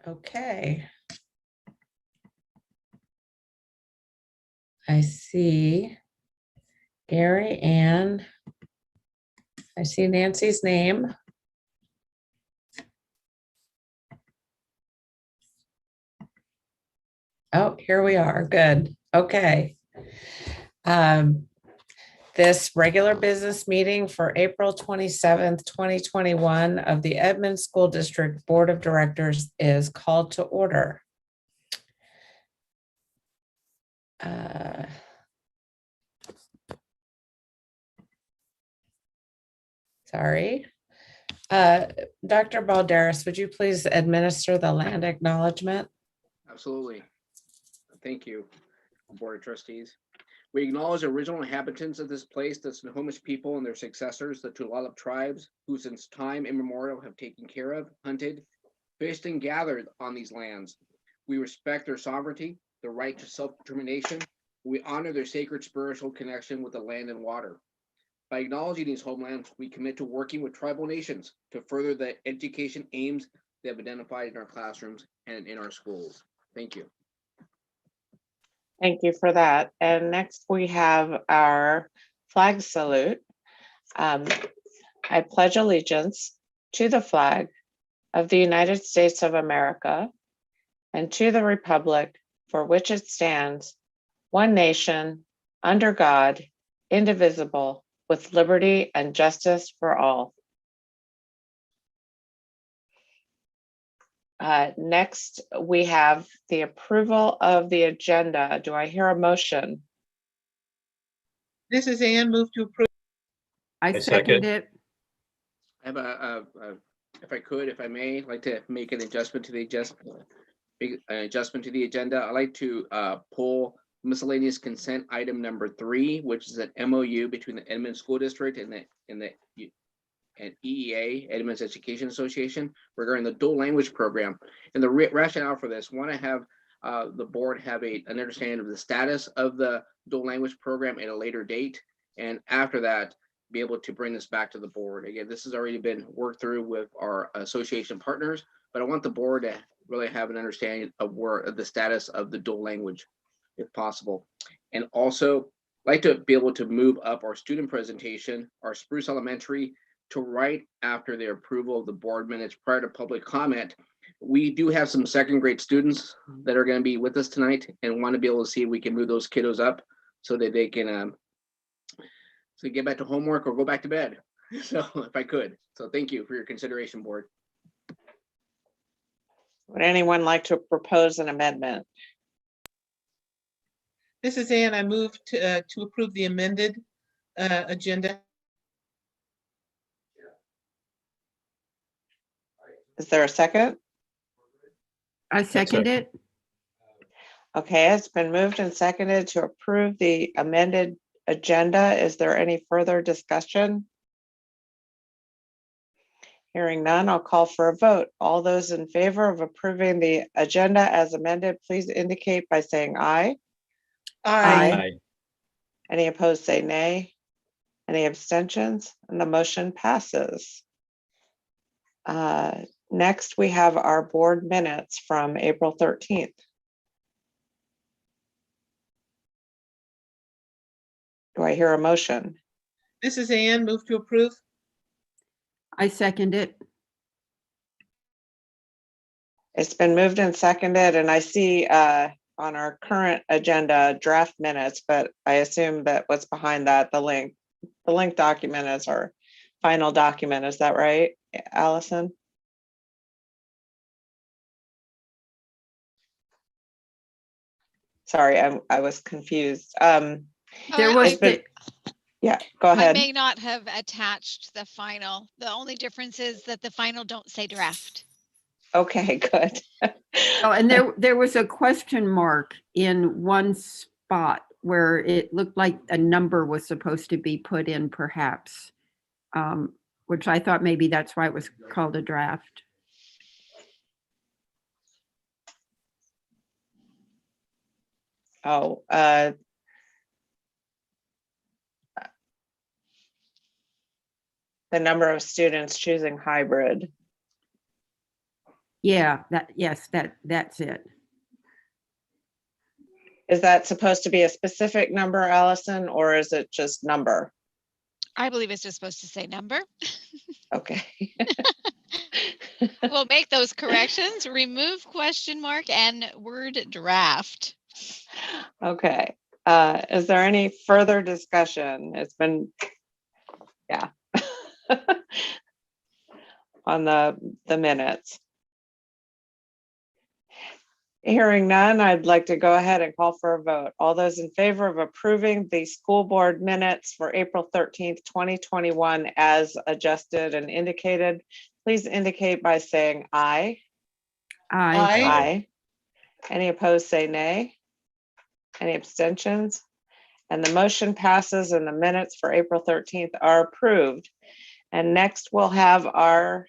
Okay. I see Gary and I see Nancy's name. Oh, here we are. Good. Okay. This regular business meeting for April 27th, 2021 of the Edmond School District Board of Directors is called to order. Sorry. Dr. Balderas, would you please administer the land acknowledgement? Absolutely. Thank you, Board of Trustees. We acknowledge the original inhabitants of this place, the Snohomish people and their successors, the Tulalip tribes, who since time immemorial have taken care of, hunted, fished, and gathered on these lands. We respect their sovereignty, their right to self-determination. We honor their sacred spiritual connection with the land and water. By acknowledging these homelands, we commit to working with tribal nations to further the education aims they have identified in our classrooms and in our schools. Thank you. Thank you for that. And next we have our flag salute. I pledge allegiance to the flag of the United States of America and to the republic for which it stands, one nation, under God, indivisible, with liberty and justice for all. Next, we have the approval of the agenda. Do I hear a motion? This is Ann, move to approve. I second it. I have if I may, I'd like to make an adjustment to the agenda. I'd like to pull miscellaneous consent item number 3, which is an MOU between the Edmond School District and EEA, Edmonds Education Association, regarding the dual language program. And the rationale for this: want to have the board have an understanding of the status of the dual language program at a later date, and after that, be able to bring this back to the board. Again, this has already been worked through with our association partners, but I want the board to really have an understanding of the status of the dual language, if possible. And also like to be able to move up our student presentation, our Spruce Elementary, to right after the approval of the board minutes prior to public comment. We do have some second grade students that are going to be with us tonight and want to be able to see if we can move those kiddos up so that they can get back to homework or go back to bed. So if I could. So thank you for your consideration, board. Would anyone like to propose an amendment? This is Ann, I move to approve the amended agenda. Is there a second? I second it. Okay, it's been moved and seconded to approve the amended agenda. Is there any further discussion? Hearing none, I'll call for a vote. All those in favor of approving the agenda as amended, please indicate by saying aye. Aye. Any opposed, say nay. Any abstentions? And the motion passes. Next, we have our board minutes from April 13th. Do I hear a motion? This is Ann, move to approve. I second it. It's been moved and seconded, and I see on our current agenda draft minutes, but I assume that what's behind that, the link document is our final document. Is that right, Allison? Sorry, I was confused. There was Yeah, go ahead. I may not have attached the final. The only difference is that the final don't say draft. Okay, good. Oh, and there was a question mark in one spot where it looked like a number was supposed to be put in, perhaps, which I thought maybe that's why it was called a draft. Oh, the number of students choosing hybrid. Yeah, that's it. Is that supposed to be a specific number, Allison, or is it just number? I believe it's just supposed to say number. Okay. We'll make those corrections, remove question mark and word draft. Okay. Is there any further discussion? It's been, yeah. On the minutes. Hearing none, I'd like to go ahead and call for a vote. All those in favor of approving the school board minutes for April 13th, 2021 as adjusted and indicated, please indicate by saying aye. Aye. Aye. Any opposed, say nay. Any abstentions? And the motion passes and the minutes for April 13th are approved. And next we'll have our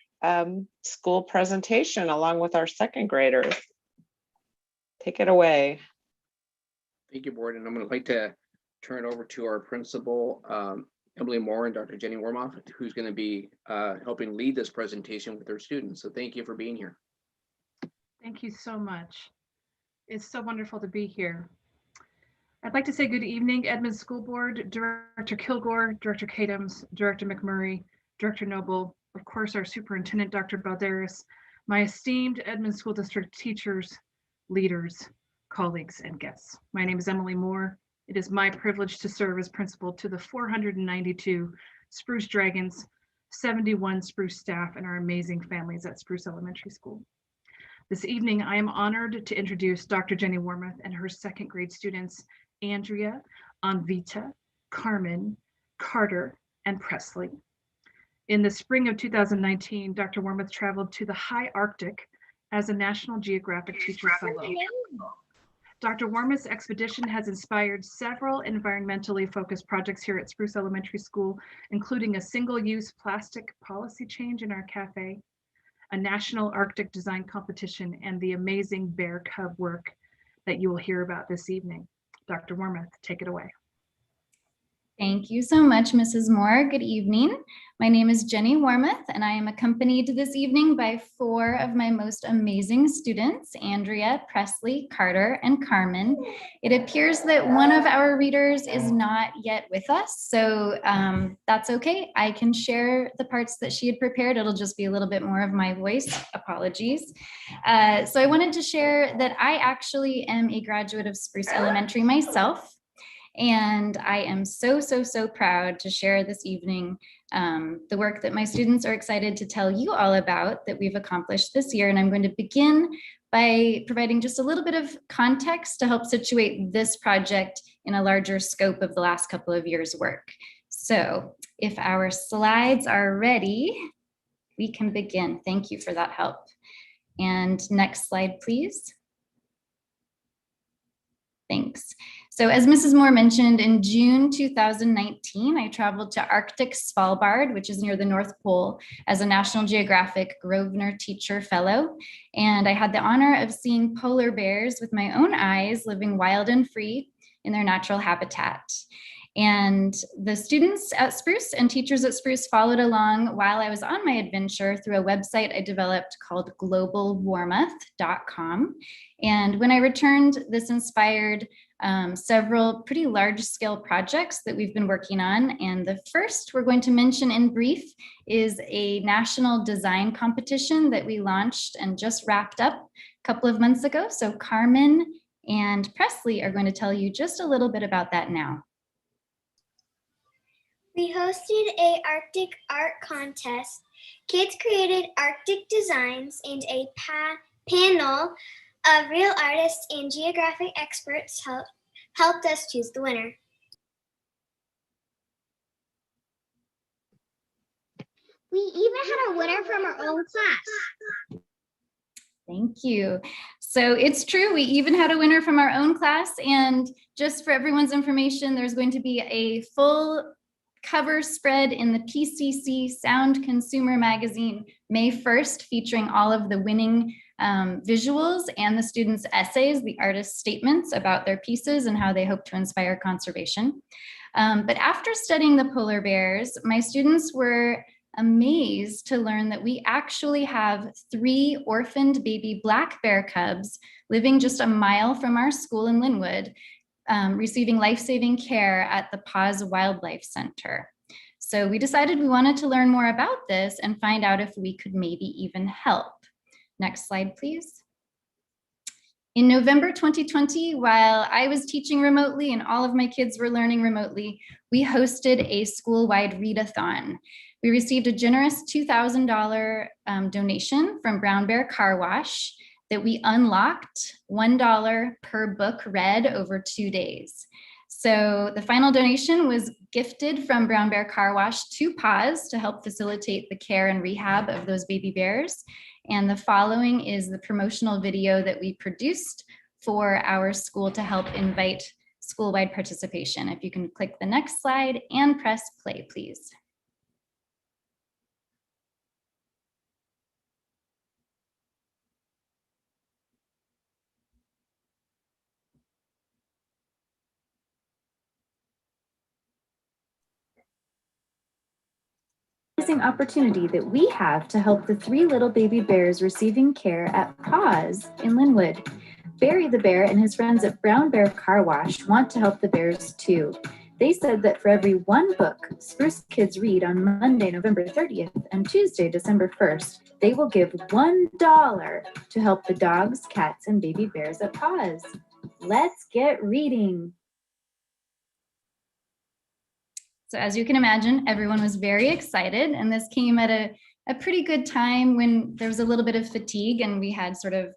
school presentation along with our second graders. Take it away. Thank you, board. And I'm going to like to turn it over to our principal, Emily Moore, and Dr. Jenny Wormoff, who's going to be helping lead this presentation with our students. So thank you for being here. Thank you so much. It's so wonderful to be here. I'd like to say good evening, Edmonds School Board, Director Kilgore, Director Kadams, Director McMurray, Director Noble, of course, our Superintendent, Dr. Balderas, my esteemed Edmonds School District teachers, leaders, colleagues, and guests. My name is Emily Moore. It is my privilege to serve as principal to the 492 Spruce Dragons, 71 Spruce staff, and our amazing families at Spruce Elementary School. This evening, I am honored to introduce Dr. Jenny Wormoth and her second grade students, Andrea, Anvita, Carmen, Carter, and Presley. In the spring of 2019, Dr. Wormoth traveled to the high Arctic as a National Geographic Teacher Fellow. Dr. Wormoth's expedition has inspired several environmentally focused projects here at Spruce Elementary School, including a single-use plastic policy change in our cafe, a national Arctic design competition, and the amazing bear cub work that you will hear about this evening. Dr. Wormoth, take it away. Thank you so much, Mrs. Moore. Good evening. My name is Jenny Wormoth, and I am accompanied this evening by 4 of my most amazing students, Andrea, Presley, Carter, and Carmen. It appears that one of our readers is not yet with us, so that's okay. I can share the parts that she had prepared. It'll just be a little bit more of my voice. Apologies. So I wanted to share that I actually am a graduate of Spruce Elementary myself. And I am so proud to share this evening the work that my students are excited to tell you all about that we've accomplished this year. And I'm going to begin by providing just a little bit of context to help situate this project in a larger scope of the last couple of years' work. So if our slides are ready, we can begin. Thank you for that help. And next slide, please. Thanks. So as Mrs. Moore mentioned, in June 2019, I traveled to Arctic Svalbard, which is near the North Pole, as a National Geographic Grosvenor Teacher Fellow. And I had the honor of seeing polar bears with my own eyes living wild and free in their natural habitat. And the students at Spruce and teachers at Spruce followed along while I was on my adventure through a website I developed called globalwarmoth.com. And when I returned, this inspired several pretty large-scale projects that we've been working on. And the first we're going to mention in brief is a national design competition that we launched and just wrapped up a couple of months ago. So Carmen and Presley are going to tell you just a little bit about that now. We hosted a Arctic art contest. Kids created Arctic designs, and a panel of real artists and geographic experts helped us choose the winner. We even had a winner from our own class. Thank you. So it's true, we even had a winner from our own class, and just for everyone's information, there's going to be a full cover spread in the PCC Sound Consumer Magazine May 1st, featuring all of the winning visuals and the students' essays, the artists' statements about their pieces and how they hope to inspire conservation. But after studying the polar bears, my students were amazed to learn that we actually have 3 orphaned baby black bear cubs living just a mile from our school in Linwood, receiving life-saving care at the Paws Wildlife Center. So we decided we wanted to learn more about this and find out if we could maybe even help. Next slide, please. In November 2020, while I was teaching remotely and all of my kids were learning remotely, we hosted a school-wide readathon. We received a generous $2,000 donation from Brown Bear Car Wash that we unlocked $1 per book read over 2 days. So the final donation was gifted from Brown Bear Car Wash to Paws to help facilitate the care and rehab of those baby bears. And the following is the promotional video that we produced for our school to help invite school-wide participation. If you can click the next slide and press play, please. Opportunity that we have to help the 3 little baby bears receiving care at Paws in Linwood. Barry the bear and his friends at Brown Bear Car Wash want to help the bears too. They said that for every 1 book Spruce Kids read on Monday, November 30th and Tuesday, December 1st, they will give $1 to help the dogs, cats, and baby bears at Paws. Let's get reading. So as you can imagine, everyone was very excited, and this came at a pretty good time when there was a little bit of fatigue, and we had sort of,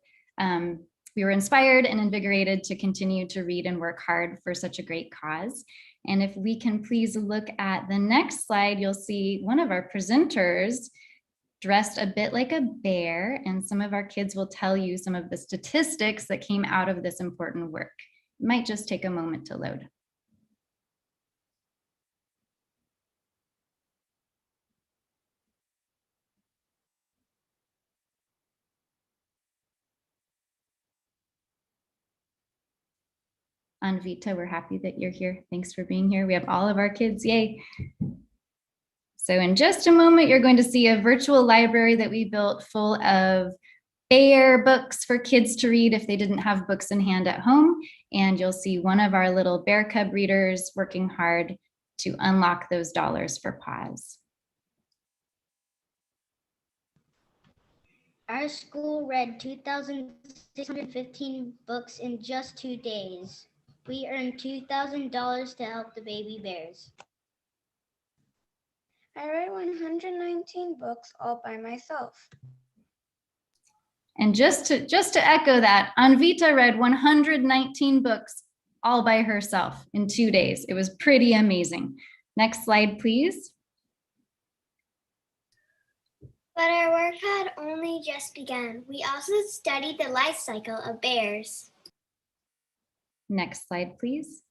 we were inspired and invigorated to continue to read and work hard for such a great cause. And if we can please look at the next slide, you'll see one of our presenters dressed a bit like a bear, and some of our kids will tell you some of the statistics that came out of this important work. It might just take a moment to load. Anvita, we're happy that you're here. Thanks for being here. We have all of our kids, yay. So in just a moment, you're going to see a virtual library that we built full of bear books for kids to read if they didn't have books in hand at home. And you'll see one of our little bear cub readers working hard to unlock those dollars for Paws. Our school read 2,615 books in just 2 days. We earned $2,000 to help the baby bears. I read 119 books all by myself. And just to echo that, Anvita read 119 books all by herself in 2 days. It was pretty amazing. Next slide, please. But our work had only just begun. We also studied the life cycle of bears. Next slide, please.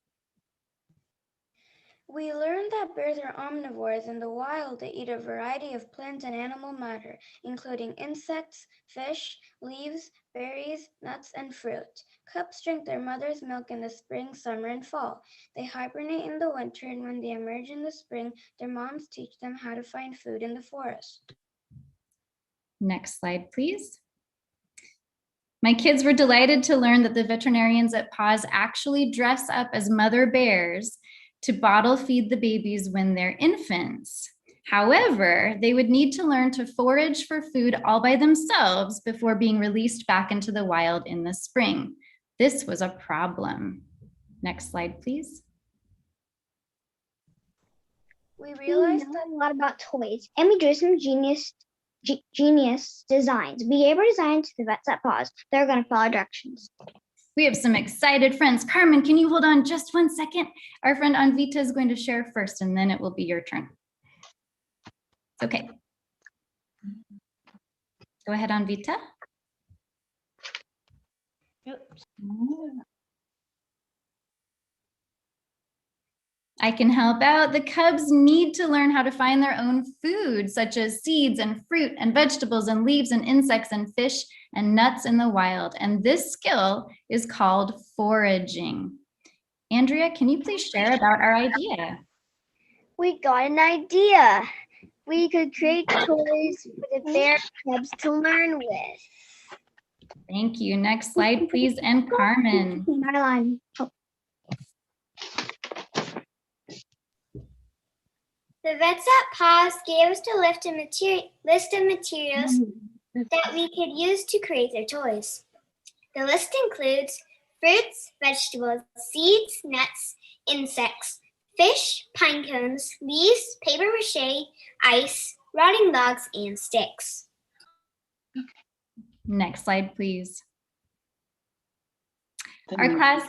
We learned that bears are omnivores. In the wild, they eat a variety of plant and animal matter, including insects, fish, leaves, berries, nuts, and fruit. Cubs drink their mother's milk in the spring, summer, and fall. They hibernate in the winter, and when they emerge in the spring, their moms teach them how to find food in the forest. Next slide, please. My kids were delighted to learn that the veterinarians at Paws actually dress up as mother bears to bottle feed the babies when they're infants. However, they would need to learn to forage for food all by themselves before being released back into the wild in the spring. This was a problem. Next slide, please. We realized a lot about toys, and we drew some genius designs. We gave our design to the vets at Paws. They're going to follow directions. We have some excited friends. Carmen, can you hold on just 1 second? Our friend Anvita is going to share first, and then it will be your turn. Okay. Go ahead, Anvita. Oops. I can help out. The cubs need to learn how to find their own food, such as seeds and fruit and vegetables and leaves and insects and fish and nuts in the wild. And this skill is called foraging. Andrea, can you please share about our idea? We got an idea. we could create toys for the bear cubs to learn with. Thank you. Next slide, please. And Carmen. Madeline. Oh. The Vets at Paws gave us a list of materials that we could use to create their toys. The list includes fruits, vegetables, seeds, nuts, insects, fish, pine cones, leaves, paper mache, ice, rotting logs, and sticks. Next slide, please. Our class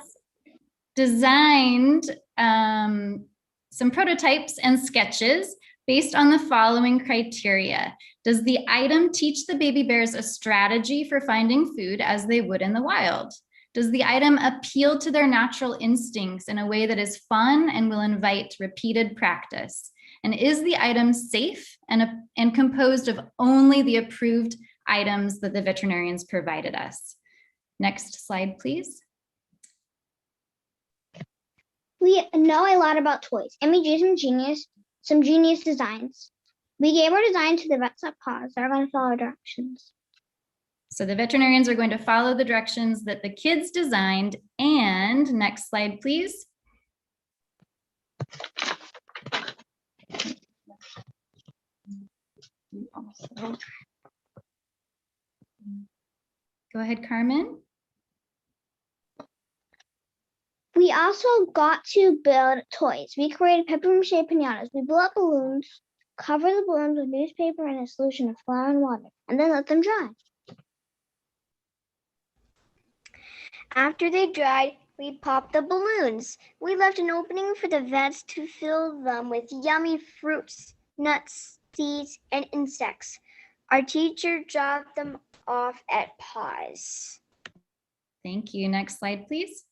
designed some prototypes and sketches based on the following criteria. Does the item teach the baby bears a strategy for finding food as they would in the wild? Does the item appeal to their natural instincts in a way that is fun and will invite repeated practice? And is the item safe and composed of only the approved items that the veterinarians provided us? Next slide, please. We know a lot about toys, and we drew some genius designs. We gave our design to the Vets at Paws that are going to follow directions. So the veterinarians are going to follow the directions that the kids designed. And next slide, please. Go ahead, Carmen. We also got to build toys. We created paper mache pinatas. We blew up balloons, covered the balloons with newspaper and a solution of flour and water, and then let them dry. After they dried, we popped the balloons. We left an opening for the vets to fill them with yummy fruits, nuts, seeds, and insects. Our teacher dropped them off at Paws. Thank you. Next slide, please.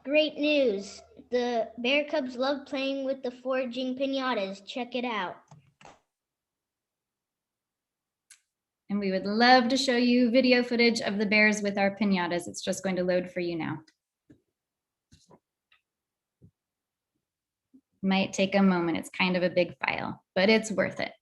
Great news. The bear cubs love playing with the foraging pinatas. Check it out. And we would love to show you video footage of the bears with our pinatas. It's just going to load for you now. Might take a moment. It's kind of a big file, but it's worth it.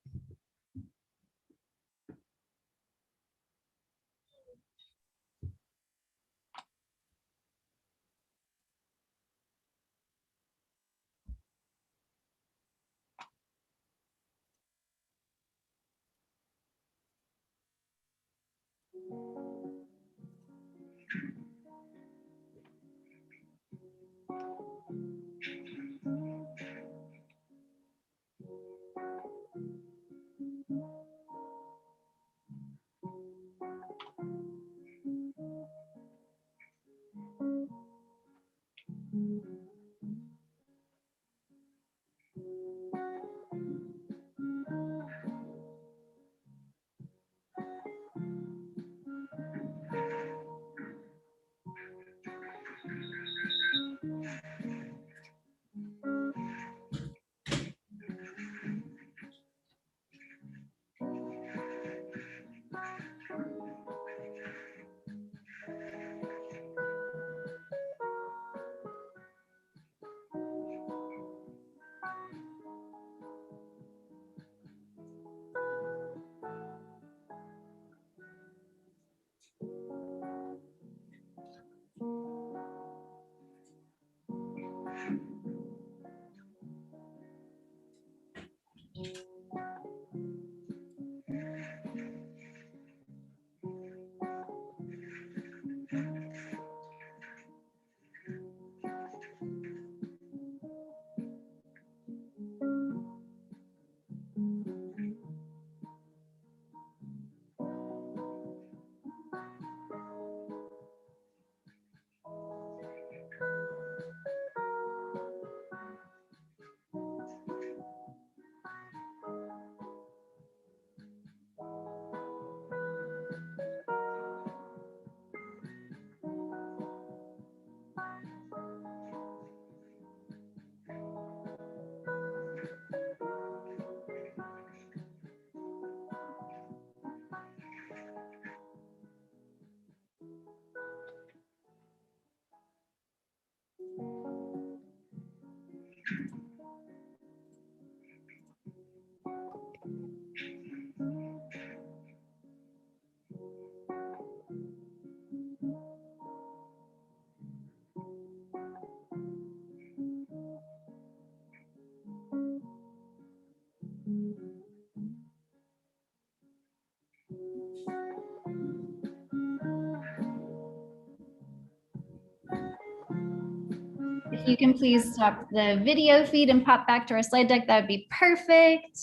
If you can please stop the video feed and pop back to our slide deck, that would be perfect.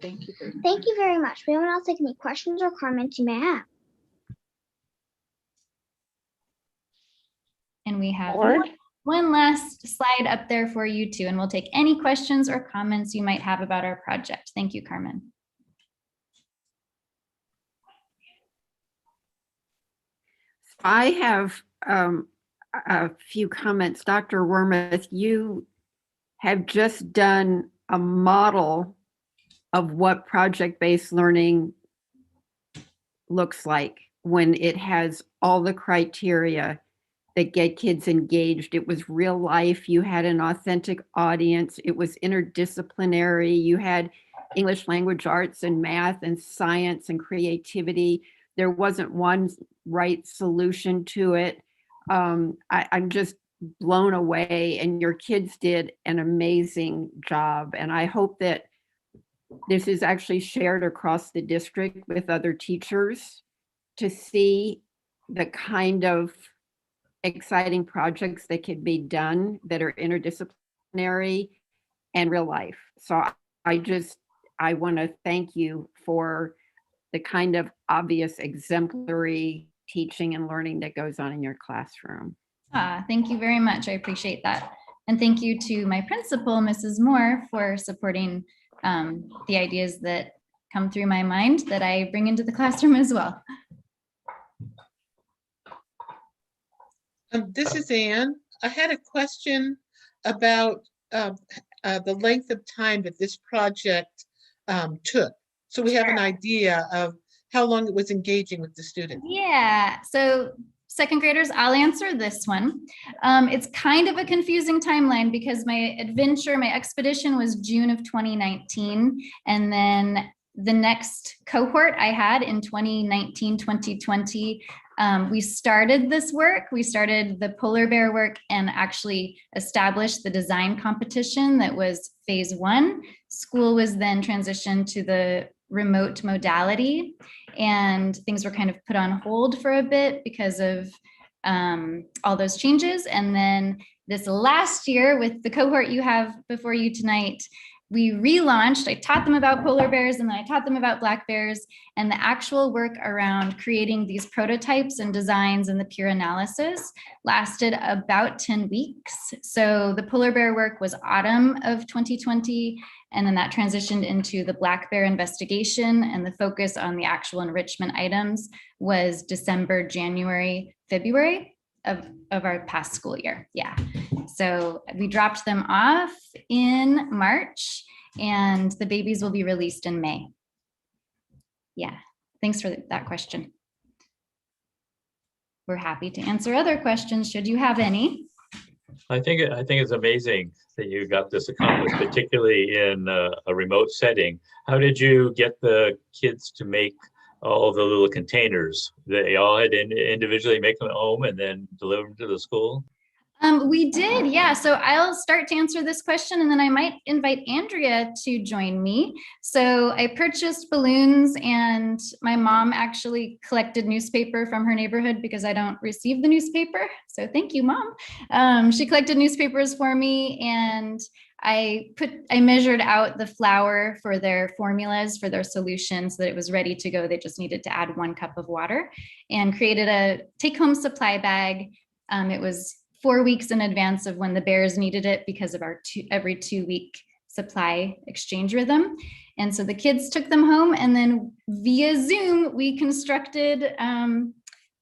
Thank you. Thank you very much. Will anyone else take any questions or comments you may have? And we have Board? one last slide up there for you too, and we'll take any questions or comments you might have about our project. Thank you, Carmen. I have a few comments. Dr. Wormuth, you have just done a model of what project-based learning looks like when it has all the criteria that get kids engaged. It was real life. You had an authentic audience. It was interdisciplinary. You had English language arts and math and science and creativity. There wasn't one right solution to it. I'm just blown away, and your kids did an amazing job. And I hope that this is actually shared across the district with other teachers to see the kind of exciting projects that can be done that are interdisciplinary and real life. So I want to thank you for the kind of obvious exemplary teaching and learning that goes on in your classroom. Thank you very much. I appreciate that. And thank you to my principal, Mrs. Moore, for supporting the ideas that come through my mind that I bring into the classroom as well. This is Anne. I had a question about the length of time that this project took. So we have an idea of how long it was engaging with the students. Yeah, so second graders, I'll answer this one. It's kind of a confusing timeline because my expedition was June of 2019. And then the next cohort I had in 2019, 2020, we started this work. We started the polar bear work and actually established the design competition that was phase 1. School was then transitioned to the remote modality, and things were kind of put on hold for a bit because of all those changes. And then this last year with the cohort you have before you tonight, we relaunched. I taught them about polar bears, and then I taught them about black bears, and the actual work around creating these prototypes and designs and the peer analysis lasted about 10 weeks. So the polar bear work was autumn of 2020, and then that transitioned into the black bear investigation, and the focus on the actual enrichment items was December, January, February of our past school year. Yeah. So we dropped them off in March, and the babies will be released in May. Yeah, thanks for that question. We're happy to answer other questions should you have any. I think it's amazing that you got this accomplished, particularly in a remote setting. How did you get the kids to make all the little containers? They all had to individually make them at home and then deliver them to the school? We did, yeah. So I'll start to answer this question, and then I might invite Andrea to join me. So I purchased balloons, and my mom actually collected newspaper from her neighborhood because I don't receive the newspaper. So thank you, Mom. She collected newspapers for me, and I measured out the flour for their formulas, for their solutions, so that it was ready to go. They just needed to add 1 cup of water, and created a take-home supply bag. It was 4 weeks in advance of when the bears needed it because of our every 2-week supply exchange rhythm. And so the kids took them home, and then via Zoom, we constructed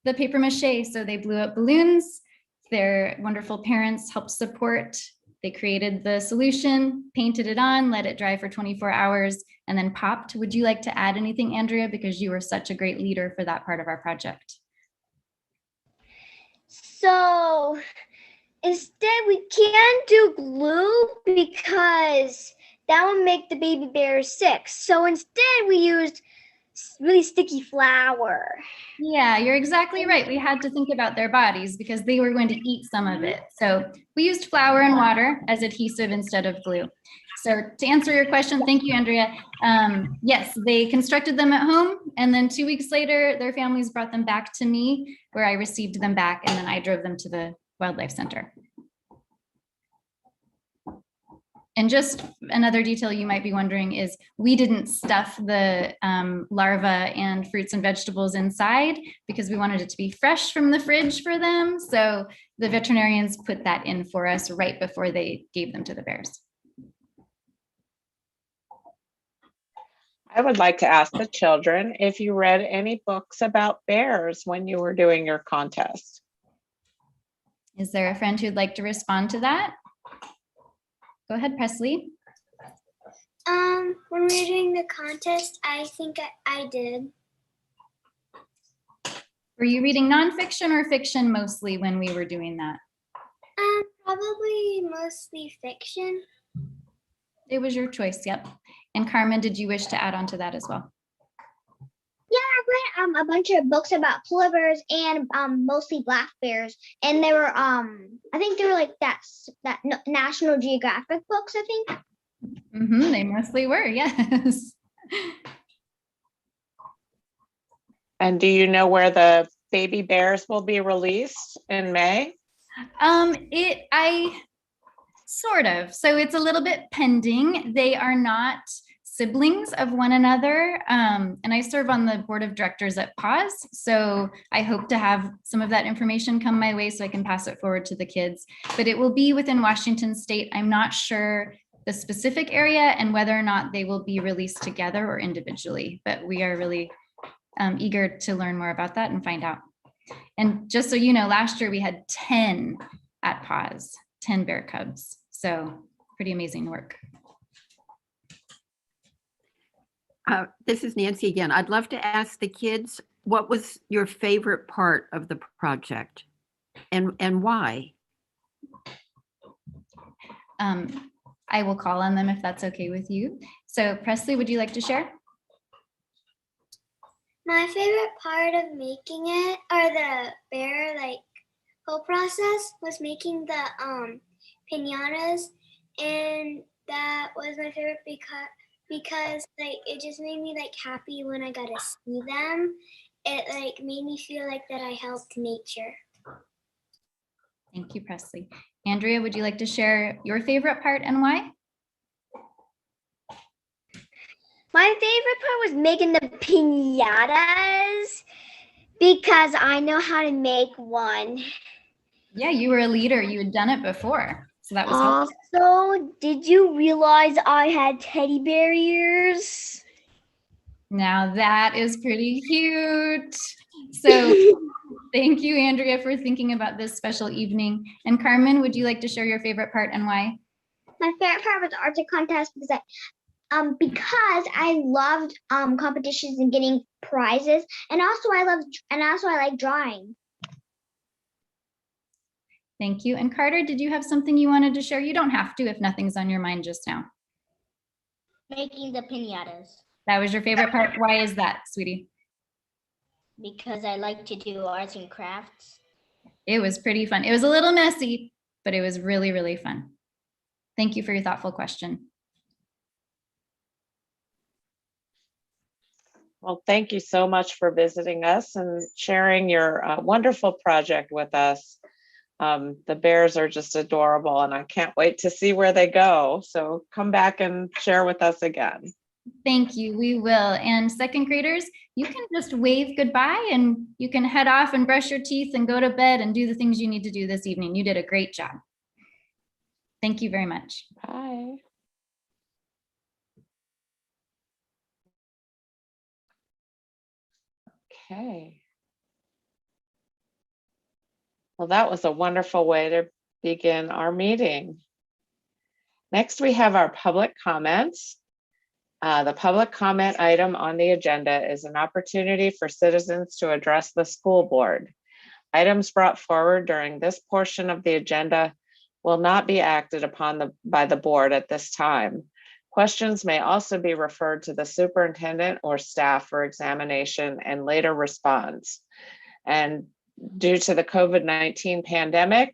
the paper mache. So they blew up balloons. Their wonderful parents helped support. They created the solution, painted it on, let it dry for 24 hours, and then popped. Would you like to add anything, Andrea? Because you were such a great leader for that part of our project. So instead, we can't do glue because that would make the baby bears sick. So instead, we used really sticky flour. Yeah, you're exactly right. We had to think about their bodies because they were going to eat some of it. So we used flour and water as adhesive instead of glue. So to answer your question, thank you, Andrea. Yes, they constructed them at home, and then 2 weeks later, their families brought them back to me, where I received them back, and then I drove them to the wildlife center. And just another detail you might be wondering is we didn't stuff the larva and fruits and vegetables inside because we wanted it to be fresh from the fridge for them. So the veterinarians put that in for us right before they gave them to the bears. I would like to ask the children if you read any books about bears when you were doing your contest. Is there a friend who'd like to respond to that? Go ahead, Presley. When we were doing the contest, I think I did. Were you reading nonfiction or fiction mostly when we were doing that? Probably mostly fiction. It was your choice, yep. And Carmen, did you wish to add on to that as well? Yeah, I read a bunch of books about polar bears and mostly black bears, and they were I think they were like that National Geographic books, I think. They mostly were, yes. And do you know where the baby bears will be released in May? I sort of. So it's a little bit pending. They are not siblings of one another. And I serve on the board of directors at PAWS. So I hope to have some of that information come my way so I can pass it forward to the kids. But it will be within Washington State. I'm not sure the specific area and whether or not they will be released together or individually. But we are really eager to learn more about that and find out. And just so you know, last year we had 10 at PAWS, 10 bear cubs. So pretty amazing work. This is Nancy again. I'd love to ask the kids, what was your favorite part of the project and why? I will call on them if that's okay with you. So Presley, would you like to share? My favorite part of making it, or the bear whole process, was making the piñatas, and that was my favorite because it just made me happy when I got to see them. It made me feel like that I helped nature. Thank you, Presley. Andrea, would you like to share your favorite part and why? My favorite part was making the piñatas because I know how to make one. Yeah, you were a leader. You had done it before. So that was helpful. Also, did you realize I had teddy bear ears? Now that is pretty cute. So thank you, Andrea, for thinking about this special evening. And Carmen, would you like to share your favorite part and why? My favorite part was the Arctic contest because I loved competitions and getting prizes, and also I like drawing. Thank you. And Carter, did you have something you wanted to share? You don't have to if nothing's on your mind just now. Making the piñatas. That was your favorite part. Why is that, sweetie? Because I like to do arts and crafts. It was pretty fun. It was a little messy, but it was really, really fun. Thank you for your thoughtful question. Well, thank you so much for visiting us and sharing your wonderful project with us. The bears are just adorable and I can't wait to see where they go. So come back and share with us again. Thank you, we will. And second graders, you can just wave goodbye and you can head off and brush your teeth and go to bed and do the things you need to do this evening. You did a great job. Thank you very much. Bye. Okay. Well, that was a wonderful way to begin our meeting. Next, we have our public comments. The public comment item on the agenda is an opportunity for citizens to address the school board. Items brought forward during this portion of the agenda will not be acted upon by the board at this time. Questions may also be referred to the superintendent or staff for examination and later response. And due to the COVID-19 pandemic,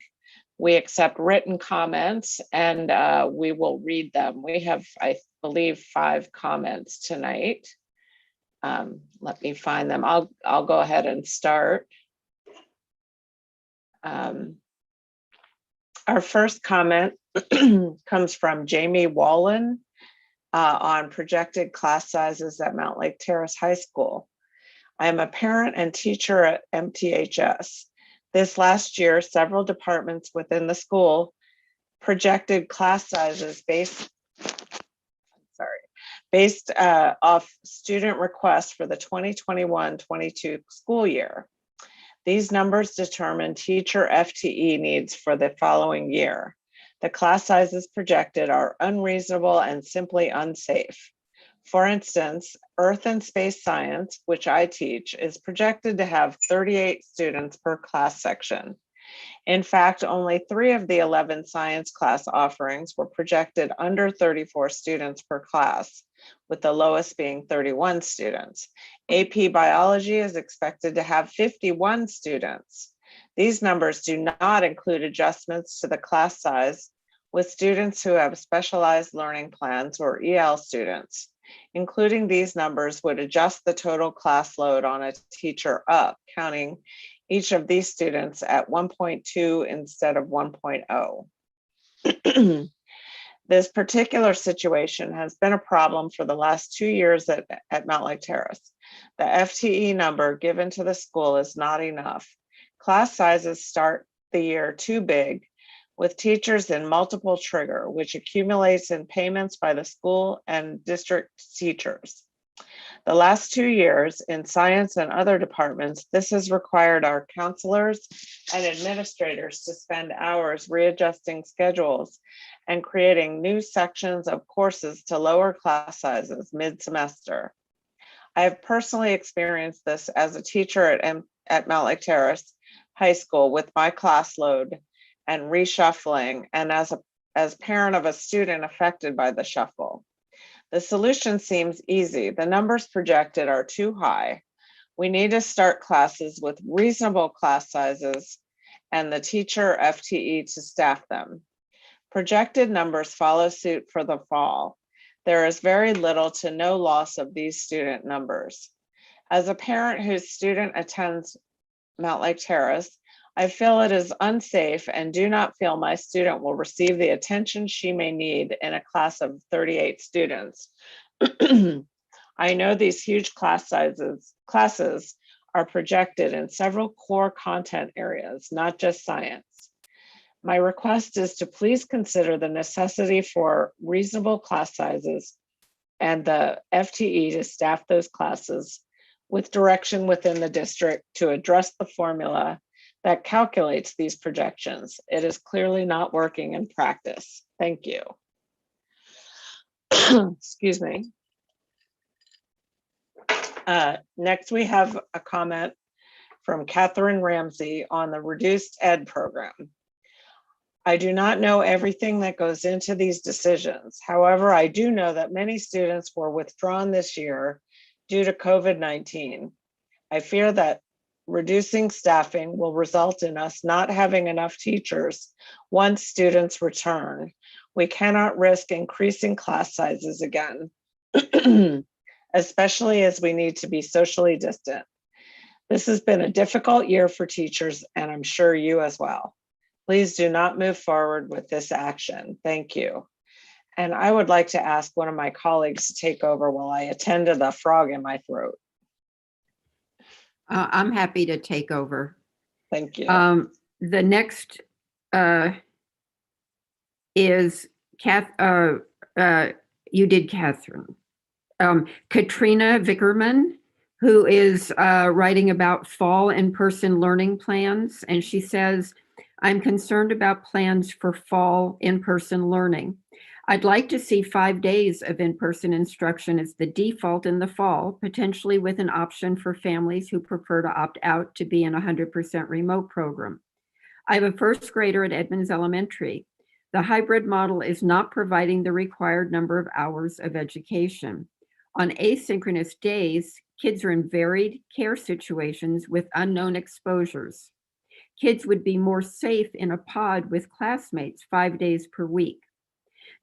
we accept written comments and we will read them. We have, I believe, 5 comments tonight. Let me find them. I'll go ahead and start. Our first comment comes from Jamie Wallen on projected class sizes at Mount Lake Terrace High School. I am a parent and teacher at MTHS. This last year, several departments within the school projected class sizes based off student requests for the 2021-22 school year. These numbers determine teacher FTE needs for the following year. The class sizes projected are unreasonable and simply unsafe. For instance, Earth and Space Science, which I teach, is projected to have 38 students per class section. In fact, only 3 of the 11 science class offerings were projected under 34 students per class, with the lowest being 31 students. AP Biology is expected to have 51 students. These numbers do not include adjustments to the class size with students who have specialized learning plans or EL students. Including these numbers would adjust the total class load on a teacher up, counting each of these students at 1.2 instead of 1.0. This particular situation has been a problem for the last 2 years at Mount Lake Terrace. The FTE number given to the school is not enough. Class sizes start the year too big, with teachers in multiple trigger, which accumulates in payments by the school and district teachers. The last 2 years in science and other departments, this has required our counselors and administrators to spend hours readjusting schedules and creating new sections of courses to lower class sizes mid-semester. I have personally experienced this as a teacher at Mount Lake Terrace High School with my class load and reshuffling, and as parent of a student affected by the shuffle. The solution seems easy. The numbers projected are too high. We need to start classes with reasonable class sizes and the teacher FTE to staff them. Projected numbers follow suit for the fall. There is very little to no loss of these student numbers. As a parent whose student attends Mount Lake Terrace, I feel it is unsafe and do not feel my student will receive the attention she may need in a class of 38 students. I know these huge classes are projected in several core content areas, not just science. My request is to please consider the necessity for reasonable class sizes and the FTE to staff those classes with direction within the district to address the formula that calculates these projections. It is clearly not working in practice. Thank you. Excuse me. Next, we have a comment from Catherine Ramsey on the reduced ed program. I do not know everything that goes into these decisions. However, I do know that many students were withdrawn this year due to COVID-19. I fear that reducing staffing will result in us not having enough teachers once students return. We cannot risk increasing class sizes again, especially as we need to be socially distant. This has been a difficult year for teachers, and I'm sure you as well. Please do not move forward with this action. Thank you. And I would like to ask one of my colleagues to take over while I attend to the frog in my throat. I'm happy to take over. Thank you. The next is you did Catherine. Katrina Vickerman, who is writing about fall in-person learning plans. And she says, I'm concerned about plans for fall in-person learning. I'd like to see 5 days of in-person instruction as the default in the fall, potentially with an option for families who prefer to opt out to be in a 100% remote program. I have a first grader at Edmonds Elementary. The hybrid model is not providing the required number of hours of education. On asynchronous days, kids are in varied care situations with unknown exposures. Kids would be more safe in a pod with classmates 5 days per week.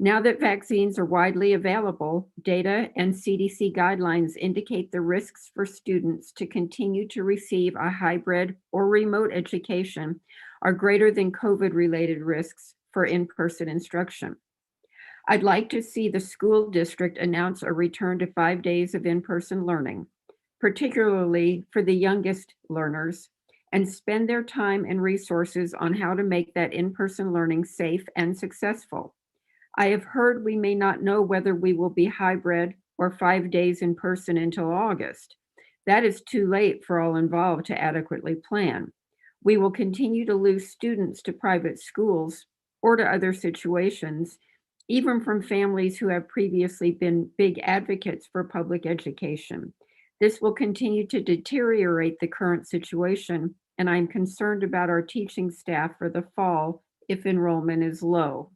Now that vaccines are widely available, data and CDC guidelines indicate the risks for students to continue to receive a hybrid or remote education are greater than COVID-related risks for in-person instruction. I'd like to see the school district announce a return to 5 days of in-person learning, particularly for the youngest learners, and spend their time and resources on how to make that in-person learning safe and successful. I have heard we may not know whether we will be hybrid or 5 days in person until August. That is too late for all involved to adequately plan. We will continue to lose students to private schools or to other situations, even from families who have previously been big advocates for public education. This will continue to deteriorate the current situation, and I'm concerned about our teaching staff for the fall if enrollment is low.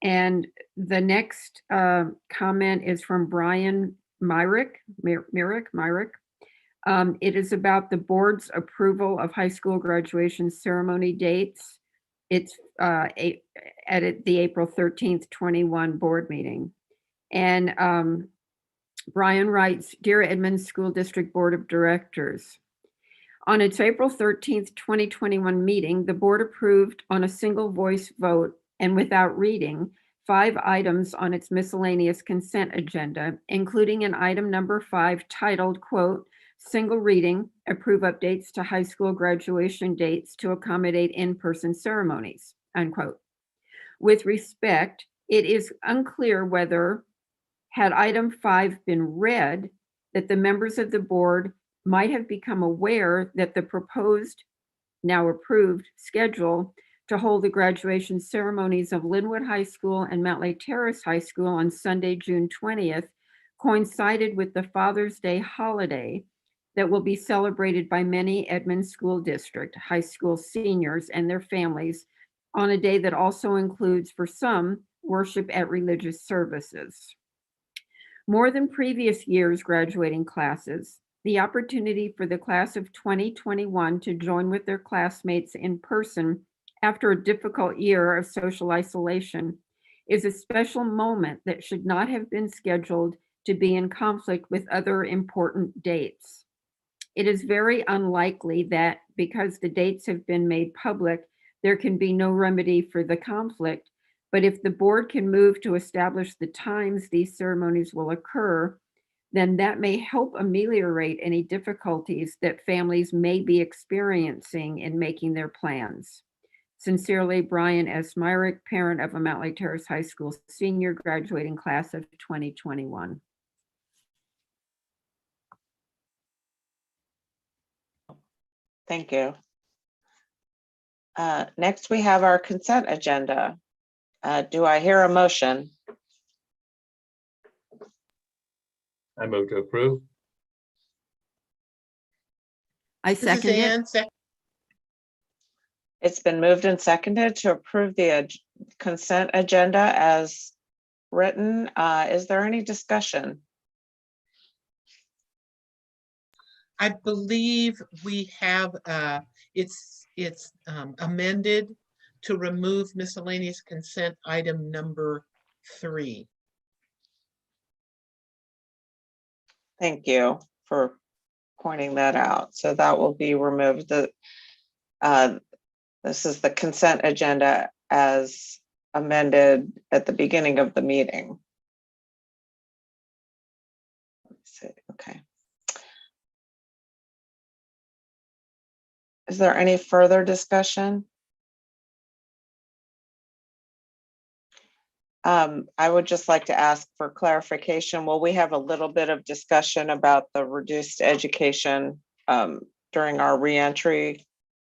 And the next comment is from Brian Myrick. It is about the board's approval of high school graduation ceremony dates. It's at the April 13th, 21 board meeting. And Brian writes, Dear Edmonds School District Board of Directors, on its April 13th, 2021 meeting, the board approved on a single voice vote and without reading 5 items on its miscellaneous consent agenda, including an item number 5 titled, quote, single reading, approve updates to high school graduation dates to accommodate in-person ceremonies, unquote. With respect, it is unclear whether, had item 5 been read, that the members of the board might have become aware that the proposed, now approved, schedule to hold the graduation ceremonies of Linwood High School and Mountlake Terrace High School on Sunday, June 20th, coincided with the Father's Day holiday that will be celebrated by many Edmonds School District high school seniors and their families on a day that also includes, for some, worship at religious services. More than previous years' graduating classes, the opportunity for the class of 2021 to join with their classmates in person after a difficult year of social isolation is a special moment that should not have been scheduled to be in conflict with other important dates. It is very unlikely that because the dates have been made public, there can be no remedy for the conflict. But if the board can move to establish the times these ceremonies will occur, then that may help ameliorate any difficulties that families may be experiencing in making their plans. Sincerely, Brian S. Myrick, parent of a Mountlake Terrace High School senior graduating class of 2021. Thank you. Next, we have our consent agenda. Do I hear a motion? I move to approve. I This is second it. Ann, It's been moved and seconded to approve the consent agenda as written. Is there any discussion? I believe we have, it's amended to remove miscellaneous consent item number 3. Thank you for pointing that out. So that will be removed. This is the consent agenda as amended at the beginning of the meeting. Let's see. Okay. Is there any further discussion? I would just like to ask for clarification. Will we have a little bit of discussion about the reduced education during our reentry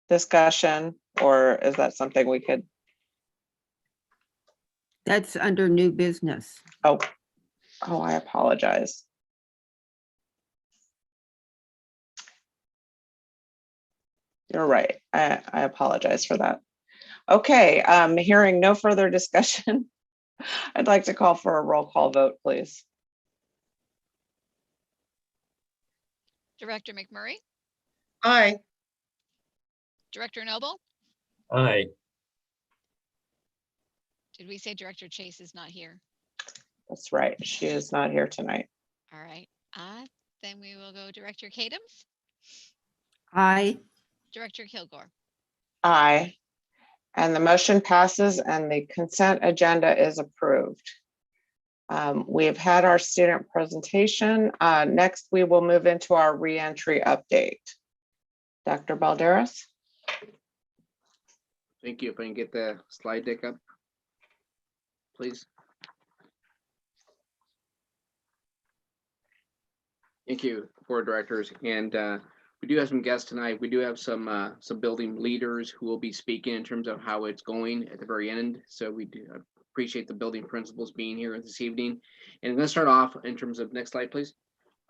discussion, or is that something we could? That's under new business. Oh, I apologize. You're right. I apologize for that. Okay, hearing no further discussion, I'd like to call for a roll call vote, please. Director McMurray, Aye. Director Noble. Aye. Did we say Director Chase is not here? That's right. She is not here tonight. All right. Then we will go Director Kadams, Aye. Director Kilgore. Aye. And the motion passes and the consent agenda is approved. We have had our student presentation. Next, we will move into our reentry update. Dr. Balderas. Thank you. If I can get the slide deck up, please. Thank you, board directors. And we do have some guests tonight. We do have some building leaders who will be speaking in terms of how it's going at the very end. So we do appreciate the building principals being here this evening. And I'm going to start off in terms of, next slide, please.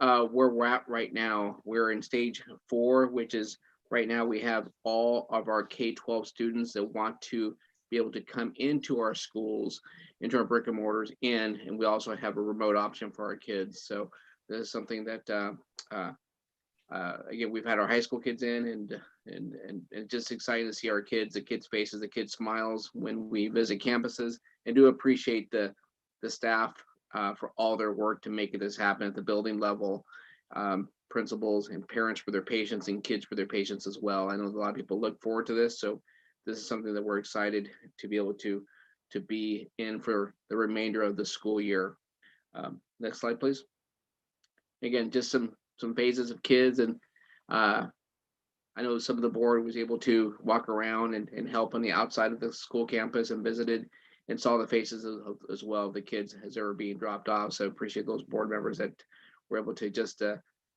Where we're at right now, we're in stage 4, which is right now we have all of our K-12 students that want to be able to come into our schools, into our brick and mortars and we also have a remote option for our kids. So this is something that again, we've had our high school kids in and just excited to see our kids, the kids' faces, the kids' smiles when we visit campuses, and do appreciate the staff for all their work to make this happen at the building level, principals and parents for their patients and kids for their patients as well. I know a lot of people look forward to this, so this is something that we're excited to be able to be in for the remainder of the school year. Next slide, please. Again, just some phases of kids, and I know some of the board was able to walk around and help on the outside of the school campus and visited and saw the faces as well of the kids as they were being dropped off. So appreciate those board members that were able to just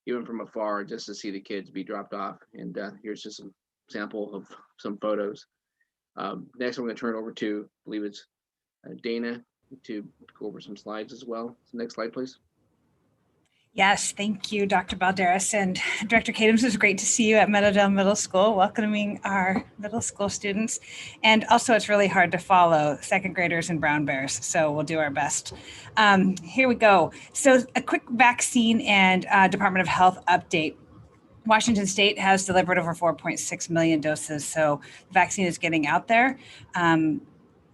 even from afar, just to see the kids be dropped off. And here's just some sample of some photos. Next, I'm going to turn it over to, I believe it's Dana, to go over some slides as well. So next slide, please. Yes, thank you, Dr. Balderas, and Director Kadams. It's great to see you at Meadowdale Middle School, welcoming our middle school students. And also, it's really hard to follow second graders and brown bears, so we'll do our best. Here we go. So a quick vaccine and Department of Health update. Washington State has delivered over 4.6 million doses, so the vaccine is getting out there.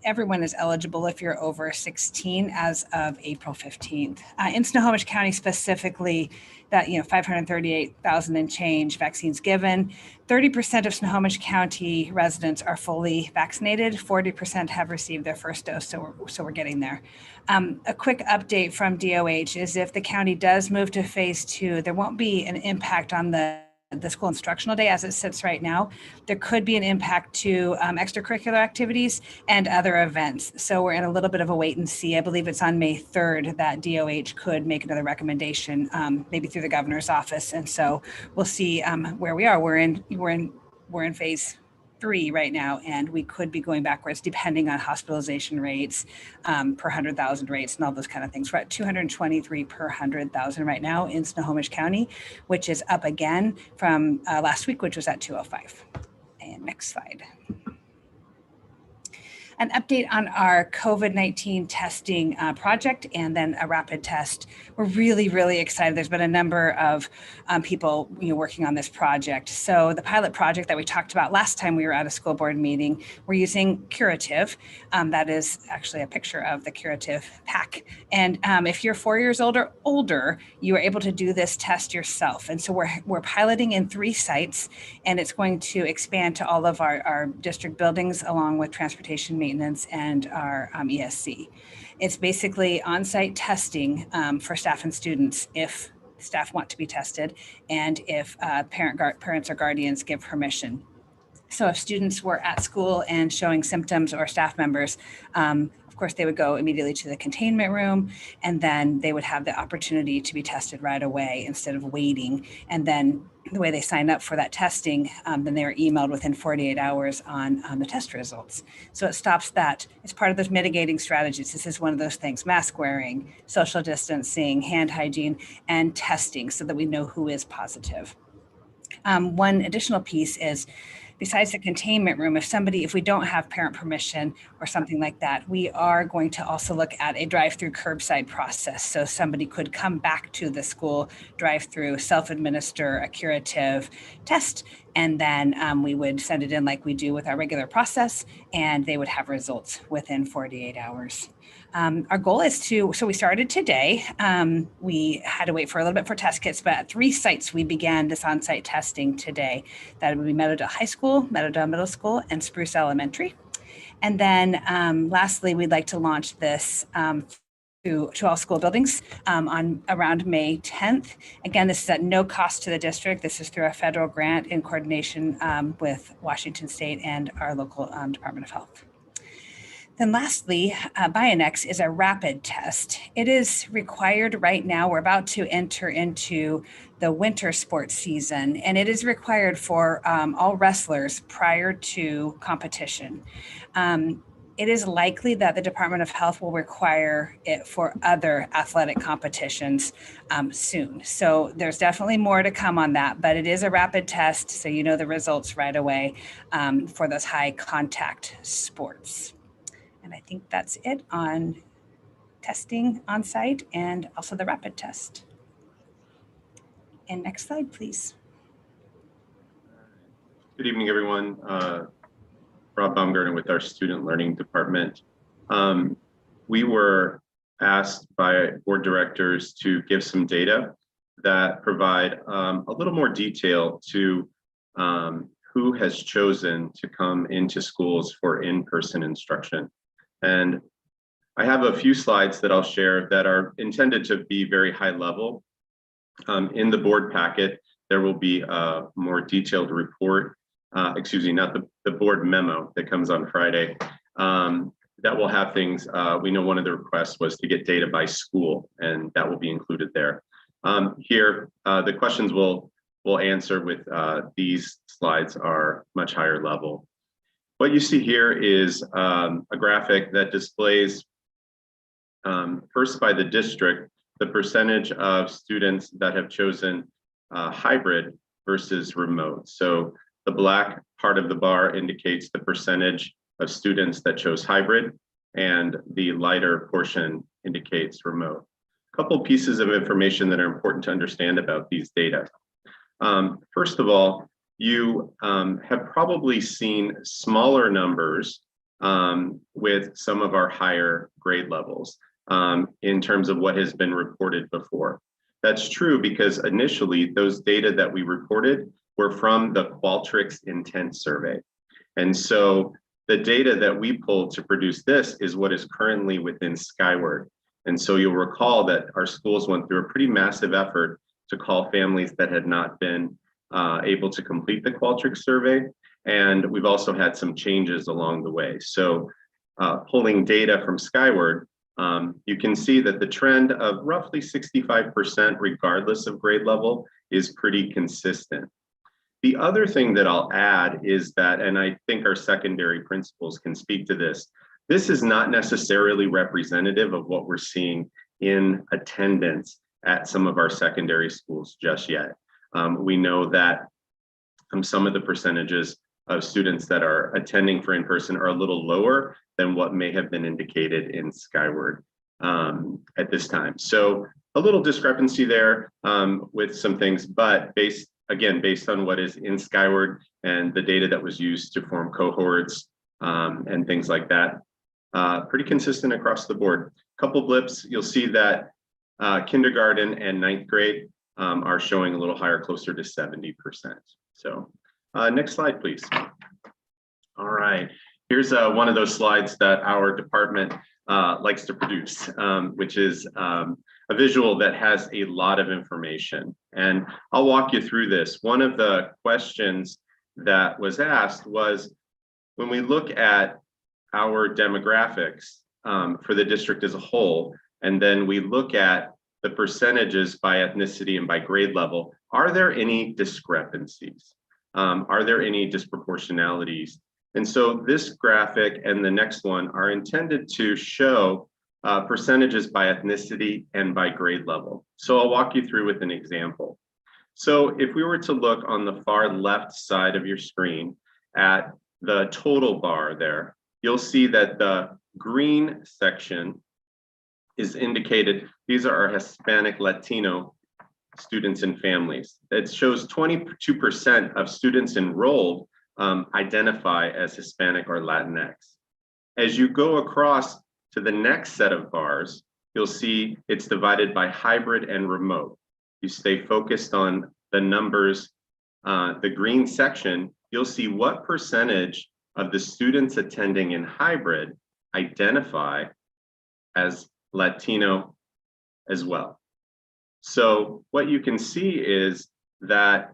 Everyone is eligible if you're over 16 as of April 15th. In Snohomish County specifically, that 538,000 and change vaccines given. 30% of Snohomish County residents are fully vaccinated. 40% have received their first dose, so we're getting there. A quick update from DOH is if the county does move to phase 2, there won't be an impact on the school instructional day as it sits right now. There could be an impact to extracurricular activities and other events. So we're in a little bit of a wait and see. I believe it's on May 3rd that DOH could make another recommendation, maybe through the governor's office. And so we'll see where we are. We're in phase 3 right now, and we could be going backwards depending on hospitalization rates, per 100,000 rates and all those kind of things. We're at 223 per 100,000 right now in Snohomish County, which is up again from last week, which was at 205. And next slide. An update on our COVID-19 testing project and then a rapid test. We're really, really excited. There's been a number of people working on this project. So the pilot project that we talked about last time we were at a school board meeting, we're using Curative. That is actually a picture of the Curative pack. And if you're 4 years old or older, you are able to do this test yourself. And so we're piloting in 3 sites, and it's going to expand to all of our district buildings along with transportation maintenance and our ESC. It's basically on-site testing for staff and students if staff want to be tested and if parents or guardians give permission. So if students were at school and showing symptoms or staff members, of course, they would go immediately to the containment room, and then they would have the opportunity to be tested right away instead of waiting. And then the way they sign up for that testing, then they are emailed within 48 hours on the test results. So it stops that. It's part of those mitigating strategies. This is one of those things: mask wearing, social distancing, hand hygiene, and testing so that we know who is positive. One additional piece is besides the containment room, if we don't have parent permission or something like that, we are going to also look at a drive-through curbside process. So somebody could come back to the school, drive-through, self-administer a curative test, and then we would send it in like we do with our regular process, and they would have results within 48 hours. Our goal is so we started today. We had to wait for a little bit for test kits, but at 3 sites we began this on-site testing today. That would be Meadowdale High School, Meadowdale Middle School, and Spruce Elementary. And then lastly, we'd like to launch this to all school buildings on around May 10th. Again, this is at no cost to the district. This is through a federal grant in coordination with Washington State and our local Department of Health. Then lastly, Bionex is a rapid test. It is required right now. We're about to enter into the winter sports season, and it is required for all wrestlers prior to competition. It is likely that the Department of Health will require it for other athletic competitions soon. So there's definitely more to come on that, but it is a rapid test, so you know the results right away for those high contact sports. And I think that's it on testing on site and also the rapid test. And next slide, please. Good evening, everyone. Rob Baumgartner with our Student Learning Department. We were asked by board directors to give some data that provide a little more detail to who has chosen to come into schools for in-person instruction. And I have a few slides that I'll share that are intended to be very high level. In the board packet, there will be a more detailed report, excuse me, not the board memo that comes on Friday. That will have things, we know one of the requests was to get data by school, and that will be included there. Here, the questions we'll answer with these slides are much higher level. What you see here is a graphic that displays, first by the district, the percentage of students that have chosen hybrid versus remote. So the black part of the bar indicates the percentage of students that chose hybrid, and the lighter portion indicates remote. A couple pieces of information that are important to understand about these data. First of all, you have probably seen smaller numbers with some of our higher grade levels in terms of what has been reported before. That's true because initially those data that we reported were from the Qualtrics intent survey. And so the data that we pulled to produce this is what is currently within Skyward. And so you'll recall that our schools went through a pretty massive effort to call families that had not been able to complete the Qualtrics survey. And we've also had some changes along the way. So pulling data from Skyward, you can see that the trend of roughly 65% regardless of grade level is pretty consistent. The other thing that I'll add is that, and I think our secondary principals can speak to this, this is not necessarily representative of what we're seeing in attendance at some of our secondary schools just yet. We know that some of the percentages of students that are attending for in-person are a little lower than what may have been indicated in Skyward at this time. So a little discrepancy there with some things, but based on what is in Skyward and the data that was used to form cohorts and things like that, pretty consistent across the board. Couple blips, you'll see that kindergarten and 9th grade are showing a little higher, closer to 70%. So next slide, please. All right, here's one of those slides that our department likes to produce, which is a visual that has a lot of information. And I'll walk you through this. One of the questions that was asked was, when we look at our demographics for the district as a whole, and then we look at the percentages by ethnicity and by grade level, are there any discrepancies? Are there any disproportionalities? And so this graphic and the next one are intended to show percentages by ethnicity and by grade level. So I'll walk you through with an example. So if we were to look on the far left side of your screen at the total bar there, you'll see that the green section is indicated. These are our Hispanic Latino students and families. It shows 22% of students enrolled identify as Hispanic or Latinx. As you go across to the next set of bars, you'll see it's divided by hybrid and remote. You stay focused on the numbers, the green section, you'll see what percentage of the students attending in hybrid identify as Latino as well. So what you can see is that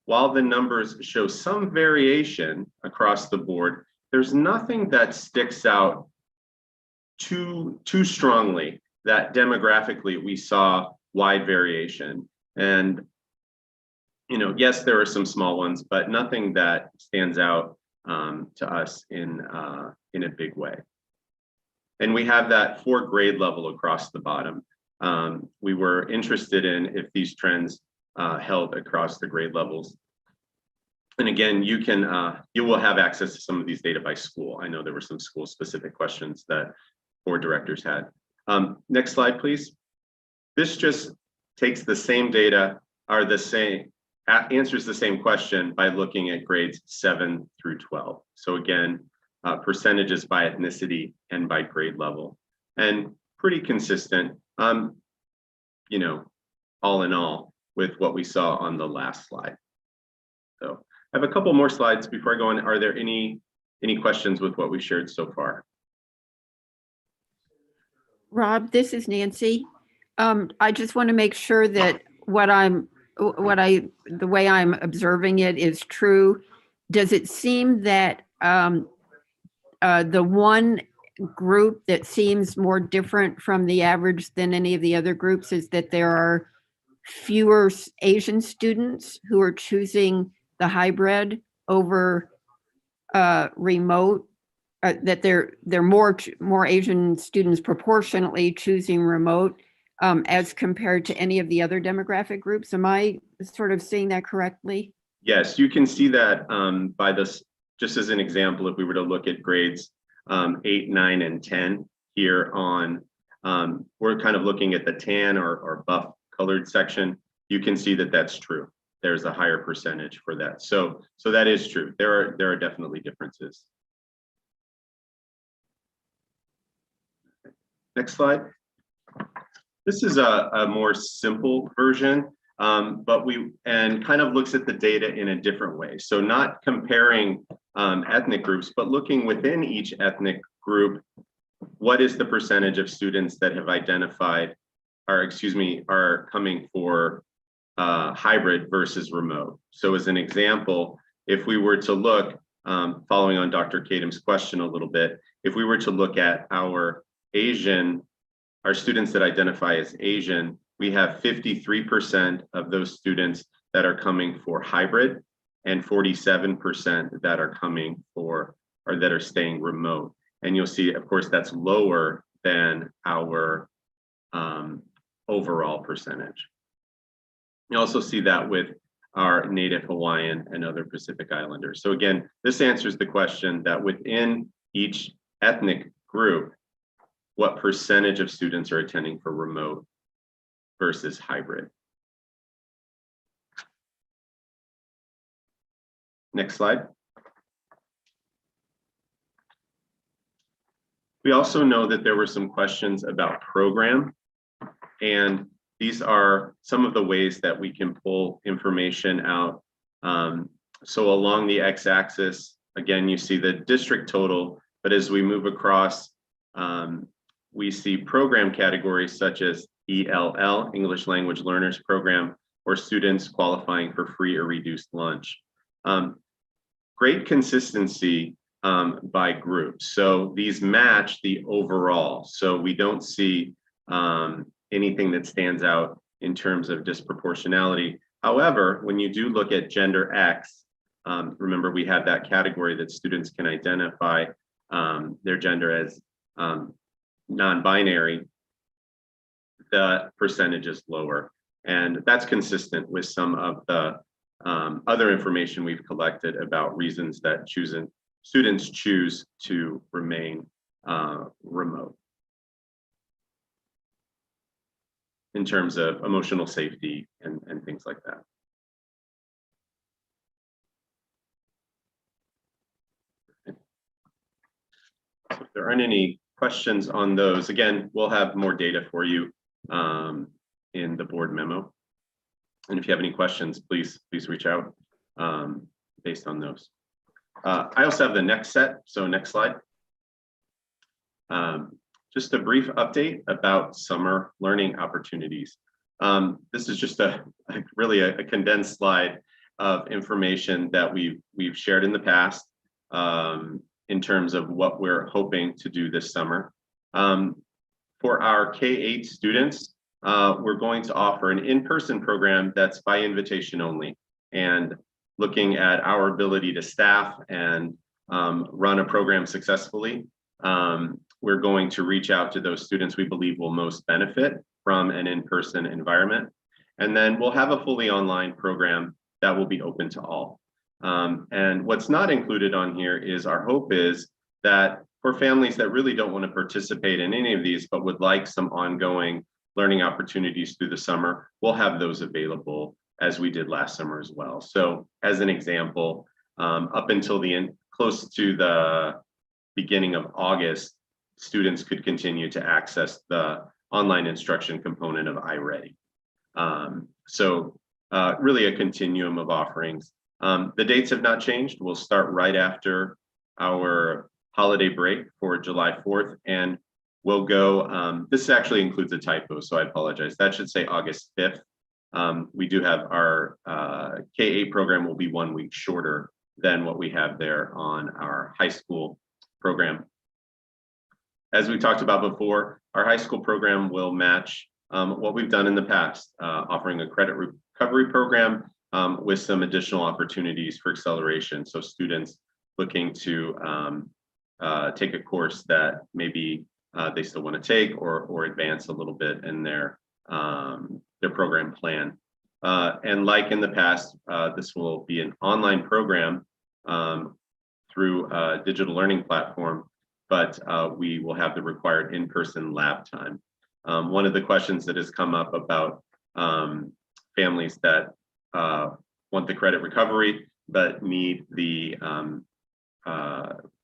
while the numbers show some variation across the board, there's nothing that sticks out too strongly that demographically we saw wide variation. And yes, there are some small ones, but nothing that stands out to us in a big way. And we have that for grade level across the bottom. We were interested in if these trends held across the grade levels. And again, you will have access to some of these data by school. I know there were some school specific questions that board directors had. Next slide, please. This just takes the same data, answers the same question by looking at grades 7 through 12. So again, percentages by ethnicity and by grade level, and pretty consistent, all in all, with what we saw on the last slide. So I have a couple more slides before I go on. Are there any questions with what we shared so far? Rob, this is Nancy. I just want to make sure that the way I'm observing it is true. Does it seem that the one group that seems more different from the average than any of the other groups is that there are fewer Asian students who are choosing the hybrid over remote, that there are more Asian students proportionately choosing remote as compared to any of the other demographic groups? Am I sort of seeing that correctly? Yes, you can see that by this, just as an example, if we were to look at grades 8, 9, and 10 here on, we're kind of looking at the tan or buff colored section. You can see that that's true. There's a higher percentage for that. So that is true. There are definitely differences. Next slide. This is a more simple version, but kind of looks at the data in a different way. So not comparing ethnic groups, but looking within each ethnic group, what is the percentage of students that have identified, are coming for hybrid versus remote. So as an example, if we were to look, following on Dr. Kadam's question a little bit, if we were to look at our students that identify as Asian, we have 53% of those students that are coming for hybrid and 47% that are coming for, or that are staying remote. And you'll see, of course, that's lower than our overall percentage. You also see that with our Native Hawaiian and other Pacific Islanders. So again, this answers the question that within each ethnic group, what percentage of students are attending for remote versus hybrid. Next slide. We also know that there were some questions about program, and these are some of the ways that we can pull information out. So along the x-axis, again, you see the district total, but as we move across, we see program categories such as ELL, English Language Learners Program, or students qualifying for free or reduced lunch. Great consistency by group. So these match the overall. So we don't see anything that stands out in terms of disproportionality. However, when you do look at gender X, remember we have that category that students can identify their gender as non-binary, the percentage is lower. And that's consistent with some of the other information we've collected about reasons that students choose to remain remote in terms of emotional safety and things like that. So if there aren't any questions on those, again, we'll have more data for you in the board memo. And if you have any questions, please reach out based on those. I also have the next set, so next slide. Just a brief update about summer learning opportunities. This is just really a condensed slide of information that we've shared in the past in terms of what we're hoping to do this summer. For our K-8 students, we're going to offer an in-person program that's by invitation only, and looking at our ability to staff and run a program successfully. We're going to reach out to those students we believe will most benefit from an in-person environment. And then we'll have a fully online program that will be open to all. And what's not included on here is our hope is that for families that really don't want to participate in any of these, but would like some ongoing learning opportunities through the summer, we'll have those available as we did last summer as well. So as an example, up until the end, close to the beginning of August, students could continue to access the online instruction component of iready. So really a continuum of offerings. The dates have not changed. We'll start right after our holiday break for July 4th, and we'll go, this actually includes a typo, so I apologize. That should say August 5th. We do have our K-8 program will be 1 week shorter than what we have there on our high school program. As we talked about before, our high school program will match what we've done in the past, offering a credit recovery program with some additional opportunities for acceleration. So students looking to take a course that maybe they still want to take or advance a little bit in their program plan. And like in the past, this will be an online program through a digital learning platform, but we will have the required in-person lab time. One of the questions that has come up about families that want the credit recovery, but need the,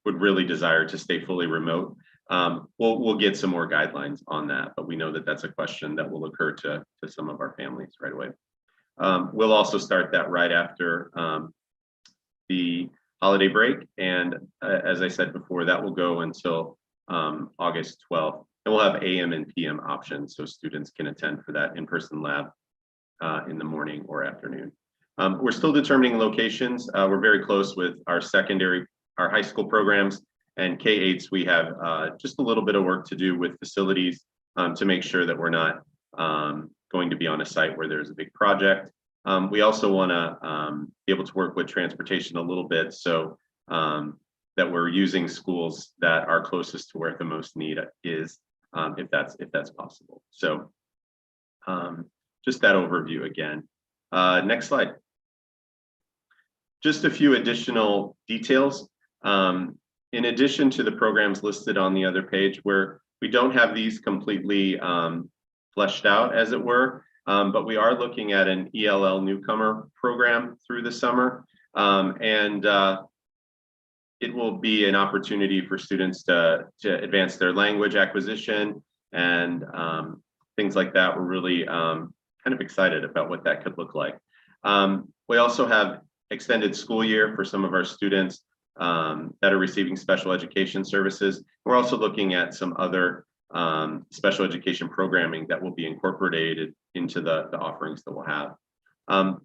would really desire to stay fully remote. We'll get some more guidelines on that, but we know that that's a question that will occur to some of our families right away. We'll also start that right after the holiday break. And as I said before, that will go until August 12th. And we'll have AM and PM options so students can attend for that in-person lab in the morning or afternoon. We're still determining locations. We're very close with our high school programs, and K-8s. We have just a little bit of work to do with facilities to make sure that we're not going to be on a site where there's a big project. We also want to be able to work with transportation a little bit so that we're using schools that are closest to where the most need is, if that's possible. So just that overview again. Next slide. Just a few additional details. In addition to the programs listed on the other page, where we don't have these completely fleshed out, as it were, but we are looking at an ELL newcomer program through the summer. And it will be an opportunity for students to advance their language acquisition and things like that. We're really kind of excited about what that could look like. We also have extended school year for some of our students that are receiving special education services. We're also looking at some other special education programming that will be incorporated into the offerings that we'll have.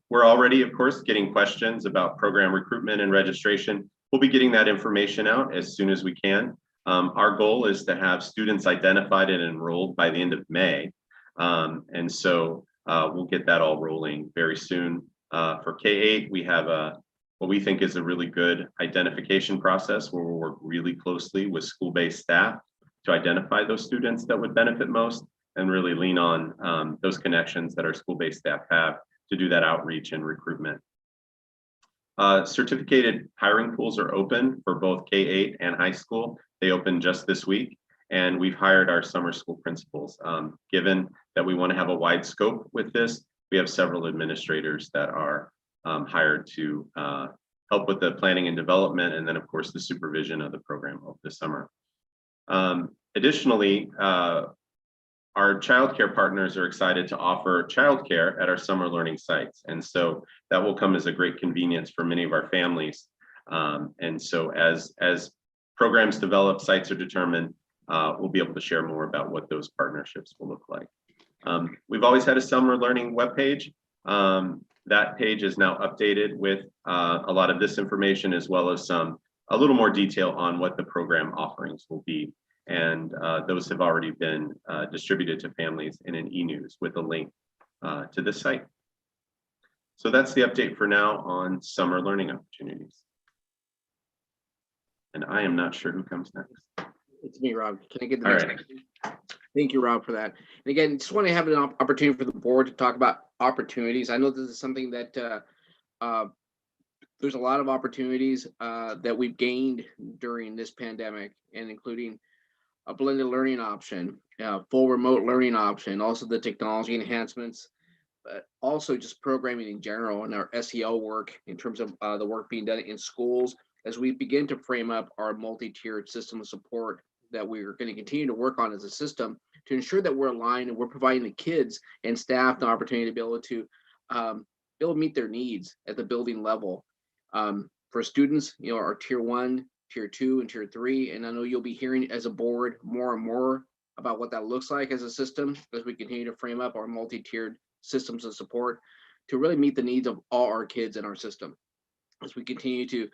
We're already, of course, getting questions about program recruitment and registration. We'll be getting that information out as soon as we can. Our goal is to have students identified and enrolled by the end of May. And so we'll get that all rolling very soon. For K-8, we have what we think is a really good identification process where we'll work really closely with school-based staff to identify those students that would benefit most and really lean on those connections that our school-based staff have to do that outreach and recruitment. Certificated hiring pools are open for both K-8 and high school. They opened just this week, and we've hired our summer school principals. Given that we want to have a wide scope with this, we have several administrators that are hired to help with the planning and development, and then of course the supervision of the program over the summer. Additionally, our childcare partners are excited to offer childcare at our summer learning sites. And so that will come as a great convenience for many of our families. And so as programs develop, sites are determined, we'll be able to share more about what those partnerships will look like. We've always had a summer learning webpage. That page is now updated with a lot of this information, as well as a little more detail on what the program offerings will be. And those have already been distributed to families in an e-news with a link to the site. So that's the update for now on summer learning opportunities. And I am not sure who comes next. It's me, Rob. Can I get the next one? Thank you, Rob, for that. And again, just want to have an opportunity for the board to talk about opportunities. I know this is something that there's a lot of opportunities that we've gained during this pandemic, and including a blended learning option, full remote learning option, also the technology enhancements, but also just programming in general and our SEL work in terms of the work being done in schools as we begin to frame up our multi-tiered system of support that we're going to continue to work on as a system to ensure that we're aligned and we're providing the kids and staff the opportunity to be able to meet their needs at the building level. For students, you know, our tier 1, tier 2, and tier 3, and I know you'll be hearing as a board more and more about what that looks like as a system as we continue to frame up our multi-tiered systems of support to really meet the needs of all our kids in our system as we continue to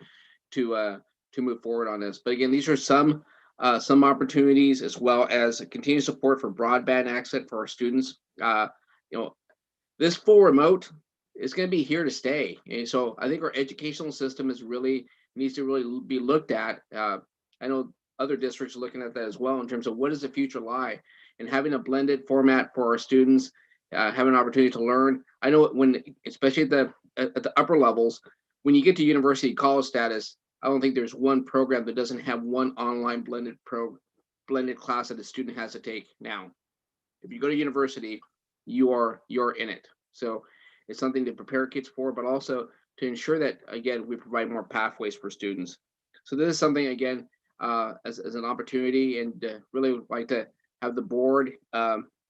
move forward on this. But again, these are some opportunities, as well as continued support for broadband access for our students. You know, this full remote is going to be here to stay, and so I think our educational system needs to really be looked at. I know other districts are looking at that as well in terms of what does the future lie, and having a blended format for our students, having an opportunity to learn. I know when, especially at the upper levels, when you get to university college status, I don't think there's one program that doesn't have one online blended class that a student has to take now. If you go to university, you're in it. So it's something to prepare kids for, but also to ensure that, again, we provide more pathways for students. So this is something, again, as an opportunity, and really would like to have the board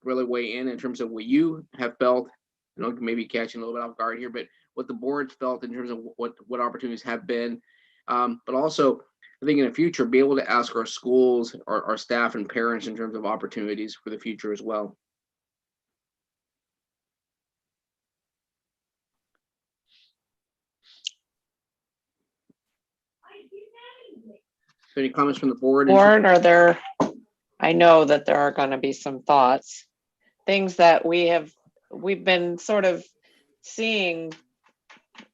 really weigh in terms of what you have felt, you know, maybe catching a little bit off guard here, but what the board felt in terms of what opportunities have been. But also, I think in the future, be able to ask our schools, our staff and parents in terms of opportunities for the future as well. Any comments from the board? Board, are there, I know that there are going to be some thoughts, things that we've been sort of seeing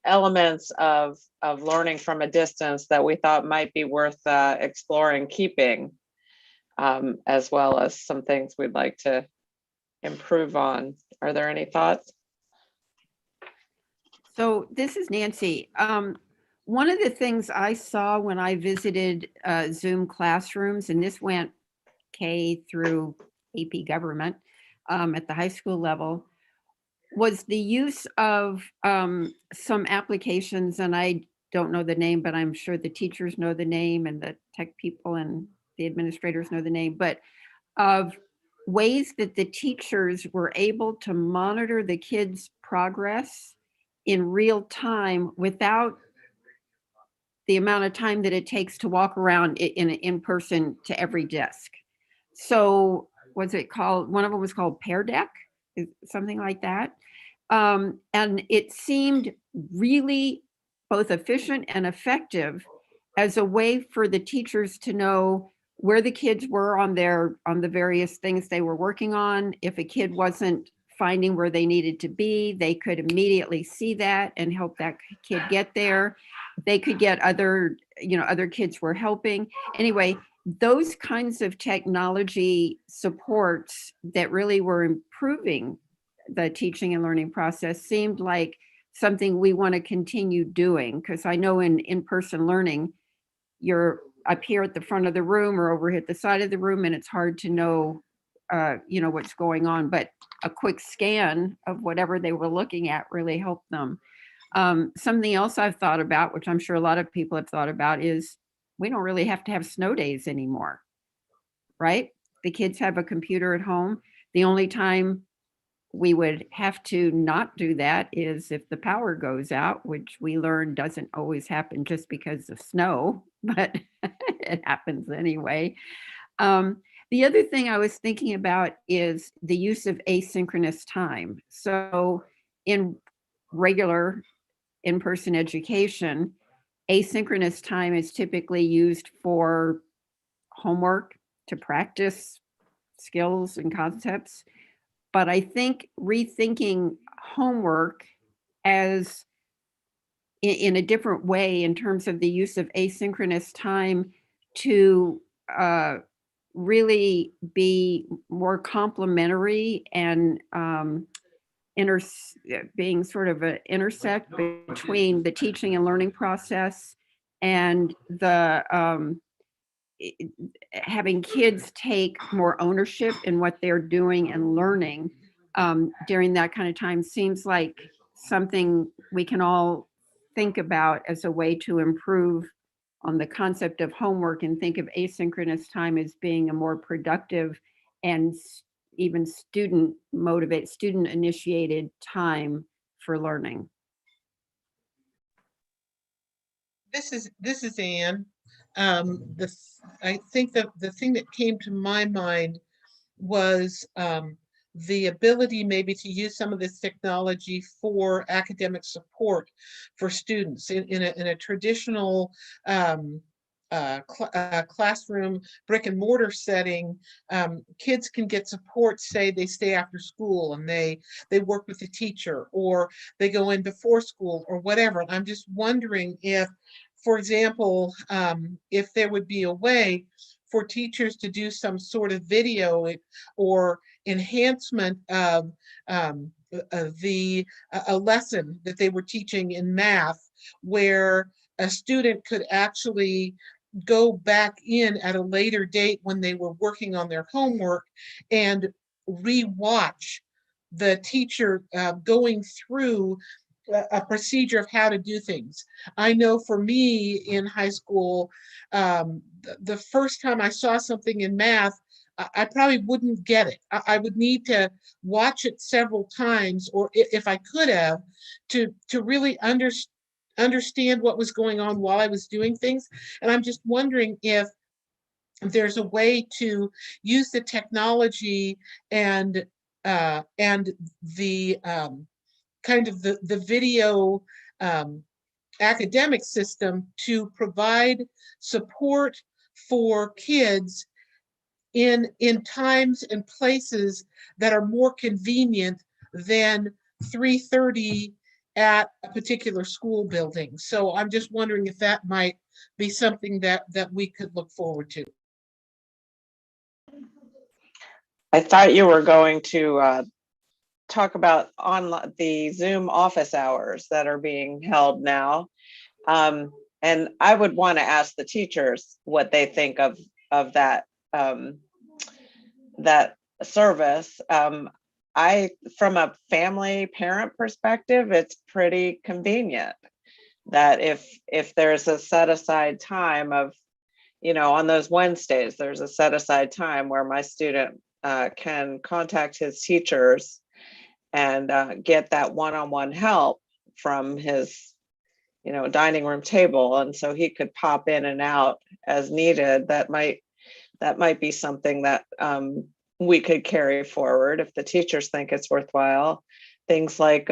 elements of learning from a distance that we thought might be worth exploring keeping, as well as some things we'd like to improve on. Are there any thoughts? So this is Nancy. One of the things I saw when I visited Zoom classrooms, and this went K through AP government at the high school level, was the use of some applications, and I don't know the name, but I'm sure the teachers know the name and the tech people and the administrators know the name, but of ways that the teachers were able to monitor the kids' progress in real time without the amount of time that it takes to walk around in person to every desk. So what's it called? One of them was called Pear Deck, something like that. And it seemed really both efficient and effective as a way for the teachers to know where the kids were on the various things they were working on. If a kid wasn't finding where they needed to be, they could immediately see that and help that kid get there. They could get other kids were helping. Anyway, those kinds of technology supports that really were improving the teaching and learning process seemed like something we want to continue doing? Because I know in in-person learning, you're up here at the front of the room or over here at the side of the room, and it's hard to know, what's going on. But a quick scan of whatever they were looking at really helped them. Something else I've thought about, which I'm sure a lot of people have thought about, is we don't really have to have snow days anymore, right? The kids have a computer at home. The only time we would have to not do that is if the power goes out, which we learned doesn't always happen just because of snow, but it happens anyway. The other thing I was thinking about is the use of asynchronous time. So in regular in-person education, asynchronous time is typically used for homework, to practice skills and concepts. But I think rethinking homework as in a different way in terms of the use of asynchronous time to really be more complementary and being sort of an intersect between the teaching and learning process and the having kids take more ownership in what they're doing and learning during that kind of time seems like something we can all think about as a way to improve on the concept of homework, and think of asynchronous time as being a more productive and even student initiated time for learning. This is Anne. I think that the thing that came to my mind was the ability maybe to use some of this technology for academic support for students in a traditional classroom brick and mortar setting. Kids can get support, say they stay after school and they work with the teacher, or they go in before school or whatever. I'm just wondering if, for example, if there would be a way for teachers to do some sort of video or enhancement of a lesson that they were teaching in math, where a student could actually go back in at a later date when they were working on their homework and re-watch the teacher going through a procedure of how to do things. I know for me in high school, the first time I saw something in math, I probably wouldn't get it. I would need to watch it several times, or if I could have, to really understand what was going on while I was doing things. And I'm just wondering if there's a way to use the technology and the kind of the video academic system to provide support for kids in times and places that are more convenient than 3:30 at a particular school building. So I'm just wondering if that might be something that we could look forward to. I thought you were going to talk about on the Zoom office hours that are being held now. And I would want to ask the teachers what they think of that that service. From a family parent perspective, it's pretty convenient that if there's a set aside time of, on those Wednesdays, there's a set aside time where my student can contact his teachers and get that one-on-one help from his, dining room table. And so he could pop in and out as needed. That might be something that we could carry forward if the teachers think it's worthwhile. Things like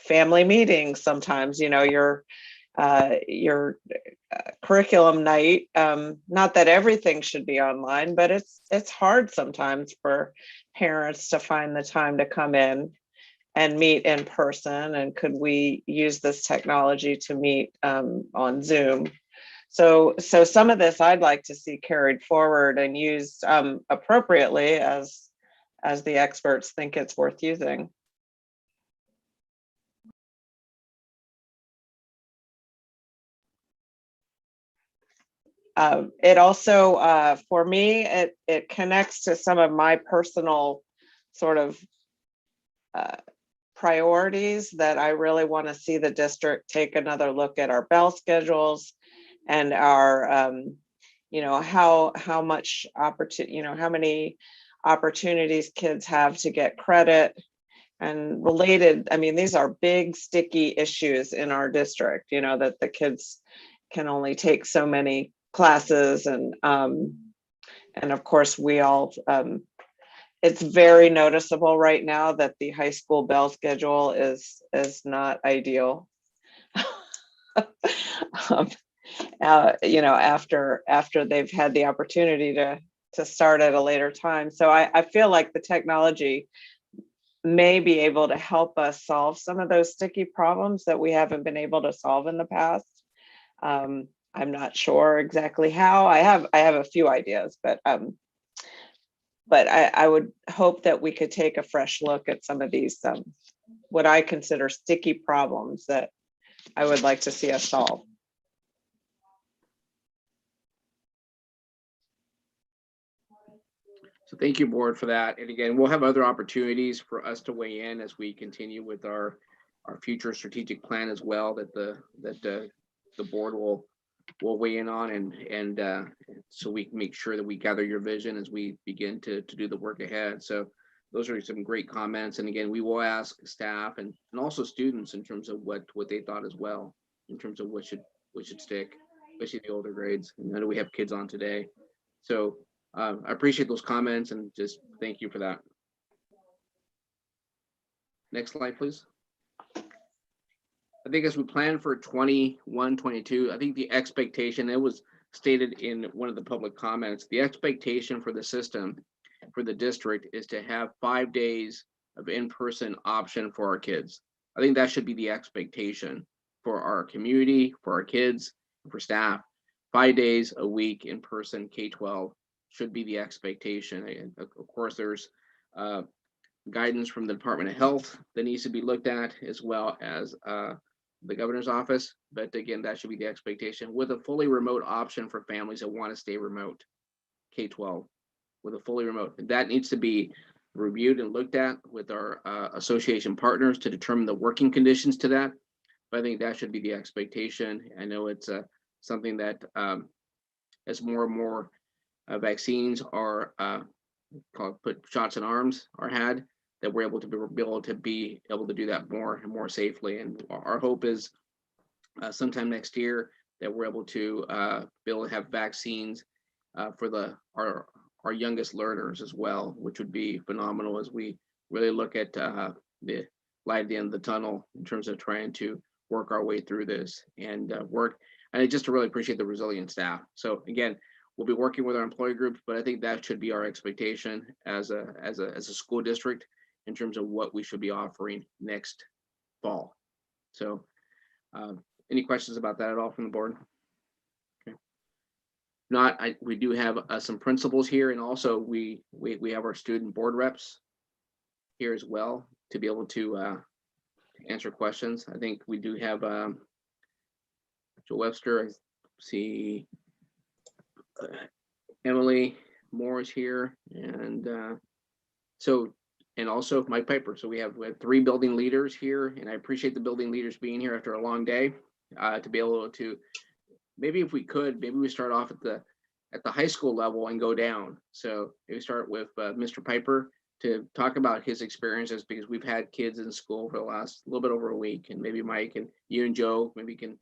family meetings sometimes, your curriculum night. Not that everything should be online, but it's hard sometimes for parents to find the time to come in and meet in person. And could we use this technology to meet on Zoom? So some of this I'd like to see carried forward and used appropriately as the experts think it's worth using. It also, for me, it connects to some of my personal sort of priorities that I really want to see the district take another look at our bell schedules and our, you know, how much opportunity, you know, how many opportunities kids have to get credit and related. I mean, these are big, sticky issues in our district, you know, that the kids can only take so many classes, and of course we all, it's very noticeable right now that the high school bell schedule is not ideal. You know, after they've had the opportunity to start at a later time. So I feel like the technology may be able to help us solve some of those sticky problems that we haven't been able to solve in the past. I'm not sure exactly how. I have a few ideas, but I would hope that we could take a fresh look at some of these what I consider sticky problems that I would like to see us solve. So thank you, board, for that. And again, we'll have other opportunities for us to weigh in as we continue with our future strategic plan as well, that the board will weigh in on, and so we can make sure that we gather your vision as we begin to do the work ahead. So those are some great comments. And again, we will ask staff and also students in terms of what they thought as well, in terms of what should stick, especially the older grades. And I know we have kids on today. So I appreciate those comments and just thank you for that. Next slide, please. I think as we plan for 21-22, I think the expectation, it was stated in one of the public comments, the expectation for the system, for the district, is to have 5 days of in-person option for our kids. I think that should be the expectation for our community, for our kids, for staff. 5 days a week in person, K-12 should be the expectation. And of course, there's guidance from the Department of Health that needs to be looked at, as well as the governor's office. But again, that should be the expectation, with a fully remote option for families that want to stay remote, K-12, with a fully remote. That needs to be reviewed and looked at with our association partners to determine the working conditions to that. But I think that should be the expectation. I know it's something that as more and more vaccines are put shots in arms are had, that we're able to be able to do that more and more safely. And our hope is sometime next year that we're able to have vaccines for our youngest learners as well, which would be phenomenal as we really look at the light at the end of the tunnel in terms of trying to work our way through this and work. And I just really appreciate the resilient staff. So again, we'll be working with our employee groups, but I think that should be our expectation as a school district in terms of what we should be offering next fall. So any questions about that at all from the board? Okay. Not, we do have some principals here, and also we have our student board reps here as well to be able to answer questions. I think we do have Joe Webster, I see Emily Moore is here, and and also Mike Piper. So we have 3 building leaders here, and I appreciate the building leaders being here after a long day to be able to, maybe if we could, maybe we start off at the high school level and go down. So maybe start with Mr. Piper to talk about his experiences, because we've had kids in school for the last little bit over a week, and maybe Mike and you and Joe maybe can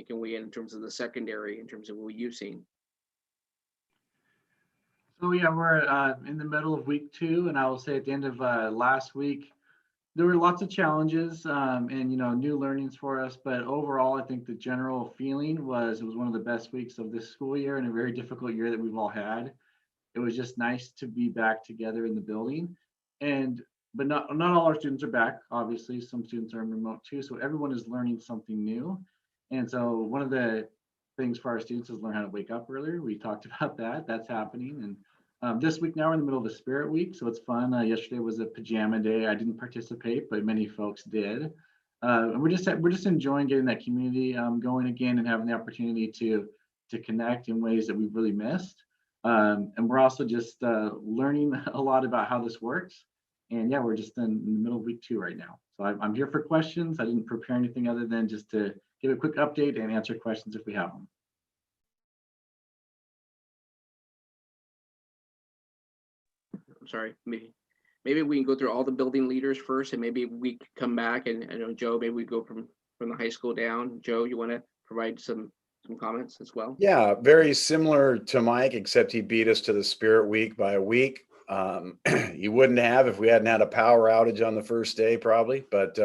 weigh in terms of the secondary, in terms of what you've seen. So yeah, we're in the middle of week 2, and I will say at the end of last week, there were lots of challenges and new learnings for us. But overall, I think the general feeling was it was one of the best weeks of this school year, and a very difficult year that we've all had. It was just nice to be back together in the building, but not all our students are back. Obviously, some students are in remote too, so everyone is learning something new. And so one of the things for our students is learn how to wake up earlier. We talked about that. That's happening. And this week now we're in the middle of the Spirit Week, so it's fun. Yesterday was a pajama day. I didn't participate, but many folks did. And we're just enjoying getting that community going again, and having the opportunity to to connect in ways that we've really missed. And we're also just learning a lot about how this works. And yeah, we're just in the middle of week 2 right now. So I'm here for questions. I didn't prepare anything other than just to give a quick update and answer questions if we have them. I'm sorry, maybe we can go through all the building leaders first, and maybe we can come back, and I know Joe, maybe we go from the high school down. Joe, you want to provide some comments as well? Yeah, very similar to Mike, except he beat us to the Spirit Week by a week. You wouldn't have if we hadn't had a power outage on the first day, probably. But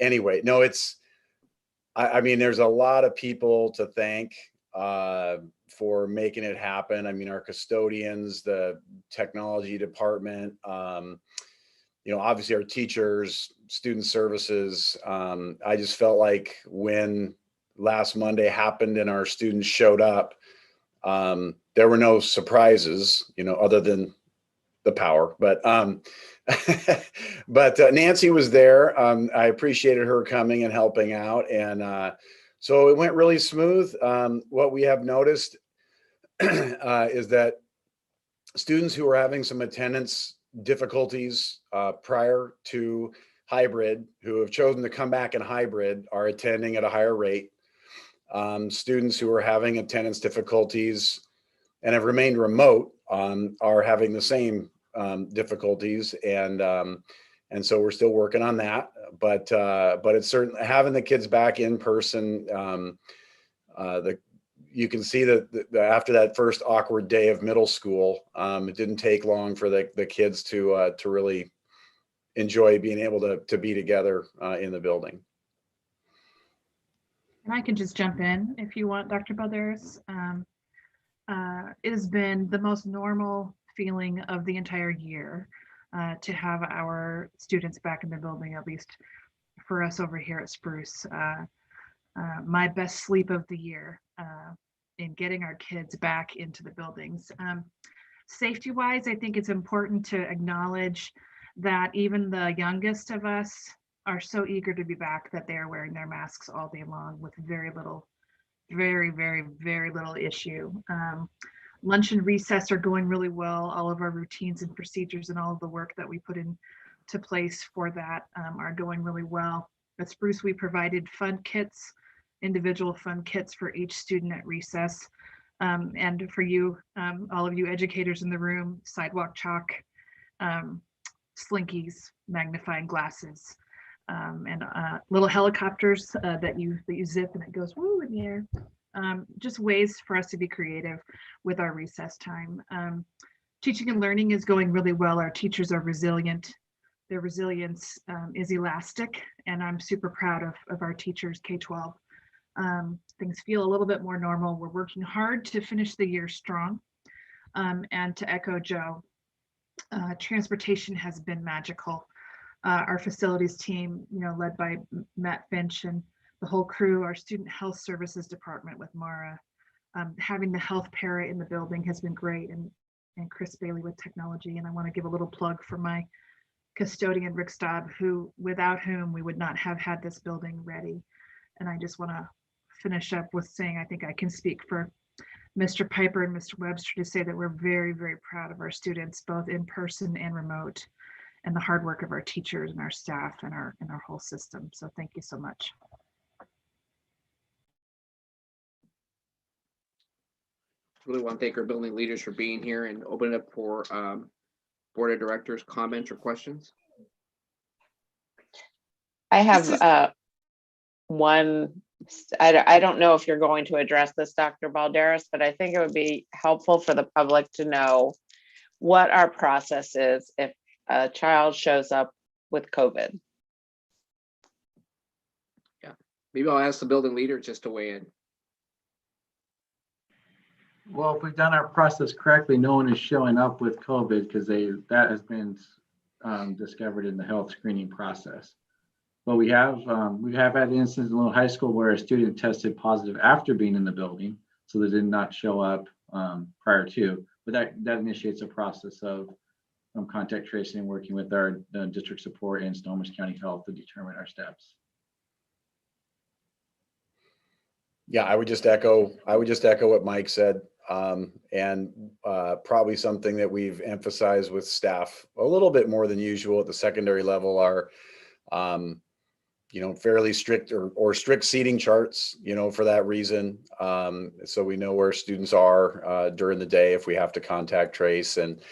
anyway, no, I mean, there's a lot of people to thank for making it happen. I mean, our custodians, the technology department, you know, obviously our teachers, student services. I just felt like when last Monday happened and our students showed up, there were no surprises, you know, other than the power, but Nancy was there. I appreciated her coming and helping out. And so it went really smooth. What we have noticed is that students who are having some attendance difficulties prior to hybrid, who have chosen to come back in hybrid, are attending at a higher rate. Students who are having attendance difficulties and have remained remote are having the same difficulties, and so we're still working on that. But it's certainly having the kids back in person. You can see that after that first awkward day of middle school, it didn't take long for the kids to really enjoy being able to be together in the building. And I can just jump in if you want, Dr. Balderas. It has been the most normal feeling of the entire year to have our students back in the building, at least for us over here at Spruce. My best sleep of the year in getting our kids back into the buildings. Safety-wise, I think it's important to acknowledge that even the youngest of us are so eager to be back that they are wearing their masks all day long with very little issue. Lunch and recess are going really well. All of our routines and procedures and all of the work that we put into place for that are going really well. At Spruce, we provided fun kits, individual fun kits for each student at recess. And for you, all of you educators in the room, sidewalk chalk, slinkies, magnifying glasses, and little helicopters that you zip and it goes woo in the air. Just ways for us to be creative with our recess time. Teaching and learning is going really well. Our teachers are resilient. Their resilience is elastic, and I'm super proud of our teachers, K-12. Things feel a little bit more normal. We're working hard to finish the year strong. And to echo Joe, transportation has been magical. Our facilities team, you know, led by Matt Finch and the whole crew, our student health services department with Mara, having the health para in the building has been great, and Chris Bailey with technology. And I want to give a little plug for my custodian, Rick Staub, without whom we would not have had this building ready. And I just want to finish up with saying, I think I can speak for Mr. Piper and Mr. Webster to say that we're very, very proud of our students, both in person and remote, and the hard work of our teachers and our staff and our whole system. So thank you so much. Really want to thank our building leaders for being here and open it up for board of directors comments or questions. I have one. I don't know if you're going to address this, Dr. Balderas, but I think it would be helpful for the public to know what our process is if a child shows up with COVID. Yeah, maybe I'll ask the building leader just to weigh in. Well, if we've done our process correctly, no one is showing up with COVID because that has been discovered in the health screening process. But we have had instances in Little High School where a student tested positive after being in the building, so they did not show up prior to. But that initiates a process of contact tracing and working with our district support and Snohomish County Health to determine our steps. Yeah, I would just echo what Mike said. And probably something that we've emphasized with staff a little bit more than usual at the secondary level are, fairly strict or strict seating charts, for that reason. So we know where students are during the day if we have to contact trace. And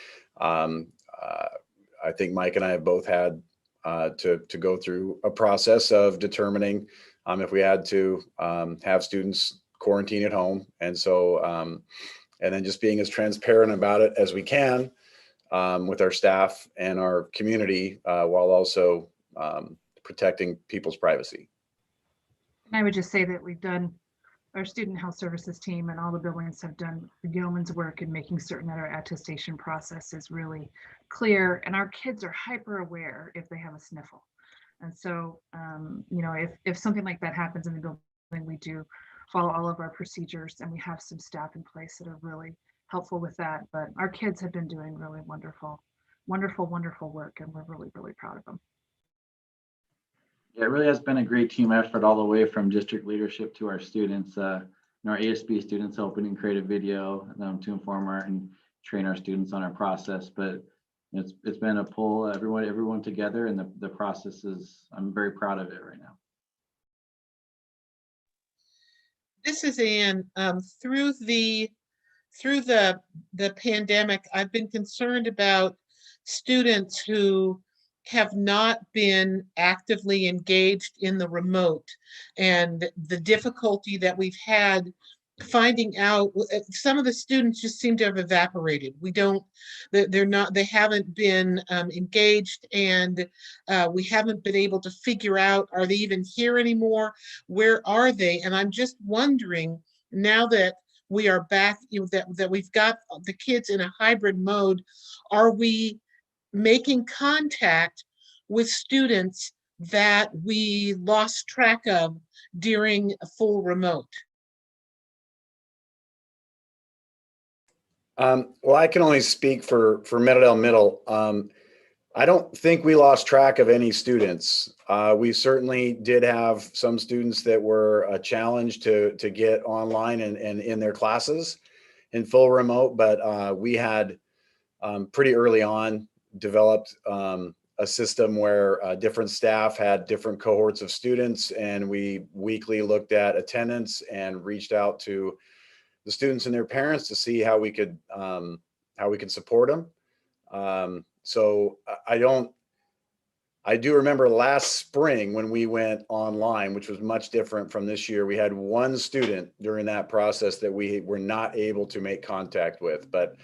I think Mike and I have both had to go through a process of determining if we had to have students quarantine at home. And so, and then just being as transparent about it as we can with our staff and our community while also protecting people's privacy. And I would just say that our student health services team and all the buildings have done yeoman's work in making certain that our attestation process is really clear, and our kids are hyper aware if they have a sniffle. And so, if something like that happens in the building, we do follow all of our procedures, and we have some staff in place that are really helpful with that. But our kids have been doing really wonderful work, and we're really, really proud of them. Yeah, it really has been a great team effort all the way from district leadership to our students. Our ASB students helping and create a video to inform and train our students on our process. But it's been a pull everyone together, and the process I'm very proud of it right now. This is Anne. Through the pandemic, I've been concerned about students who have not been actively engaged in the remote, and the difficulty that we've had finding out. Some of the students just seem to have evaporated. They haven't been engaged, and we haven't been able to figure out, are they even here anymore? Where are they? And I'm just wondering, now that we are back, that we've got the kids in a hybrid mode, are we making contact with students that we lost track of during a full remote? Well, I can only speak for Meadowdale Middle. I don't think we lost track of any students. We certainly did have some students that were a challenge to get online and in their classes in full remote, but we had pretty early on developed a system where different staff had different cohorts of students, and we weekly looked at attendance and reached out to the students and their parents to see how we could support them. So I do remember last spring when we went online, which was much different from this year. We had one student during that process that we were not able to make contact with, but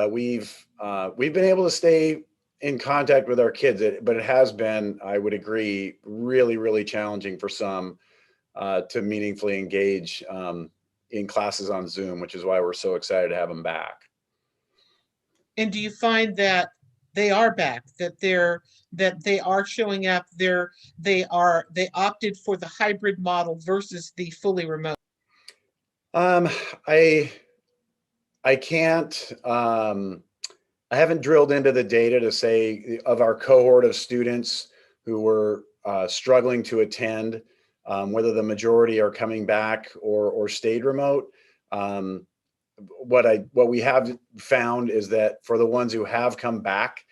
we've been able to stay in contact with our kids. But it has been, I would agree, really, really challenging for some to meaningfully engage in classes on Zoom, which is why we're so excited to have them back. And do you find that they are back, that they are showing up, they opted for the hybrid model versus the fully remote? I can't, I haven't drilled into the data to say of our cohort of students who were struggling to attend, whether the majority are coming back or stayed remote. What we have found is that for the ones who have come back,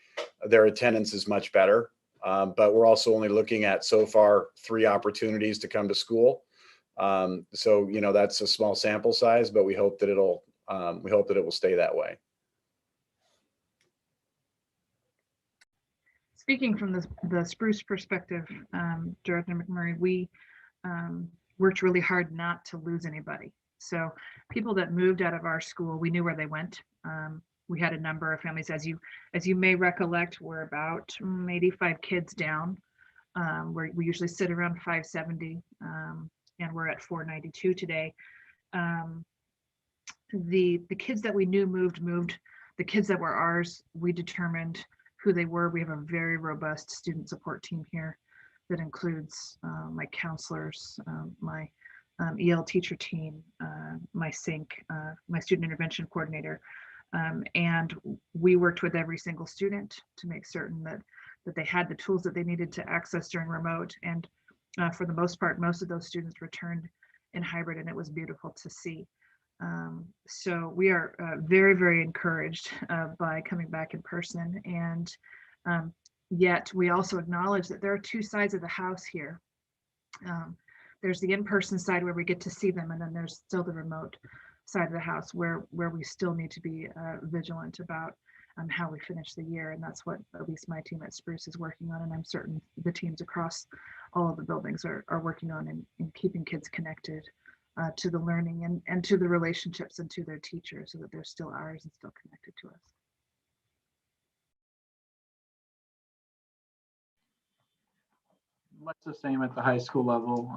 their attendance is much better. But we're also only looking at so far 3 opportunities to come to school. So that's a small sample size, but we hope that it will stay that way. Speaking from the Spruce perspective, Director McMurray, we worked really hard not to lose anybody. So people that moved out of our school, we knew where they went. We had a number of families, as you may recollect, we're about 85 kids down. We usually sit around 570, and we're at 492 today. The kids that we knew moved. The kids that were ours, we determined who they were. We have a very robust student support team here that includes my counselors, my EL teacher team, my SYNC, my student intervention coordinator. And we worked with every single student to make certain that they had the tools that they needed to access during remote. And For the most part, most of those students returned in hybrid, and it was beautiful to see. So we are very, very encouraged by coming back in person. And yet we also acknowledge that there are two sides of the house here. There's the in-person side where we get to see them, and then there's still the remote side of the house where we still need to be vigilant about how we finish the year. And that's what at least my team at Spruce is working on. And I'm certain the teams across all of the buildings are working on in keeping kids connected to the learning and to the relationships and to their teachers, so that they're still ours and still connected to us. Much the same at the high school level.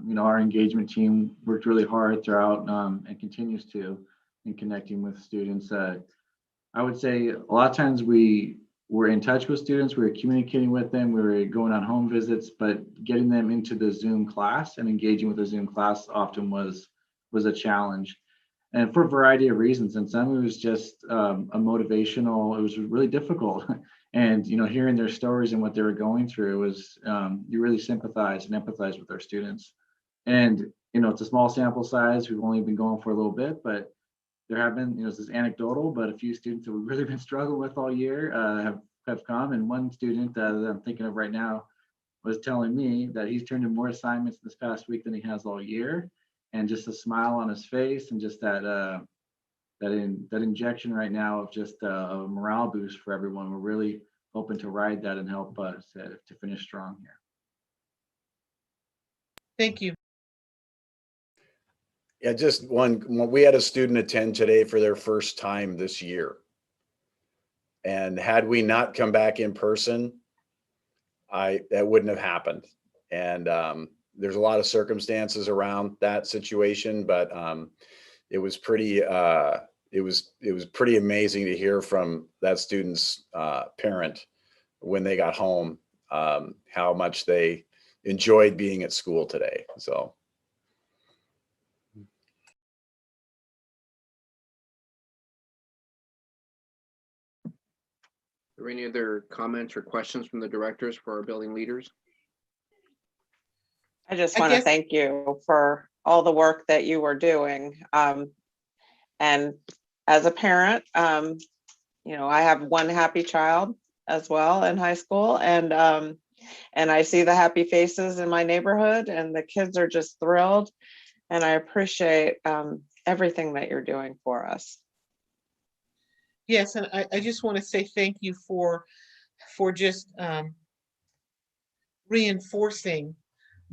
You know, our engagement team worked really hard throughout and continues to in connecting with students. I would say a lot of times we were in touch with students, we were communicating with them, we were going on home visits, but getting them into the Zoom class and engaging with the Zoom class often was a challenge. And for a variety of reasons. And some it was just a motivational, it was really difficult. And, you know, hearing their stories and what they were going through was, you really sympathize and empathize with our students. And, you know, it's a small sample size. We've only been going for a little bit, but there have been, you know, this is anecdotal, but a few students that we've really been struggling with all year have come. And one student that I'm thinking of right now was telling me that he's turned in more assignments this past week than he has all year. And just a smile on his face and just that injection right now of just a morale boost for everyone. We're really hoping to ride that and help us to finish strong here. Thank you. Yeah, just one, we had a student attend today for their first time this year. And had we not come back in person, that wouldn't have happened. And there's a lot of circumstances around that situation, but it was pretty it was pretty amazing to hear from that student's parent when they got home how much they enjoyed being at school today. So. Are there any other comments or questions from the directors for our building leaders? I just want to thank you for all the work that you were doing. And as a parent, you know, I have one happy child as well in high school, and I see the happy faces in my neighborhood, and the kids are just thrilled. And I appreciate everything that you're doing for us. Yes, and I just want to say thank you for just reinforcing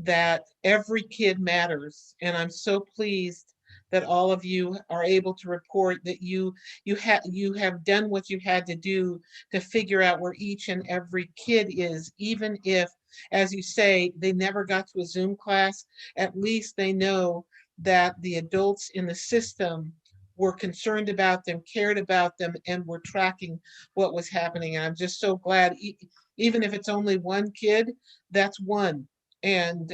that every kid matters. And I'm so pleased that all of you are able to report that you have done what you had to do to figure out where each and every kid is, even if, as you say, they never got to a Zoom class. At least they know that the adults in the system were concerned about them, cared about them, and were tracking what was happening. And I'm just so glad, even if it's only one kid, that's one. And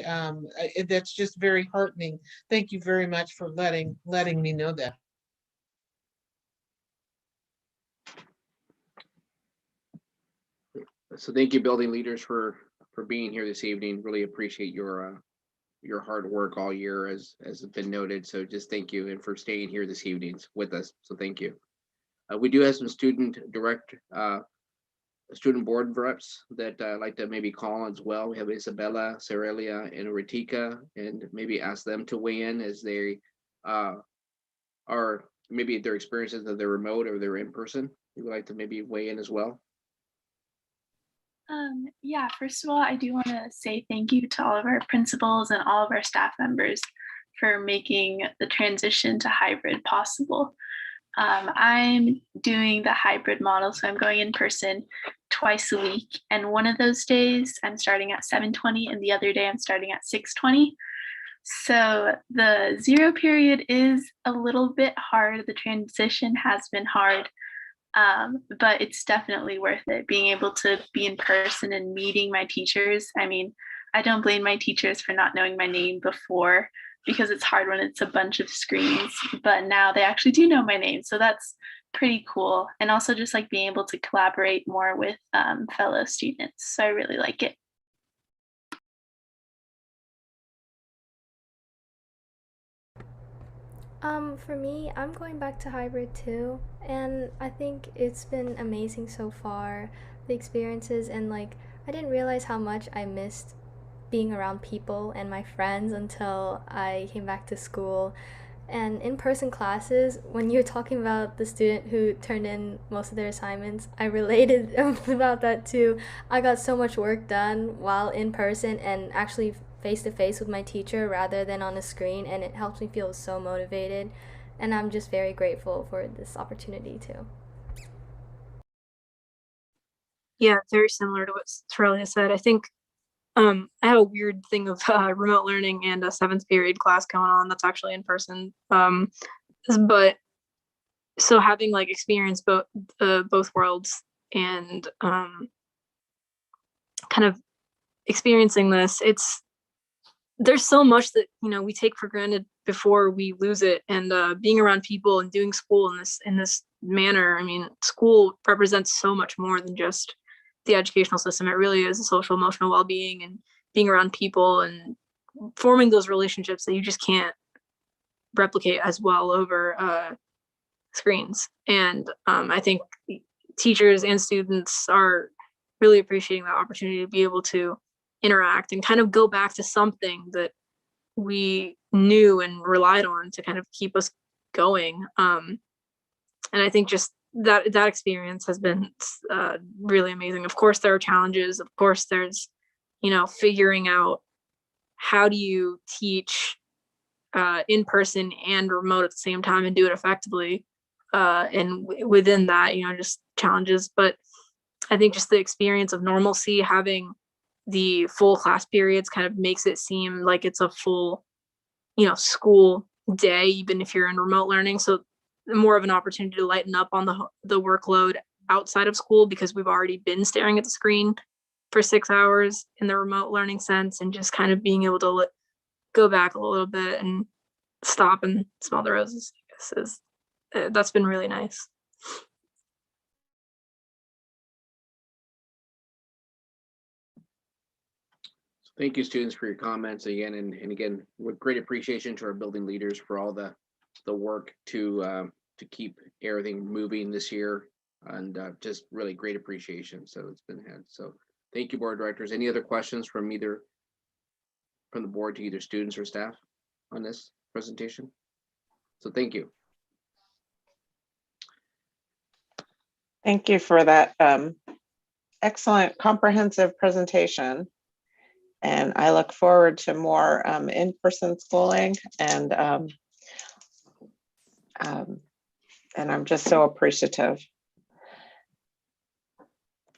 that's just very heartening. Thank you very much for letting me know that. So thank you, building leaders, for being here this evening. Really appreciate your hard work all year, as has been noted. So just thank you, and for staying here this evening with us. So thank you. We do have some student board reps that I'd like to maybe call as well. We have Isabella, Cerelia, and Ritika, and maybe ask them to weigh in as they are maybe their experiences of their remote or their in person. You would like to maybe weigh in as well. Yeah, first of all, I do want to say thank you to all of our principals and all of our staff members for making the transition to hybrid possible. I'm doing the hybrid model, so I'm going in person twice a week. And one of those days I'm starting at 7:20 and the other day I'm starting at 6:20. So the zero period is a little bit hard. The transition has been hard, but it's definitely worth it. Being able to be in person and meeting my teachers. I mean, I don't blame my teachers for not knowing my name before, because it's hard when it's a bunch of screens, but now they actually do know my name. So that's pretty cool. And also just like being able to collaborate more with fellow students. So I really like it. For me, I'm going back to hybrid too, and I think it's been amazing so far. The experiences and like I didn't realize how much I missed being around people and my friends until I came back to school. And in-person classes, when you're talking about the student who turned in most of their assignments, I related about that too. I got so much work done while in person and actually face to face with my teacher rather than on a screen, and it helps me feel so motivated. And I'm just very grateful for this opportunity too. Yeah, very similar to what Aurelia said. I think I have a weird thing of remote learning and a 7th period class going on that's actually in person. But so having like experienced both worlds and kind of experiencing this, there's so much that we take for granted before we lose it. And being around people and doing school in this manner, I mean, school represents so much more than just the educational system. It really is a social emotional well-being and being around people and forming those relationships that you just can't replicate as well over screens. And I think teachers and students are really appreciating the opportunity to be able to interact and kind of go back to something that we knew and relied on to kind of keep us going. And I think just that experience has been really amazing. Of course, there are challenges. Of course, there's, figuring out how do you teach in person and remote at the same time and do it effectively. And within that, just challenges. But I think just the experience of normalcy, having the full class periods kind of makes it seem like it's a full, school day, even if you're in remote learning. So more of an opportunity to lighten up on the workload outside of school, because we've already been staring at the screen for 6 hours in the remote learning sense, and just kind of being able to go back a little bit and stop and smell the roses, I guess, that's been really nice. Thank you, students, for your comments again, and again, with great appreciation to our building leaders for all the work to keep everything moving this year, and just really great appreciation. So it's been had. So thank you, board directors. Any other questions from the board to either students or staff on this presentation? So thank you. Thank you for that excellent comprehensive presentation. And I look forward to more in-person schooling, and I'm just so appreciative.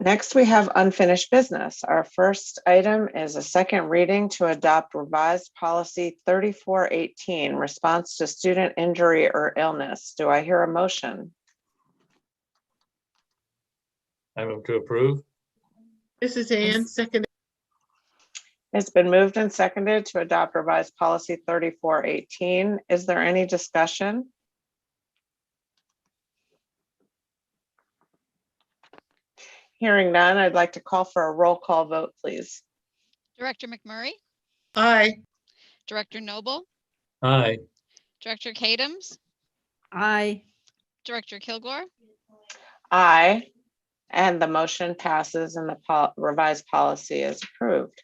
Next, we have unfinished business. Our first item is a second reading to adopt revised policy 3418, response to student injury or illness. Do I hear a motion? I move to approve. This is Ann, second. It's been moved and seconded to adopt revised policy 3418. Is there any discussion? Hearing none, I'd like to call for a roll call vote, please. Director McMurray, Aye. Director Noble, Aye. Director Kadams, Aye. Director Kilgore, Aye, and the motion passes and the revised policy is approved.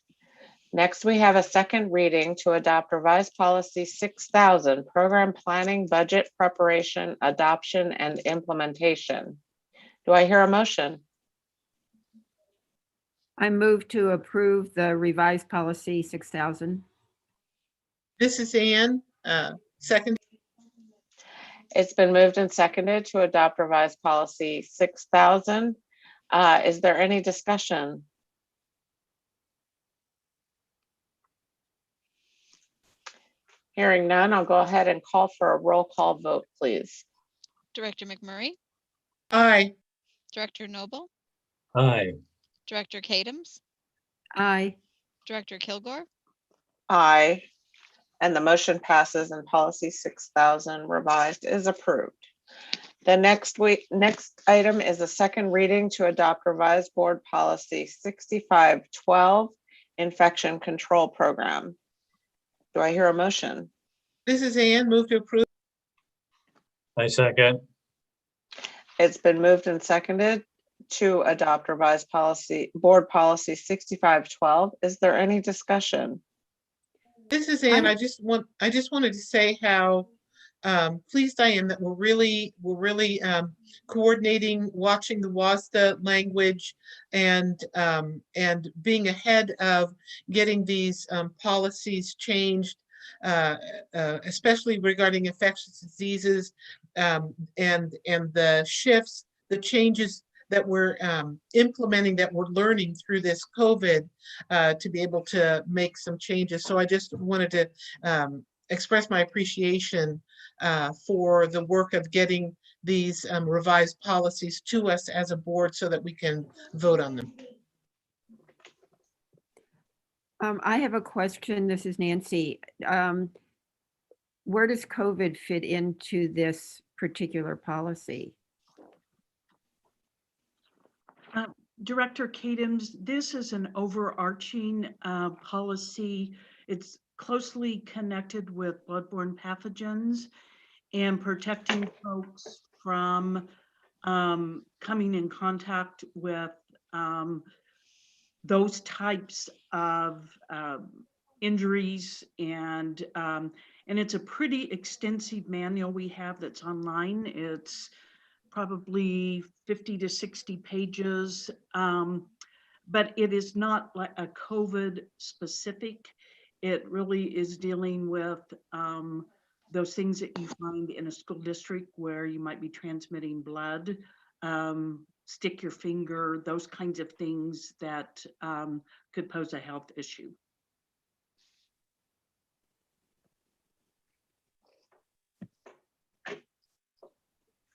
Next, we have a second reading to adopt revised policy 6000, program planning, budget preparation, adoption, and implementation. Do I hear a motion? I move to approve the revised policy 6000. This is Ann, second. It's been moved and seconded to adopt revised policy 6000. Is there any discussion? Hearing none, I'll go ahead and call for a roll call vote, please. Director McMurray, Aye. Director Noble, Aye. Director Kadams, Aye. Director Kilgore, Aye, and the motion passes and policy 6000 revised is approved. The next item is a second reading to adopt revised board policy 6512, infection control program. Do I hear a motion? This is Ann, move to approve. I second. It's been moved and seconded to adopt revised policy, board policy 6512. Is there any discussion? This is Ann. I just wanted to say how pleased I am that we're really coordinating, watching the WASDA language, and being ahead of getting these policies changed, especially regarding infectious diseases, and the shifts, the changes that we're implementing, that we're learning through this COVID, to be able to make some changes. So I just wanted to express my appreciation for the work of getting these revised policies to us as a board so that we can vote on them. I have a question. This is Nancy. Where does COVID fit into this particular policy? Director Kadams, this is an overarching policy. It's closely connected with bloodborne pathogens and protecting folks from coming in contact with those types of injuries, and it's a pretty extensive manual we have that's online. It's probably 50 to 60 pages, but it is not like a COVID specific. It really is dealing with those things that you find in a school district where you might be transmitting blood, stick your finger, those kinds of things that could pose a health issue.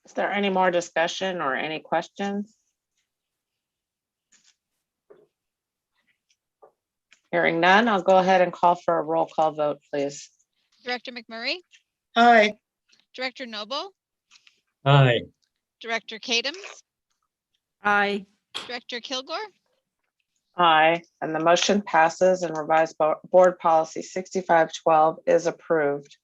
Is there any more discussion or any questions? Hearing none, I'll go ahead and call for a roll call vote, please. Director McMurray, Aye. Director Noble, Aye. Director Kadams, Aye. Director Kilgore, Aye, and the motion passes and revised board policy 6512 is approved.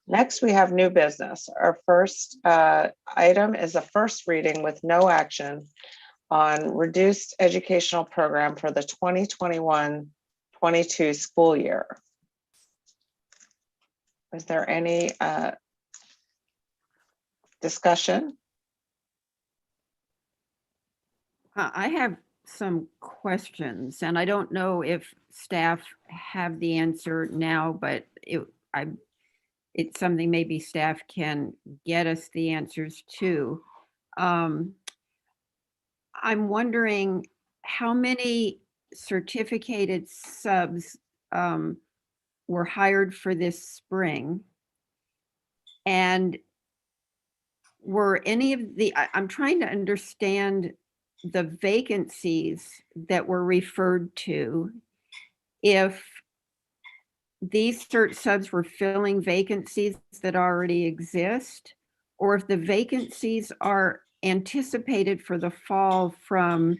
Next, we have new business. Our first item is a first reading with no action on reduced educational program for the 2021-22 school year. Is there any discussion? I have some questions, and I don't know if staff have the answer now, but it's something maybe staff can get us the answers to. I'm wondering how many certificated subs were hired for this spring, and were any of the, I'm trying to understand the vacancies that were referred to, if these cert subs were filling vacancies that already exist, or if the vacancies are anticipated for the fall from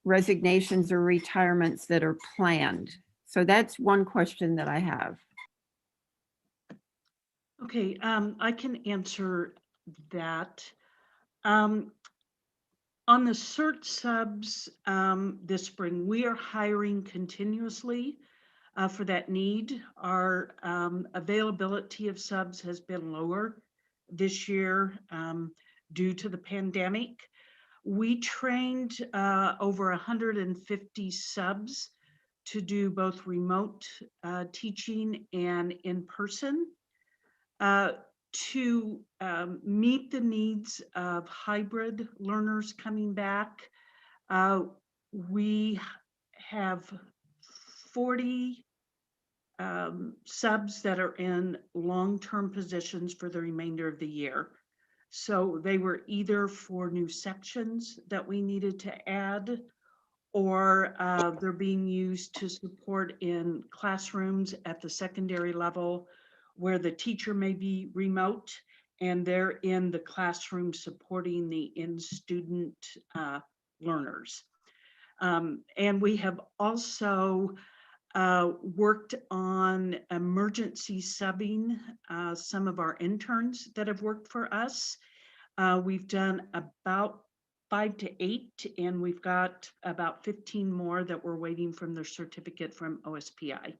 resignations or retirements that are planned. So that's one question that I have. Okay, I can answer that. On the cert subs this spring, we are hiring continuously for that need. Our availability of subs has been lower this year due to the pandemic. We trained over 150 subs to do both remote teaching and in person. To meet the needs of hybrid learners coming back, we have 40 subs that are in long-term positions for the remainder of the year. So they were either for new sections that we needed to add, or they're being used to support in classrooms at the secondary level where the teacher may be remote and they're in the classroom supporting the in-student learners. And we have also worked on emergency subbing some of our interns that have worked for us. We've done about 5 to 8, and we've got about 15 more that we're waiting from their certificate from OSPI.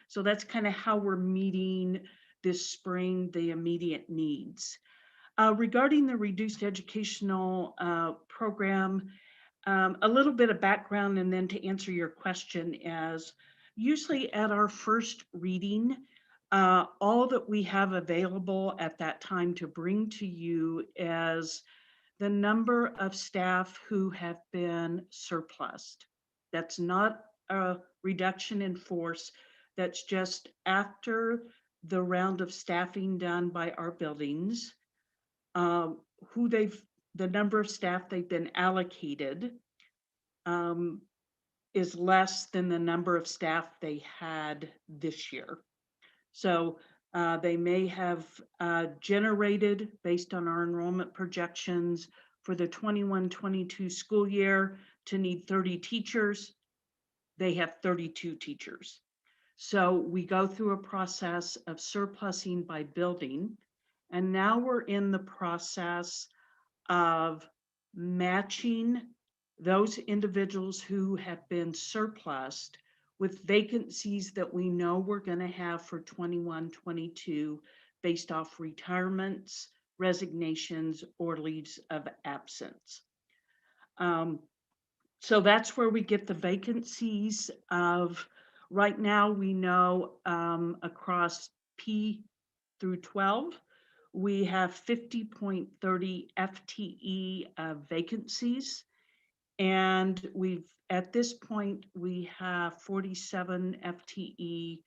So that's kind of how we're meeting this spring the immediate needs. Regarding the reduced educational program, a little bit of background, and then to answer your question, as usually at our first reading, all that we have available at that time to bring to you is the number of staff who have been surplused. That's not a reduction in force. That's just after the round of staffing done by our buildings, the number of staff they've been allocated is less than the number of staff they had this year. So they may have generated, based on our enrollment projections for the 21-22 school year, to need 30 teachers. They have 32 teachers. So we go through a process of surplusing by building. And now we're in the process of matching those individuals who have been surplused with vacancies that we know we're going to have for 21-22 based off retirements, resignations, or leaves of absence. So that's where we get the vacancies of, right now we know across P through 12, we have 50.30 FTE vacancies. And at this point, we have 47 FTE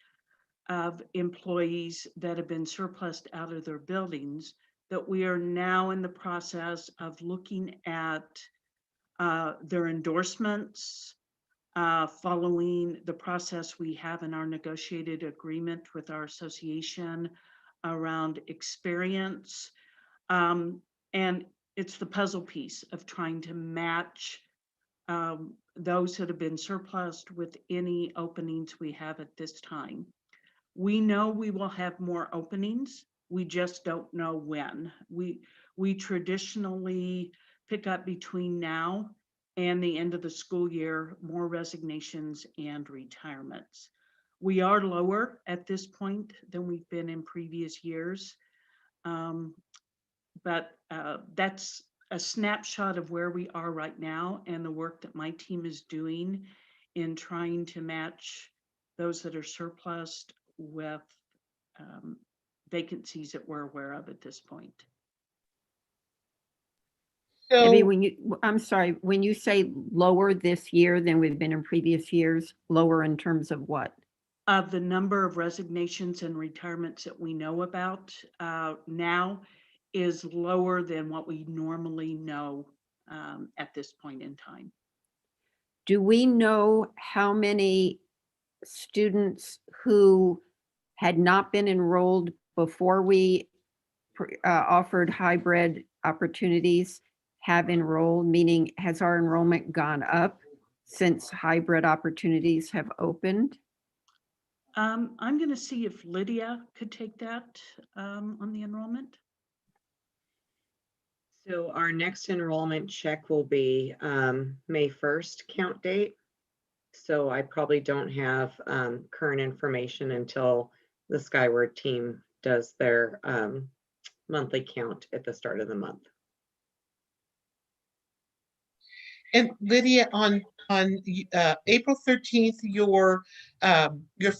of employees that have been surplused out of their buildings, that we are now in the process of looking at their endorsements, following the process we have in our negotiated agreement with our association around experience. And it's the puzzle piece of trying to match those that have been surplused with any openings we have at this time. We know we will have more openings. We just don't know when. We traditionally pick up between now and the end of the school year, more resignations and retirements. We are lower at this point than we've been in previous years. But that's a snapshot of where we are right now and the work that my team is doing in trying to match those that are surplused with vacancies that we're aware of at this point. Debbie, I'm sorry, when you say lower this year than we've been in previous years, lower in terms of what? Of the number of resignations and retirements that we know about now is lower than what we normally know at this point in time. Do we know how many students who had not been enrolled before we offered hybrid opportunities have enrolled, meaning has our enrollment gone up since hybrid opportunities have opened? I'm going to see if Lydia could take that on the enrollment. So our next enrollment check will be May 1st count date. So I probably don't have current information until the Skyward team does their monthly count at the start of the month. And Lydia, on April 13th, your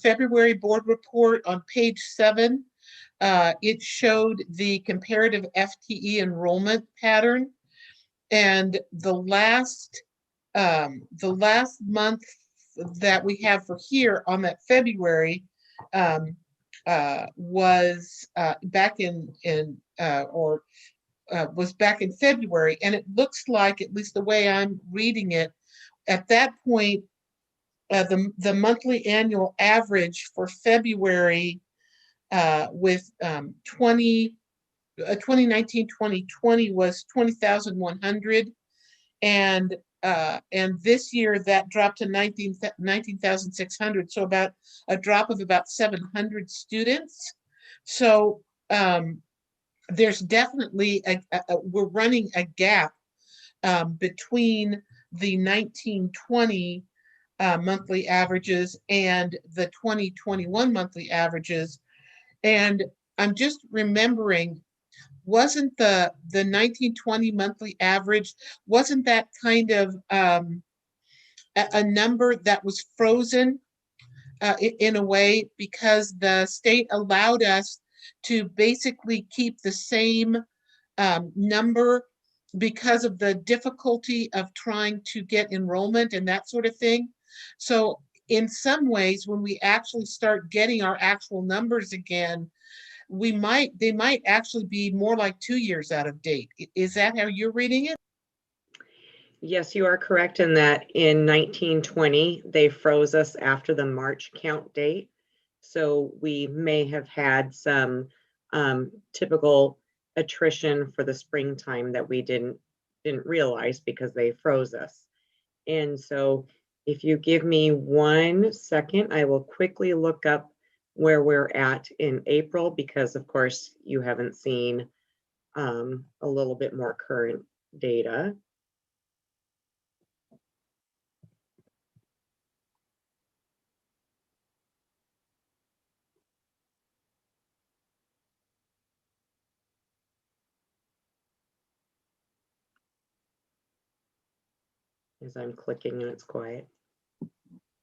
February board report on page 7, it showed the comparative FTE enrollment pattern, and the last month that we have for here on that February was back was back in February, and it looks like, at least the way I'm reading it, at that point, the monthly annual average for February with 2019-2020 was 20,100, and And this year that dropped to 19,600. So about a drop of about 700 students. So there's definitely we're running a gap between the 1920 monthly averages and the 2021 monthly averages. And I'm just remembering, wasn't the 1920 monthly average, wasn't that kind of a number that was frozen in a way, because the state allowed us to basically keep the same number because of the difficulty of trying to get enrollment and that sort of thing. So in some ways, when we actually start getting our actual numbers again, they might actually be more like 2 years out of date. Is that how you're reading it? Yes, you are correct in that in 1920, they froze us after the March count date. So we may have had some typical attrition for the springtime that we didn't realize because they froze us. And so if you give me 1 second, I will quickly look up where we're at in April, because of course you haven't seen a little bit more current data. As I'm clicking and it's quiet.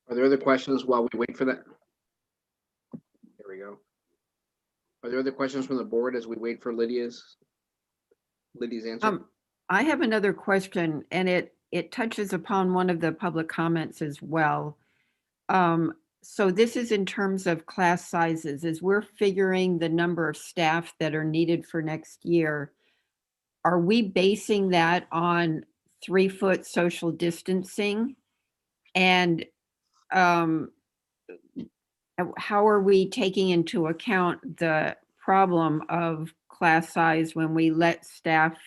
Are there other questions while we wait for that? There we go. Are there other questions from the board as we wait for Lydia's answer? I have another question, and it touches upon one of the public comments as well. So this is in terms of class sizes. As we're figuring the number of staff that are needed for next year, are we basing that on 3-foot social distancing? And how are we taking into account the problem of class size when we let staff,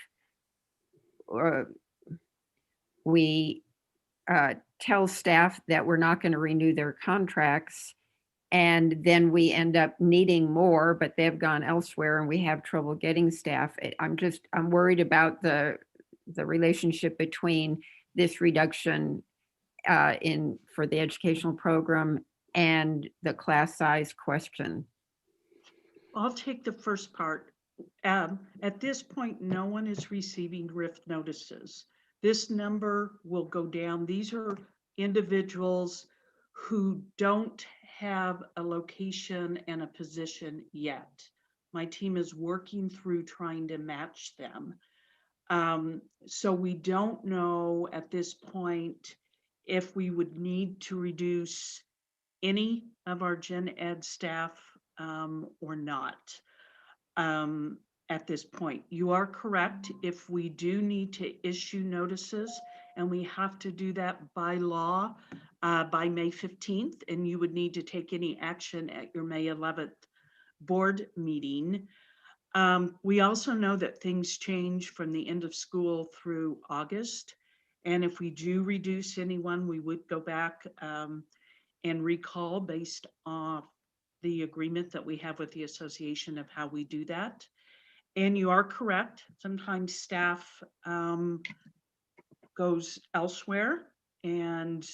or we tell staff that we're not going to renew their contracts, and then we end up needing more, but they've gone elsewhere and we have trouble getting staff? I'm worried about the relationship between this reduction for the educational program and the class size question. I'll take the first part. At this point, no one is receiving RIF notices. This number will go down. These are individuals who don't have a location and a position yet. My team is working through trying to match them. So we don't know at this point if we would need to reduce any of our gen ed staff or not at this point. You are correct. If we do need to issue notices, and we have to do that by law by May 15th, and you would need to take any action at your May 11th board meeting. We also know that things change from the end of school through August. And if we do reduce anyone, we would go back and recall based off the agreement that we have with the association of how we do that. And you are correct. Sometimes staff goes elsewhere, and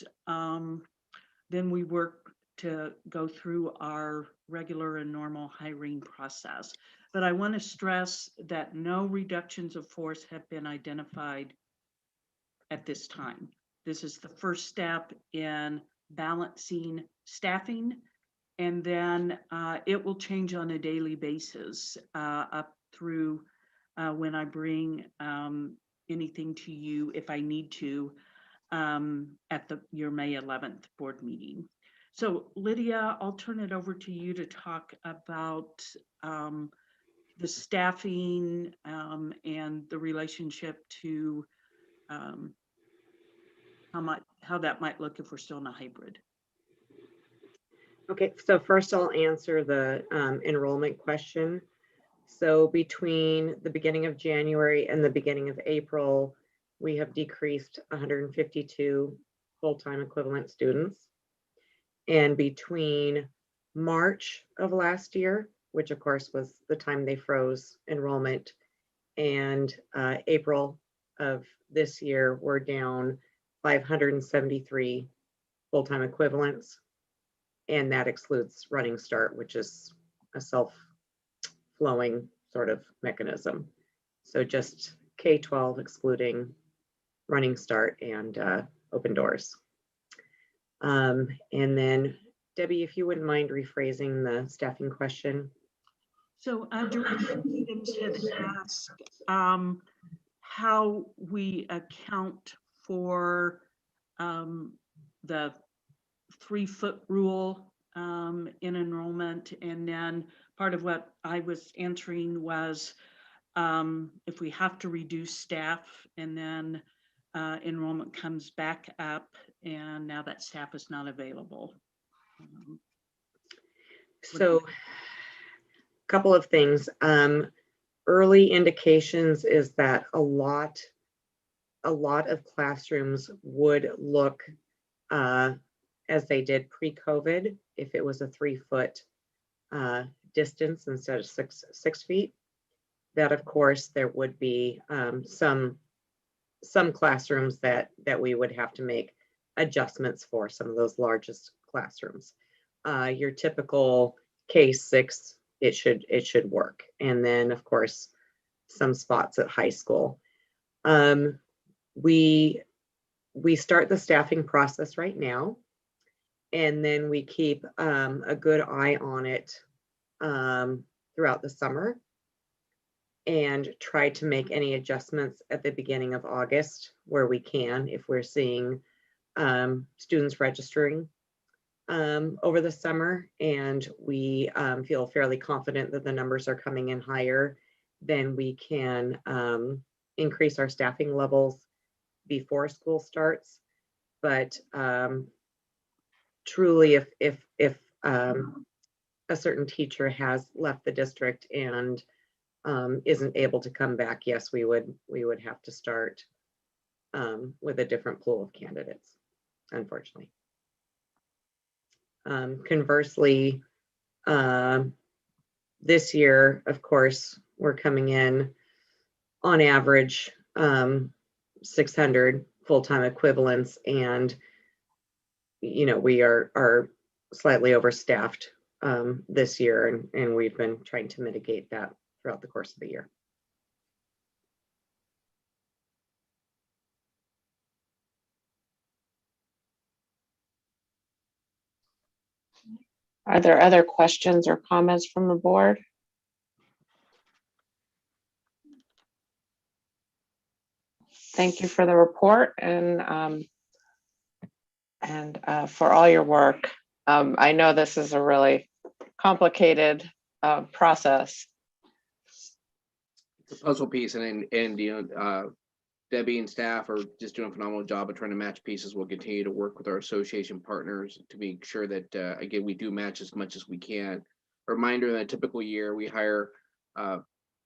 then we work to go through our regular and normal hiring process. But I want to stress that no reductions of force have been identified at this time. This is the first step in balancing staffing, and then it will change on a daily basis up through when I bring anything to you, if I need to, at your May 11th board meeting. So Lydia, I'll turn it over to you to talk about the staffing and the relationship to how that might look if we're still in a hybrid. Okay, so first I'll answer the enrollment question. So between the beginning of January and the beginning of April, we have decreased 152 full-time equivalent students. And between March of last year, which of course was the time they froze enrollment, and April of this year, we're down 573 full-time equivalents. And that excludes Running Start, which is a self-flowing sort of mechanism. So just K-12 excluding Running Start and Open Doors. And then Debbie, if you wouldn't mind rephrasing the staffing question. So Director Williams had asked how we account for the 3-foot rule in enrollment. And then part of what I was answering was if we have to reduce staff and then enrollment comes back up and now that staff is not available. So a couple of things. Early indications is that a lot of classrooms would look as they did pre-COVID if it was a 3-foot distance instead of 6 feet. That of course there would be some classrooms that we would have to make adjustments for, some of those largest classrooms. Your typical K-6, it should work. And then of course, some spots at high school. We start the staffing process right now, and then we keep a good eye on it throughout the summer and try to make any adjustments at the beginning of August where we can, if we're seeing students registering over the summer, and we feel fairly confident that the numbers are coming in higher, then we can increase our staffing levels before school starts. But truly, if a certain teacher has left the district and isn't able to come back, yes, we would have to start with a different pool of candidates, unfortunately. Conversely, this year, of course, we're coming in on average 600 full-time equivalents, and we are slightly overstaffed this year, and we've been trying to mitigate that throughout the course of the year. Are there other questions or comments from the board? Thank you for the report and for all your work. I know this is a really complicated process. It's a puzzle piece, and Debbie and staff are just doing a phenomenal job of trying to match pieces. We'll continue to work with our association partners to make sure that, again, we do match as much as we can. A reminder, in a typical year, we hire,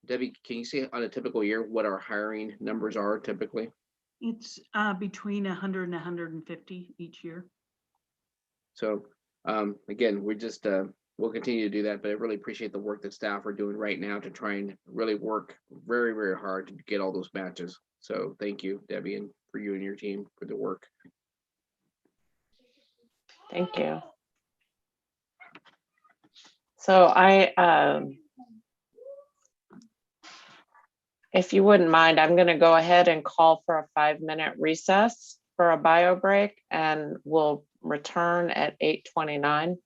Debbie, can you say on a typical year what our hiring numbers are typically? It's between 100 and 150 each year. So again, we're just, we'll continue to do that, but I really appreciate the work that staff are doing right now to try and really work very, very hard to get all those matches. So thank you, Debbie, and for you and your team for the work. Thank you. So if you wouldn't mind, I'm going to go ahead and call for a 5-minute recess for a bio break, and we'll return at 8:29.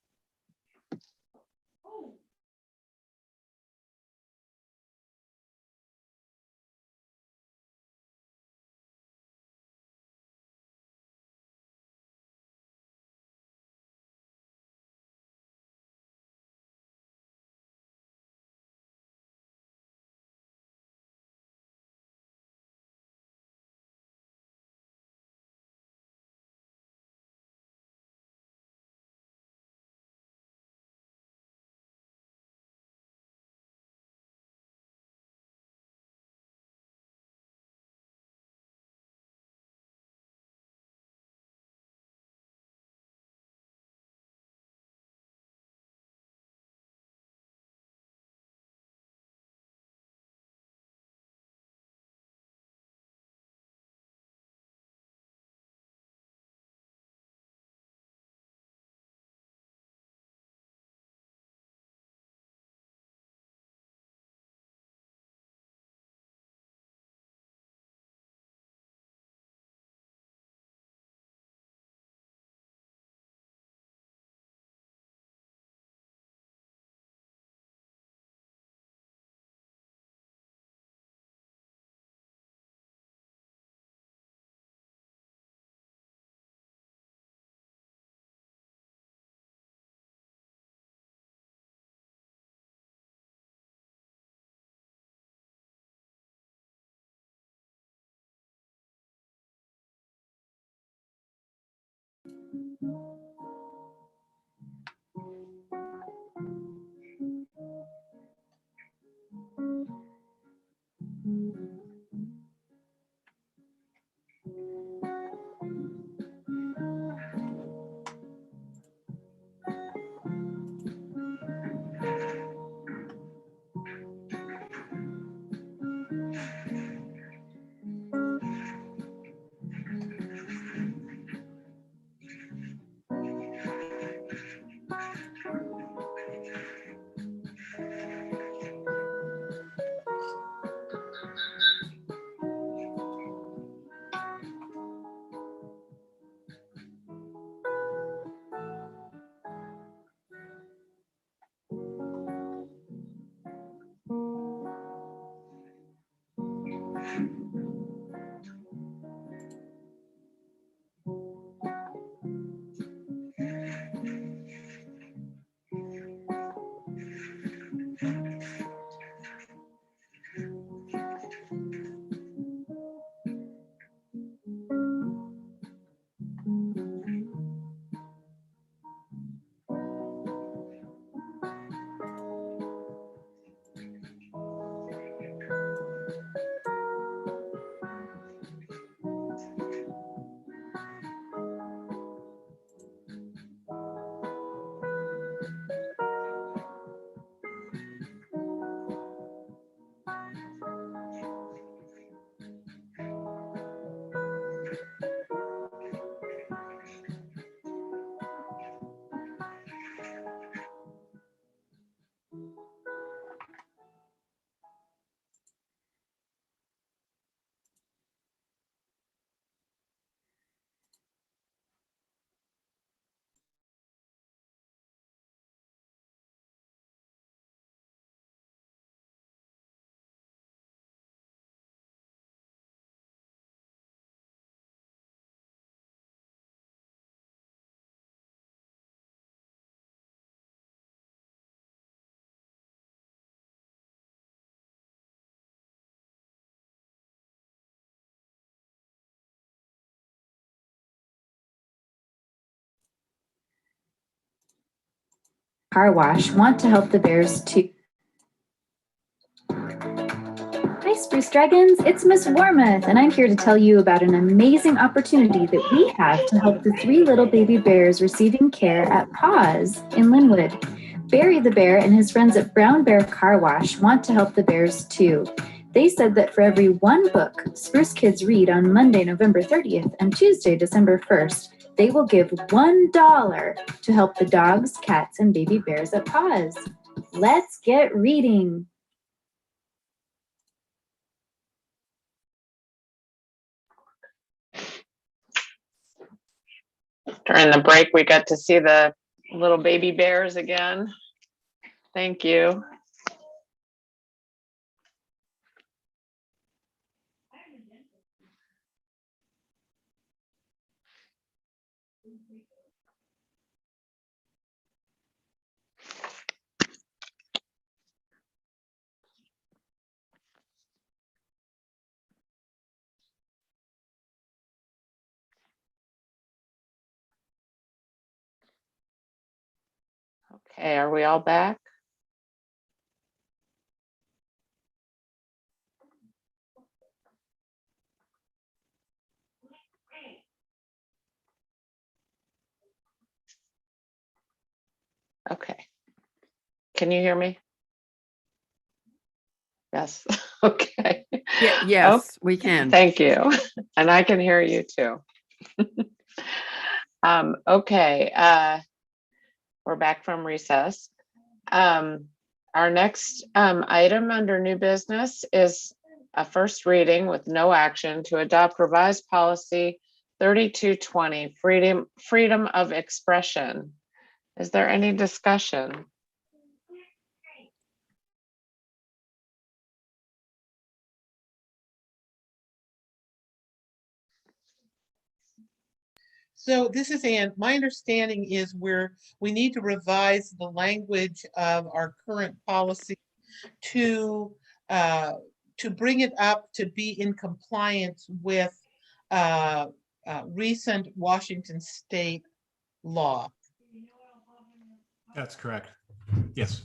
Car wash want to help the bears too. Hi, Spruce Dragons. It's Miss Warmouth, and I'm here to tell you about an amazing opportunity that we have to help the 3 little baby bears receiving care at Paws in Linwood. Barry the bear and his friends at Brown Bear Car Wash want to help the bears too. They said that for every 1 book Spruce Kids read on Monday, November 30th and Tuesday, December 1st, they will give $1 to help the dogs, cats, and baby bears at Paws. Let's get reading. During the break, we got to see the little baby bears again. Thank you. Okay, are we all back? Okay. Can you hear me? Yes. Okay. Yes, we can. Thank you. And I can hear you too. Okay. We're back from recess. Our next item under new business is a first reading with no action to adopt revised policy 3220, freedom of expression. Is there any discussion? So this is Ann. My understanding is we need to revise the language of our current policy to bring it up to be in compliance with recent Washington State law. That's correct. Yes.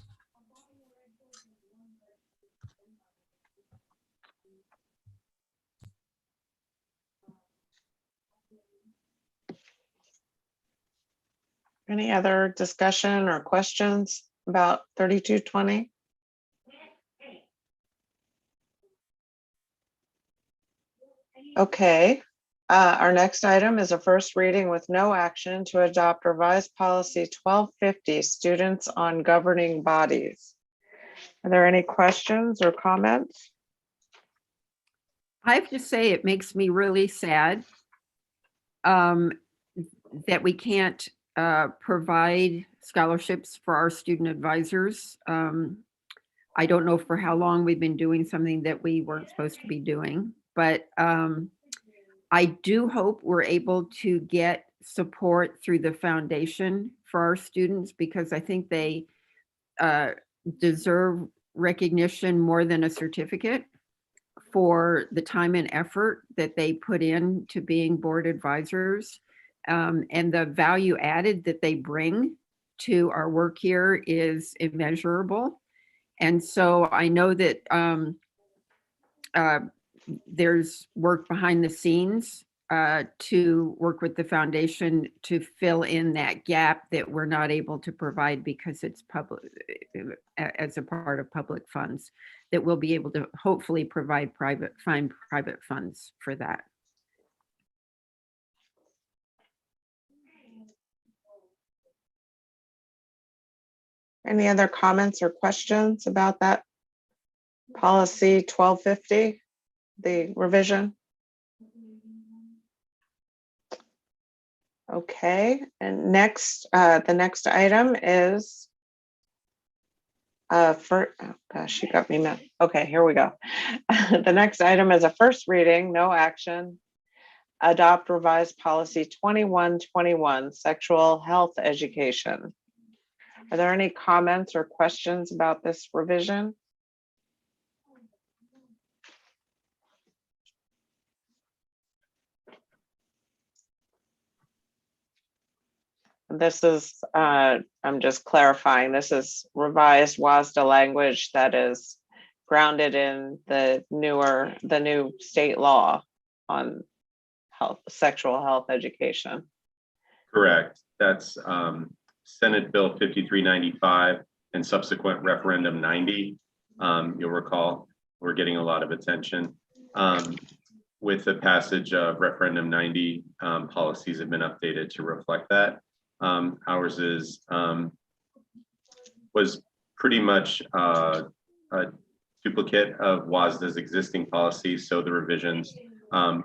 Any other discussion or questions about 3220? Okay, our next item is a first reading with no action to adopt revised policy 1250, students on governing bodies. Are there any questions or comments? I have to say, it makes me really sad that we can't provide scholarships for our student advisors. I don't know for how long we've been doing something that we weren't supposed to be doing, but I do hope we're able to get support through the foundation for our students, because I think they deserve recognition more than a certificate for the time and effort that they put in to being board advisors, and the value added that they bring to our work here is immeasurable. And so I know that there's work behind the scenes to work with the foundation to fill in that gap that we're not able to provide because it's public, as a part of public funds, that we'll be able to hopefully find private funds for that. Any other comments or questions about that policy 1250, the revision? Okay, and next, the next item is oh gosh, you got me mad. Okay, here we go. The next item is a first reading, no action. Adopt revised policy 2121, sexual health education. Are there any comments or questions about this revision? This is, I'm just clarifying, this is revised WASDA language that is grounded in the new state law on sexual health education. Correct. That's Senate Bill 5395 and subsequent referendum 90. You'll recall we're getting a lot of attention. With the passage of referendum 90, policies have been updated to reflect that. Ours was pretty much a duplicate of WASDA's existing policy, so the revisions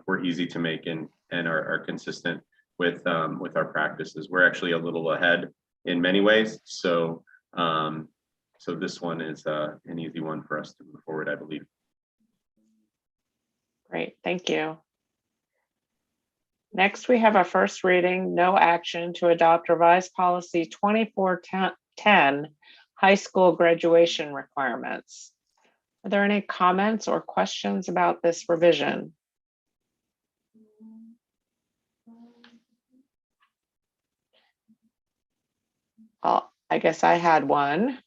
were easy to make and are consistent with our practices. We're actually a little ahead in many ways, so so this one is an easy one for us to move forward, I believe. Great, thank you. Next, we have a first reading, no action to adopt revised policy 2410, high school graduation requirements. Are there any comments or questions about this revision? Well, I guess I had one.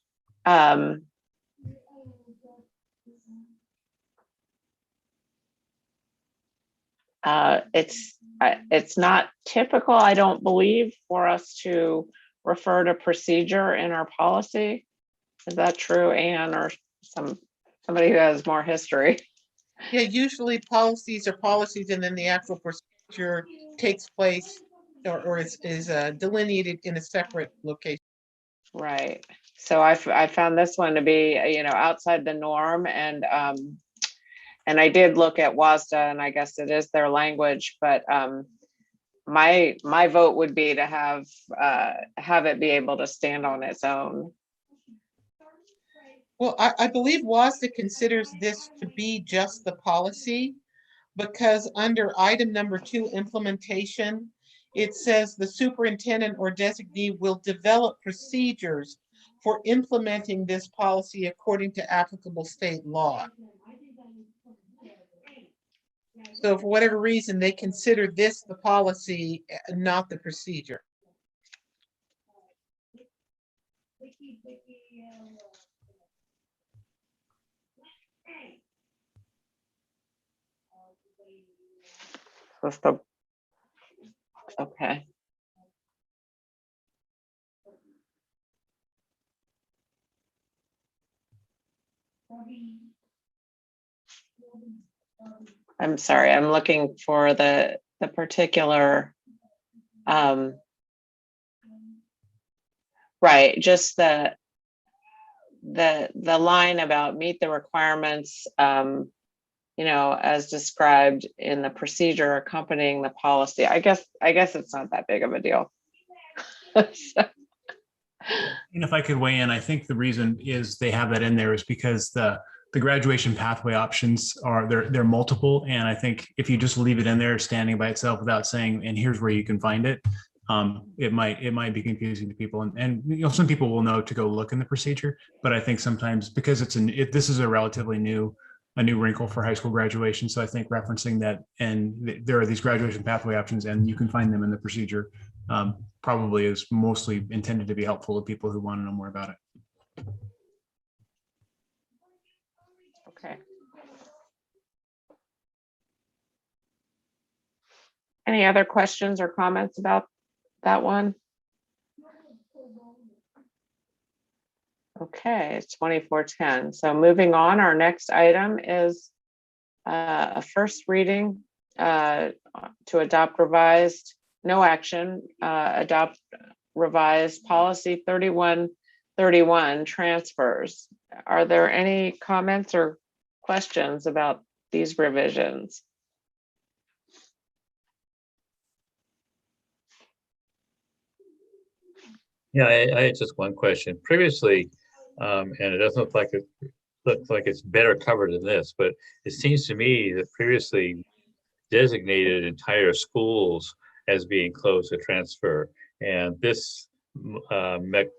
It's not typical, I don't believe, for us to refer to procedure in our policy. Is that true, Anne, or somebody who has more history? Yeah, usually policies are policies, and then the actual procedure takes place or is delineated in a separate location. Right. So I found this one to be, outside the norm, and I did look at WASDA, and I guess it is their language, but my vote would be to have it be able to stand on its own. Well, I believe WASDA considers this to be just the policy, because under item number 2, implementation, it says the superintendent or designee will develop procedures for implementing this policy according to applicable state law. So for whatever reason, they consider this the policy, not the procedure. Okay. I'm sorry, I'm looking for the particular, right, just the line about meet the requirements, you know, as described in the procedure accompanying the policy. I guess it's not that big of a deal. And if I could weigh in, I think the reason is they have that in there is because the graduation pathway options are they're multiple. And I think if you just leave it in there standing by itself without saying, and here's where you can find it, it might be confusing to people. And you know, some people will know to go look in the procedure, but I think sometimes because this is a relatively new wrinkle for high school graduation. So I think referencing that, and there are these graduation pathway options and you can find them in the procedure, probably is mostly intended to be helpful to people who want to know more about it. Okay. Any other questions or comments about that one? Okay, it's 24:10. So moving on, our next item is a first reading to adopt revised, no action, adopt revised policy 3131 transfers. Are there any comments or questions about these revisions? Yeah, I had just one question. Previously, and it doesn't look like it's better covered than this, but it seems to me that previously designated entire schools as being closed to transfer, and this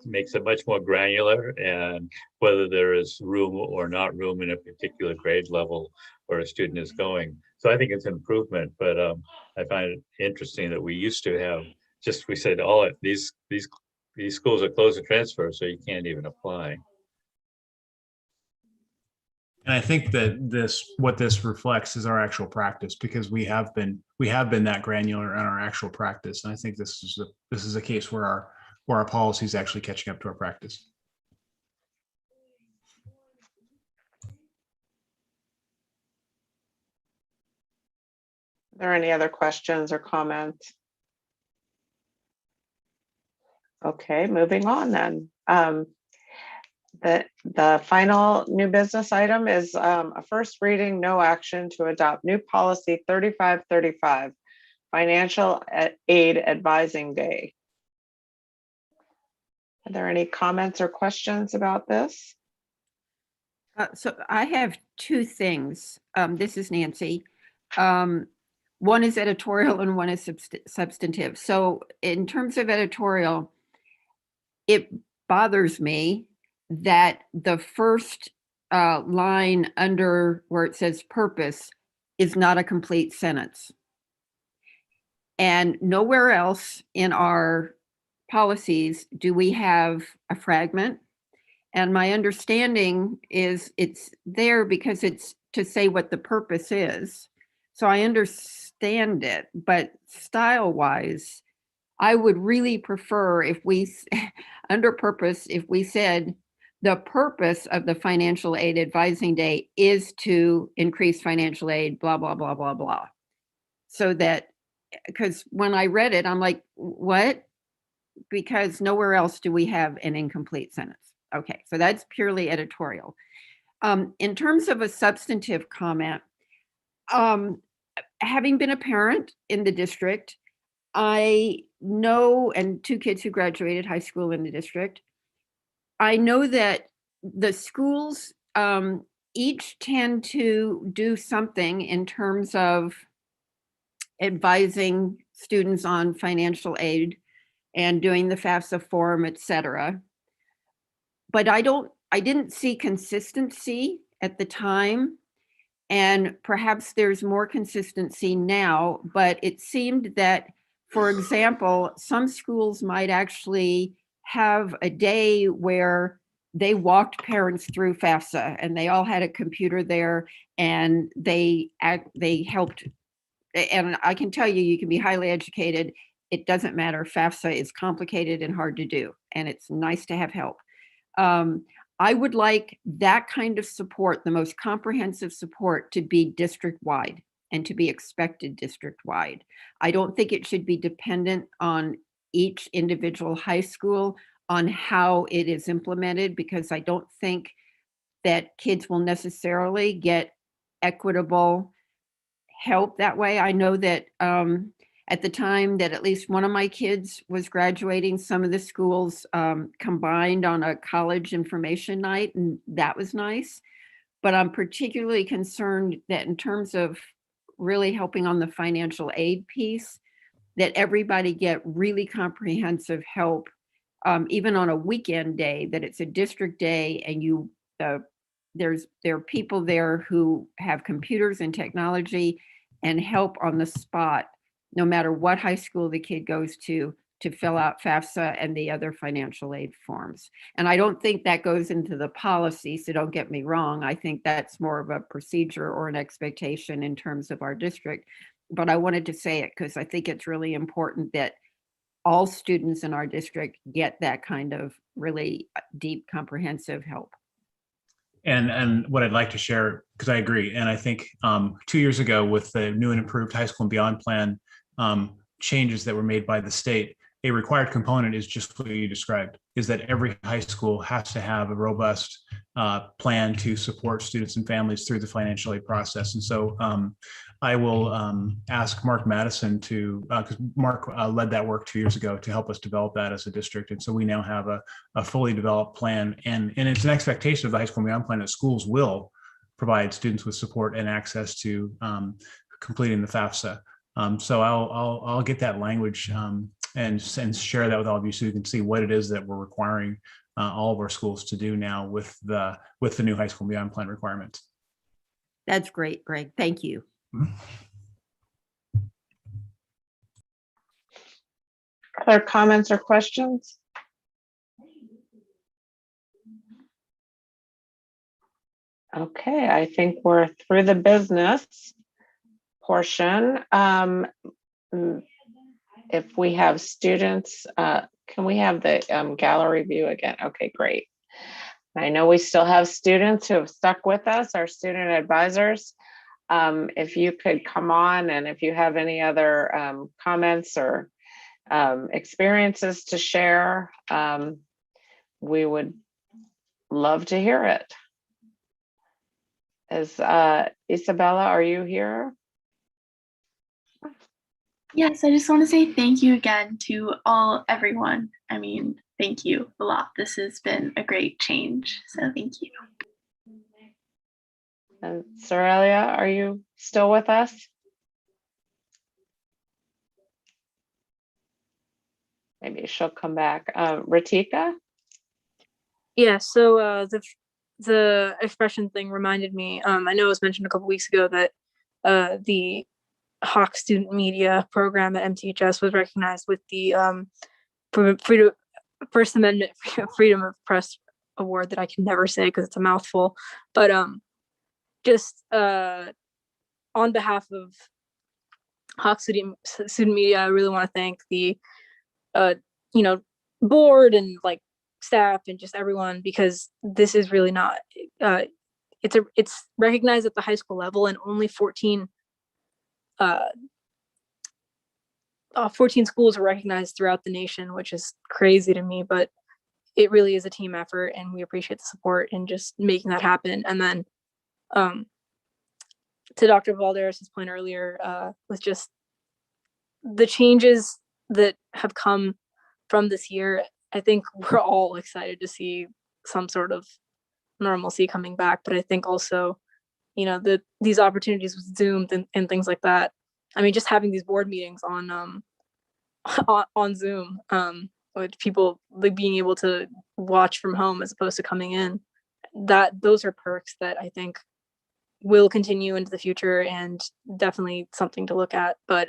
makes it much more granular, and whether there is room or not room in a particular grade level where a student is going. So I think it's an improvement, but I find it interesting that we used to have we said all these schools are closed to transfer, so you can't even apply. And I think that what this reflects is our actual practice, because we have been that granular in our actual practice. And I think this is a case where our policy is actually catching up to our practice. Are there any other questions or comments? Okay, moving on then. The final new business item is a first reading, no action to adopt new policy 3535, financial aid advising day. Are there any comments or questions about this? So I have two things. This is Nancy. One is editorial and one is substantive. So in terms of editorial, it bothers me that the first line under where it says purpose is not a complete sentence. And nowhere else in our policies do we have a fragment. And my understanding is it's there because it's to say what the purpose is. So I understand it, but style-wise, I would really prefer if we, under purpose, if we said the purpose of the financial aid advising day is to increase financial aid, blah, blah, blah, blah, blah. So that, because when I read it, I'm like, what? Because nowhere else do we have an incomplete sentence. Okay, so that's purely editorial. In terms of a substantive comment, having been a parent in the district, I know, and two kids who graduated high school in the district, I know that the schools each tend to do something in terms of advising students on financial aid and doing the FAFSA form, et cetera. But I didn't see consistency at the time, and perhaps there's more consistency now, but it seemed that, for example, some schools might actually have a day where they walked parents through FAFSA, and they all had a computer there, and they helped. And I can tell you, you can be highly educated. It doesn't matter. FAFSA is complicated and hard to do, and it's nice to have help. I would like that kind of support, the most comprehensive support, to be district-wide and to be expected district-wide. I don't think it should be dependent on each individual high school on how it is implemented, because I don't think that kids will necessarily get equitable help that way. I know that at the time that at least one of my kids was graduating, some of the schools combined on a college information night, and that was nice. But I'm particularly concerned that in terms of really helping on the financial aid piece, that everybody get really comprehensive help, even on a weekend day, that it's a district day, and there are people there who have computers and technology and help on the spot, no matter what high school the kid goes to fill out FAFSA and the other financial aid forms. And I don't think that goes into the policy, so don't get me wrong. I think that's more of a procedure or an expectation in terms of our district. But I wanted to say it because I think it's really important that all students in our district get that kind of really deep, comprehensive help. And what I'd like to share, because I agree, and I think 2 years ago with the new and improved high school and beyond plan changes that were made by the state, a required component is just what you described, is that every high school has to have a robust plan to support students and families through the financial aid process. And so I will ask Mark Madison to, because Mark led that work 2 years ago, to help us develop that as a district. And so we now have a fully developed plan, and it's an expectation of the high school and beyond plan that schools will provide students with support and access to completing the FAFSA. So I'll get that language and share that with all of you so you can see what it is that we're requiring all of our schools to do now with the new high school and beyond plan requirements. That's great, Greg. Thank you. Other comments or questions? Okay, I think we're through the business portion. If we have students, can we have the gallery view again? Okay, great. I know we still have students who have stuck with us, our student advisors. If you could come on, and if you have any other comments or experiences to share, we would love to hear it. Isabella, are you here? Yes, I just want to say thank you again to everyone. I mean, thank you a lot. This has been a great change, so thank you. And Sorelia, are you still with us? Maybe she'll come back. Ratika? Yeah, so the expression thing reminded me, I know it was mentioned a couple weeks ago that the Hawk Student Media program at MTHS was recognized with the First Amendment Freedom of Press Award that I can never say because it's a mouthful. But just on behalf of Hawk Student Media, I really want to thank the board and like staff and just everyone, because this is really not it's recognized at the high school level, and only 14 schools are recognized throughout the nation, which is crazy to me, but it really is a team effort, and we appreciate the support and just making that happen. And then to Dr. Valderas' point earlier, with just the changes that have come from this year, I think we're all excited to see some sort of normalcy coming back. But I think also, these opportunities with Zoom and things like that. I mean, just having these board meetings on Zoom, with people like being able to watch from home as opposed to coming in, those are perks that I think will continue into the future, and definitely something to look at. But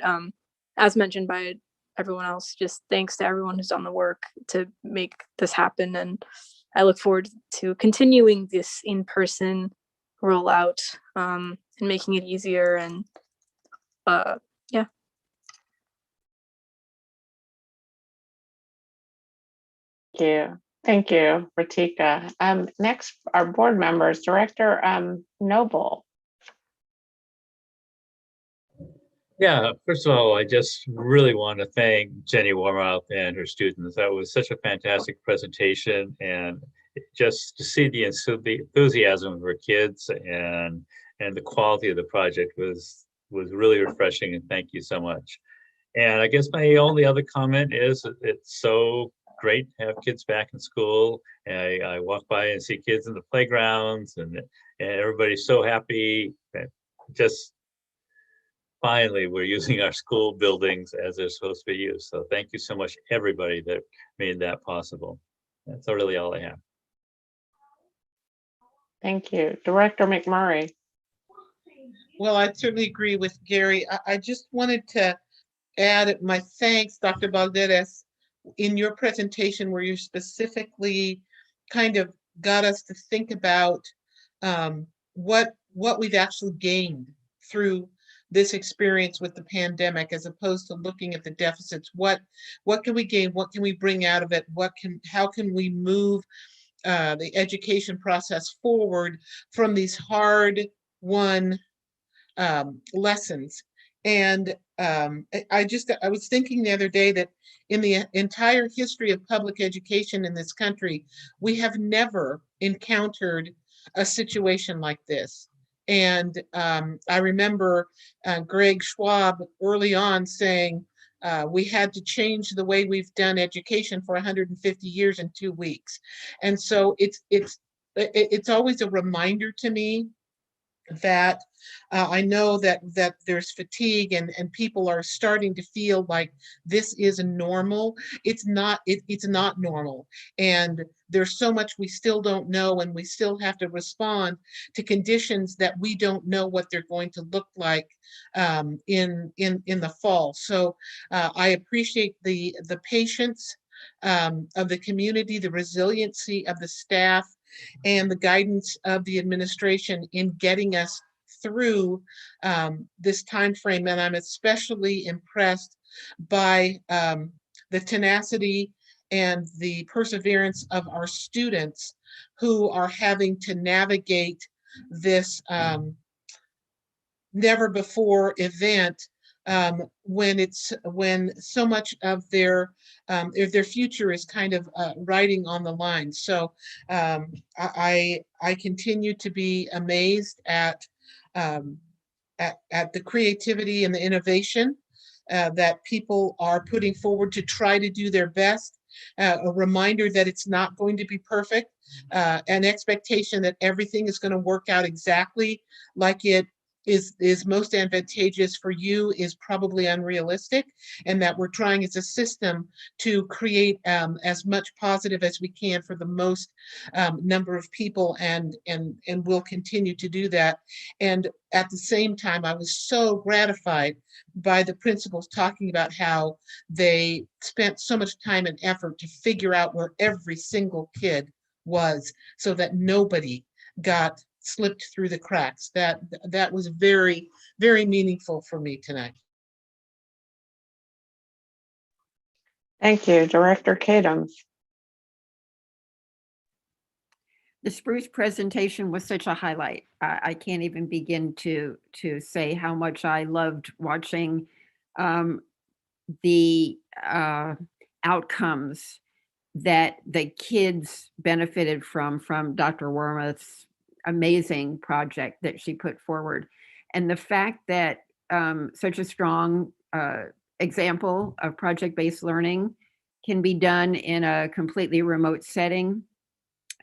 as mentioned by everyone else, just thanks to everyone who's done the work to make this happen. And I look forward to continuing this in-person rollout and making it easier. And yeah. Thank you, Ratika. Next, our board members, Director Noble. Yeah, first of all, I just really want to thank Jenny Warmouth and her students. That was such a fantastic presentation, and just to see the enthusiasm of her kids and the quality of the project was really refreshing, and thank you so much. And I guess my only other comment is it's so great to have kids back in school. And I walk by and see kids in the playgrounds, and everybody's so happy. Just finally, we're using our school buildings as they're supposed to be used. So thank you so much, everybody that made that possible. That's really all I have. Thank you. Director McMurray. Well, I certainly agree with Gary. I just wanted to add my thanks, Dr. Balderas, in your presentation where you specifically kind of got us to think about what we've actually gained through this experience with the pandemic, as opposed to looking at the deficits. What can we gain? What can we bring out of it? How can we move the education process forward from these hard-won lessons? And I was thinking the other day that in the entire history of public education in this country, we have never encountered a situation like this. And I remember Greg Schwab early on saying we had to change the way we've done education for 150 years in 2 weeks. And so it's always a reminder to me that I know that there's fatigue and people are starting to feel like this is normal. It's not normal. And there's so much we still don't know, and we still have to respond to conditions that we don't know what they're going to look like in the fall. So I appreciate the patience of the community, the resiliency of the staff, and the guidance of the administration in getting us through this time frame. And I'm especially impressed by the tenacity and the perseverance of our students who are having to navigate this never before event when so much of their future is kind of riding on the line. So I continue to be amazed at the creativity and the innovation that people are putting forward to try to do their best. A reminder that it's not going to be perfect. An expectation that everything is going to work out exactly like it is most advantageous for you is probably unrealistic, and that we're trying as a system to create as much positive as we can for the most number of people, and we'll continue to do that. And at the same time, I was so gratified by the principals talking about how they spent so much time and effort to figure out where every single kid was so that nobody got slipped through the cracks. That was very, very meaningful for me tonight. Thank you, Director Kadams. The spruce presentation was such a highlight. I can't even begin to say how much I loved watching the outcomes that the kids benefited from Dr. Wormuth's amazing project that she put forward. And the fact that such a strong example of project-based learning can be done in a completely remote setting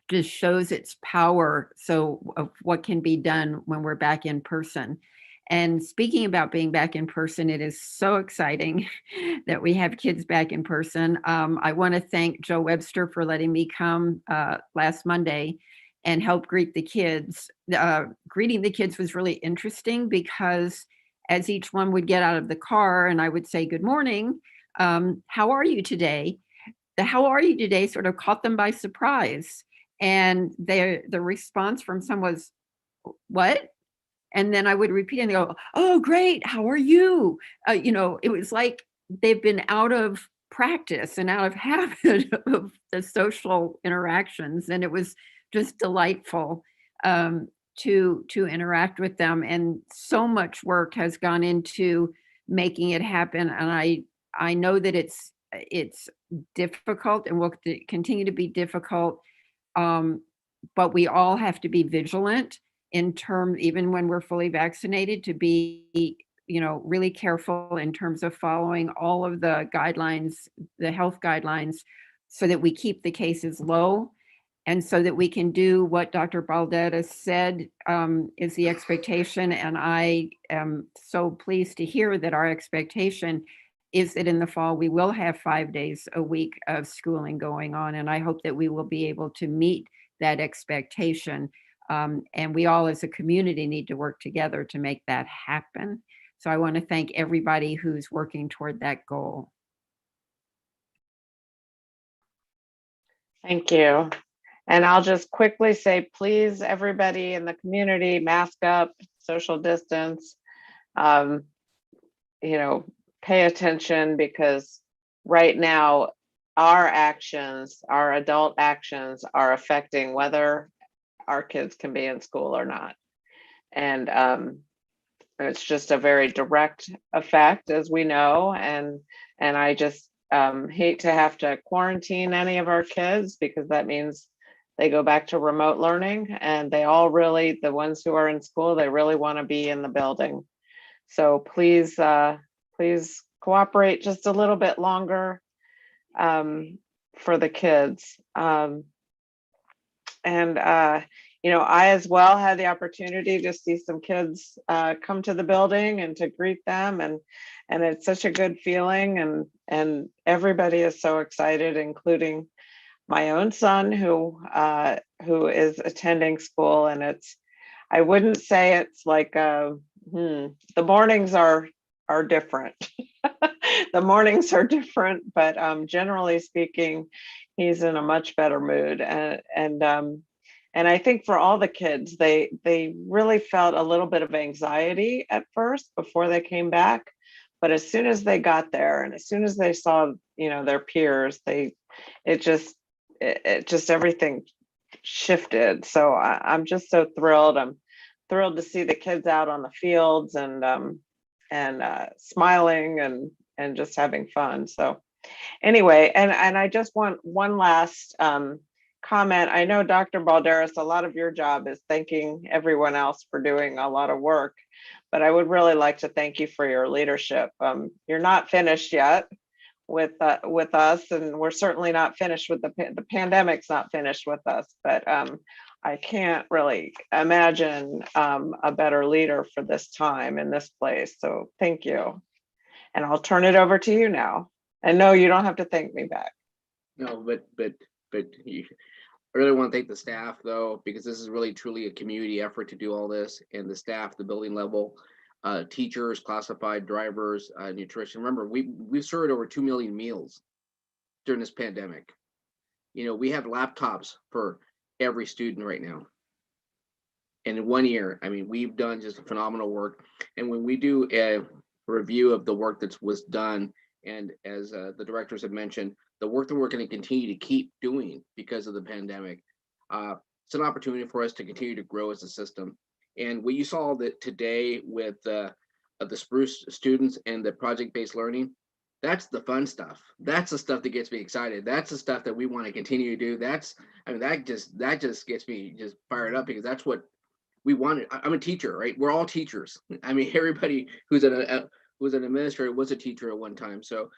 just shows its power. So of what can be done when we're back in person. And speaking about being back in person, it is so exciting that we have kids back in person. I want to thank Joe Webster for letting me come last Monday and help greet the kids. Greeting the kids was really interesting because as each one would get out of the car and I would say, "Good morning, how are you today?" The "how are you today" sort of caught them by surprise. And the response from some was, what? And then I would repeat and they go, oh, great, how are you? It was like they've been out of practice and out of habit of the social interactions. And it was just delightful to interact with them. And so much work has gone into making it happen. And I know that it's difficult and will continue to be difficult. But we all have to be vigilant in terms, even when we're fully vaccinated, to be, really careful in terms of following all of the guidelines, the health guidelines, so that we keep the cases low and so that we can do what Dr. Balderas said is the expectation. And I am so pleased to hear that our expectation is that in the fall, we will have 5 days a week of schooling going on. And I hope that we will be able to meet that expectation. And we all as a community need to work together to make that happen. So I want to thank everybody who's working toward that goal. Thank you. And I'll just quickly say, please, everybody in the community, mask up, social distance, pay attention, because right now our actions, our adult actions, are affecting whether our kids can be in school or not. And it's just a very direct effect, as we know. And I just hate to have to quarantine any of our kids, because that means they go back to remote learning, and they all really, the ones who are in school, they really want to be in the building. So please, please cooperate just a little bit longer for the kids. I as well had the opportunity to see some kids come to the building and to greet them, and it's such a good feeling, and everybody is so excited, including my own son who is attending school. And I wouldn't say it's like the mornings are different. The mornings are different, but generally speaking, he's in a much better mood. And I think for all the kids, they really felt a little bit of anxiety at first before they came back. But as soon as they got there, and as soon as they saw, their peers, it just everything shifted. So I'm just so thrilled. I'm thrilled to see the kids out on the fields and smiling and just having fun. So anyway, and I just want one last comment. I know, Dr. Balderas, a lot of your job is thanking everyone else for doing a lot of work, but I would really like to thank you for your leadership. You're not finished yet with us, and we're certainly not finished with the pandemic's not finished with us, but I can't really imagine a better leader for this time in this place. So thank you. And I'll turn it over to you now. And no, you don't have to thank me back. No, but I really want to thank the staff, though, because this is really truly a community effort to do all this, and the staff, the building level, teachers, classified drivers, nutrition. Remember, we've served over 2 million meals during this pandemic. We have laptops for every student right now. And in 1 year, we've done just phenomenal work. And when we do a review of the work that was done, and as the directors have mentioned, the work that we're going to continue to keep doing because of the pandemic, it's an opportunity for us to continue to grow as a system. And what you saw that today with the Spruce students and the project-based learning, that's the fun stuff. That's the stuff that gets me excited. That's the stuff that we want to continue to do. That just gets me just fired up, because that's what we wanted. I'm a teacher, right? We're all teachers. Everybody who's an administrator was a teacher at one time. So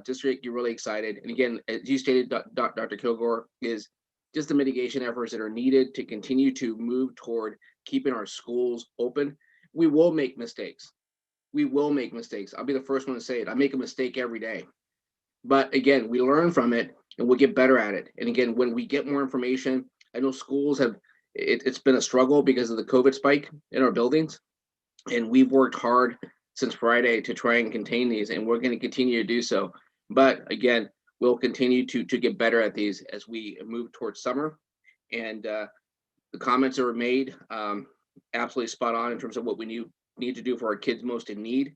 just to make you really excited. And again, as you stated, Dr. Kilgore, is just the mitigation efforts that are needed to continue to move toward keeping our schools open. We will make mistakes. We will make mistakes. I'll be the first one to say it. I make a mistake every day. But again, we learn from it and we'll get better at it. And again, when we get more information, I know schools have, it's been a struggle because of the COVID spike in our buildings. And we've worked hard since Friday to try and contain these, and we're going to continue to do so. But again, we'll continue to get better at these as we move towards summer. And the comments that were made, absolutely spot on in terms of what we need to do for our kids most in need.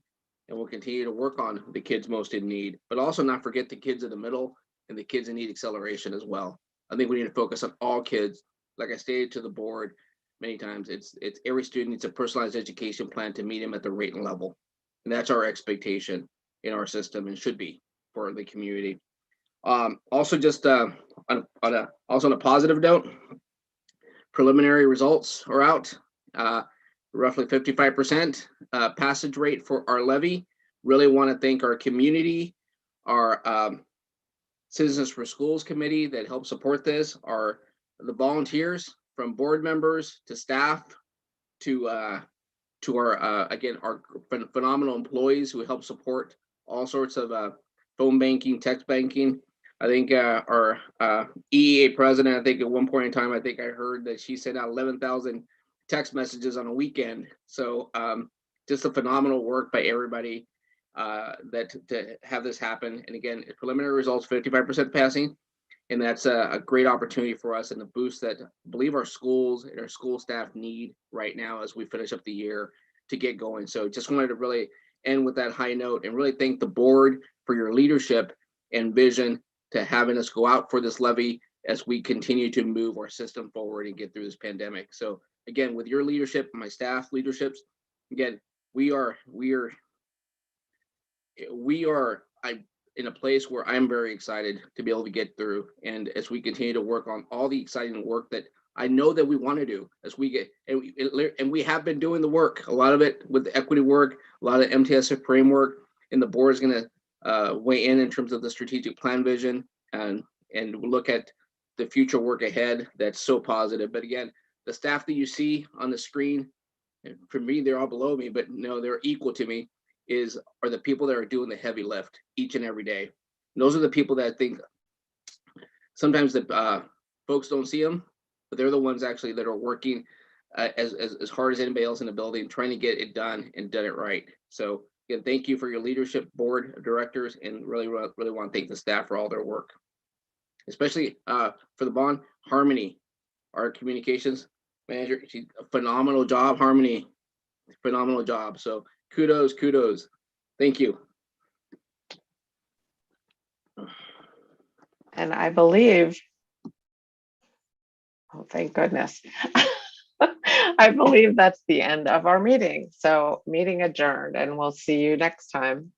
And we'll continue to work on the kids most in need, but also not forget the kids in the middle and the kids in need acceleration as well. I think we need to focus on all kids. Like I stated to the board many times, it's every student needs a personalized education plan to meet them at the rate and level. And that's our expectation in our system and should be for the community. Also just on a positive note, preliminary results are out. Roughly 55% passage rate for our levy. Really want to thank our community, our Citizens for Schools committee that helped support this, the volunteers from board members to staff to our again our phenomenal employees who help support all sorts of phone banking, text banking. I think our EEA president, I think at one point in time, I think I heard that she sent out 11,000 text messages on a weekend. So just a phenomenal work by everybody to have this happen. And again, preliminary results, 55% passing. And that's a great opportunity for us and the boost that I believe our schools and our school staff need right now as we finish up the year to get going. So just wanted to really end with that high note and really thank the board for your leadership and vision to having us go out for this levy as we continue to move our system forward and get through this pandemic. So again, with your leadership, my staff leaderships, again, we are in a place where I'm very excited to be able to get through. And as we continue to work on all the exciting work that I know that we want to do as we get, and we have been doing the work, a lot of it with the equity work, a lot of MTSF framework, and the board is going to weigh in terms of the strategic plan vision and look at the future work ahead. That's so positive. But again, the staff that you see on the screen, and for me, they're all below me, but no, they're equal to me, are the people that are doing the heavy lift each and every day. And those are the people that I think sometimes the folks don't see them, but they're the ones actually that are working as hard as anybody else in the building, trying to get it done and done it right. So again, thank you for your leadership, board of directors, and really want to thank the staff for all their work, especially for the bond. Harmony, our communications manager, she's a phenomenal job. Harmony, phenomenal job. So kudos. Thank you. And I believe, oh, thank goodness. I believe that's the end of our meeting. So meeting adjourned, and we'll see you next time.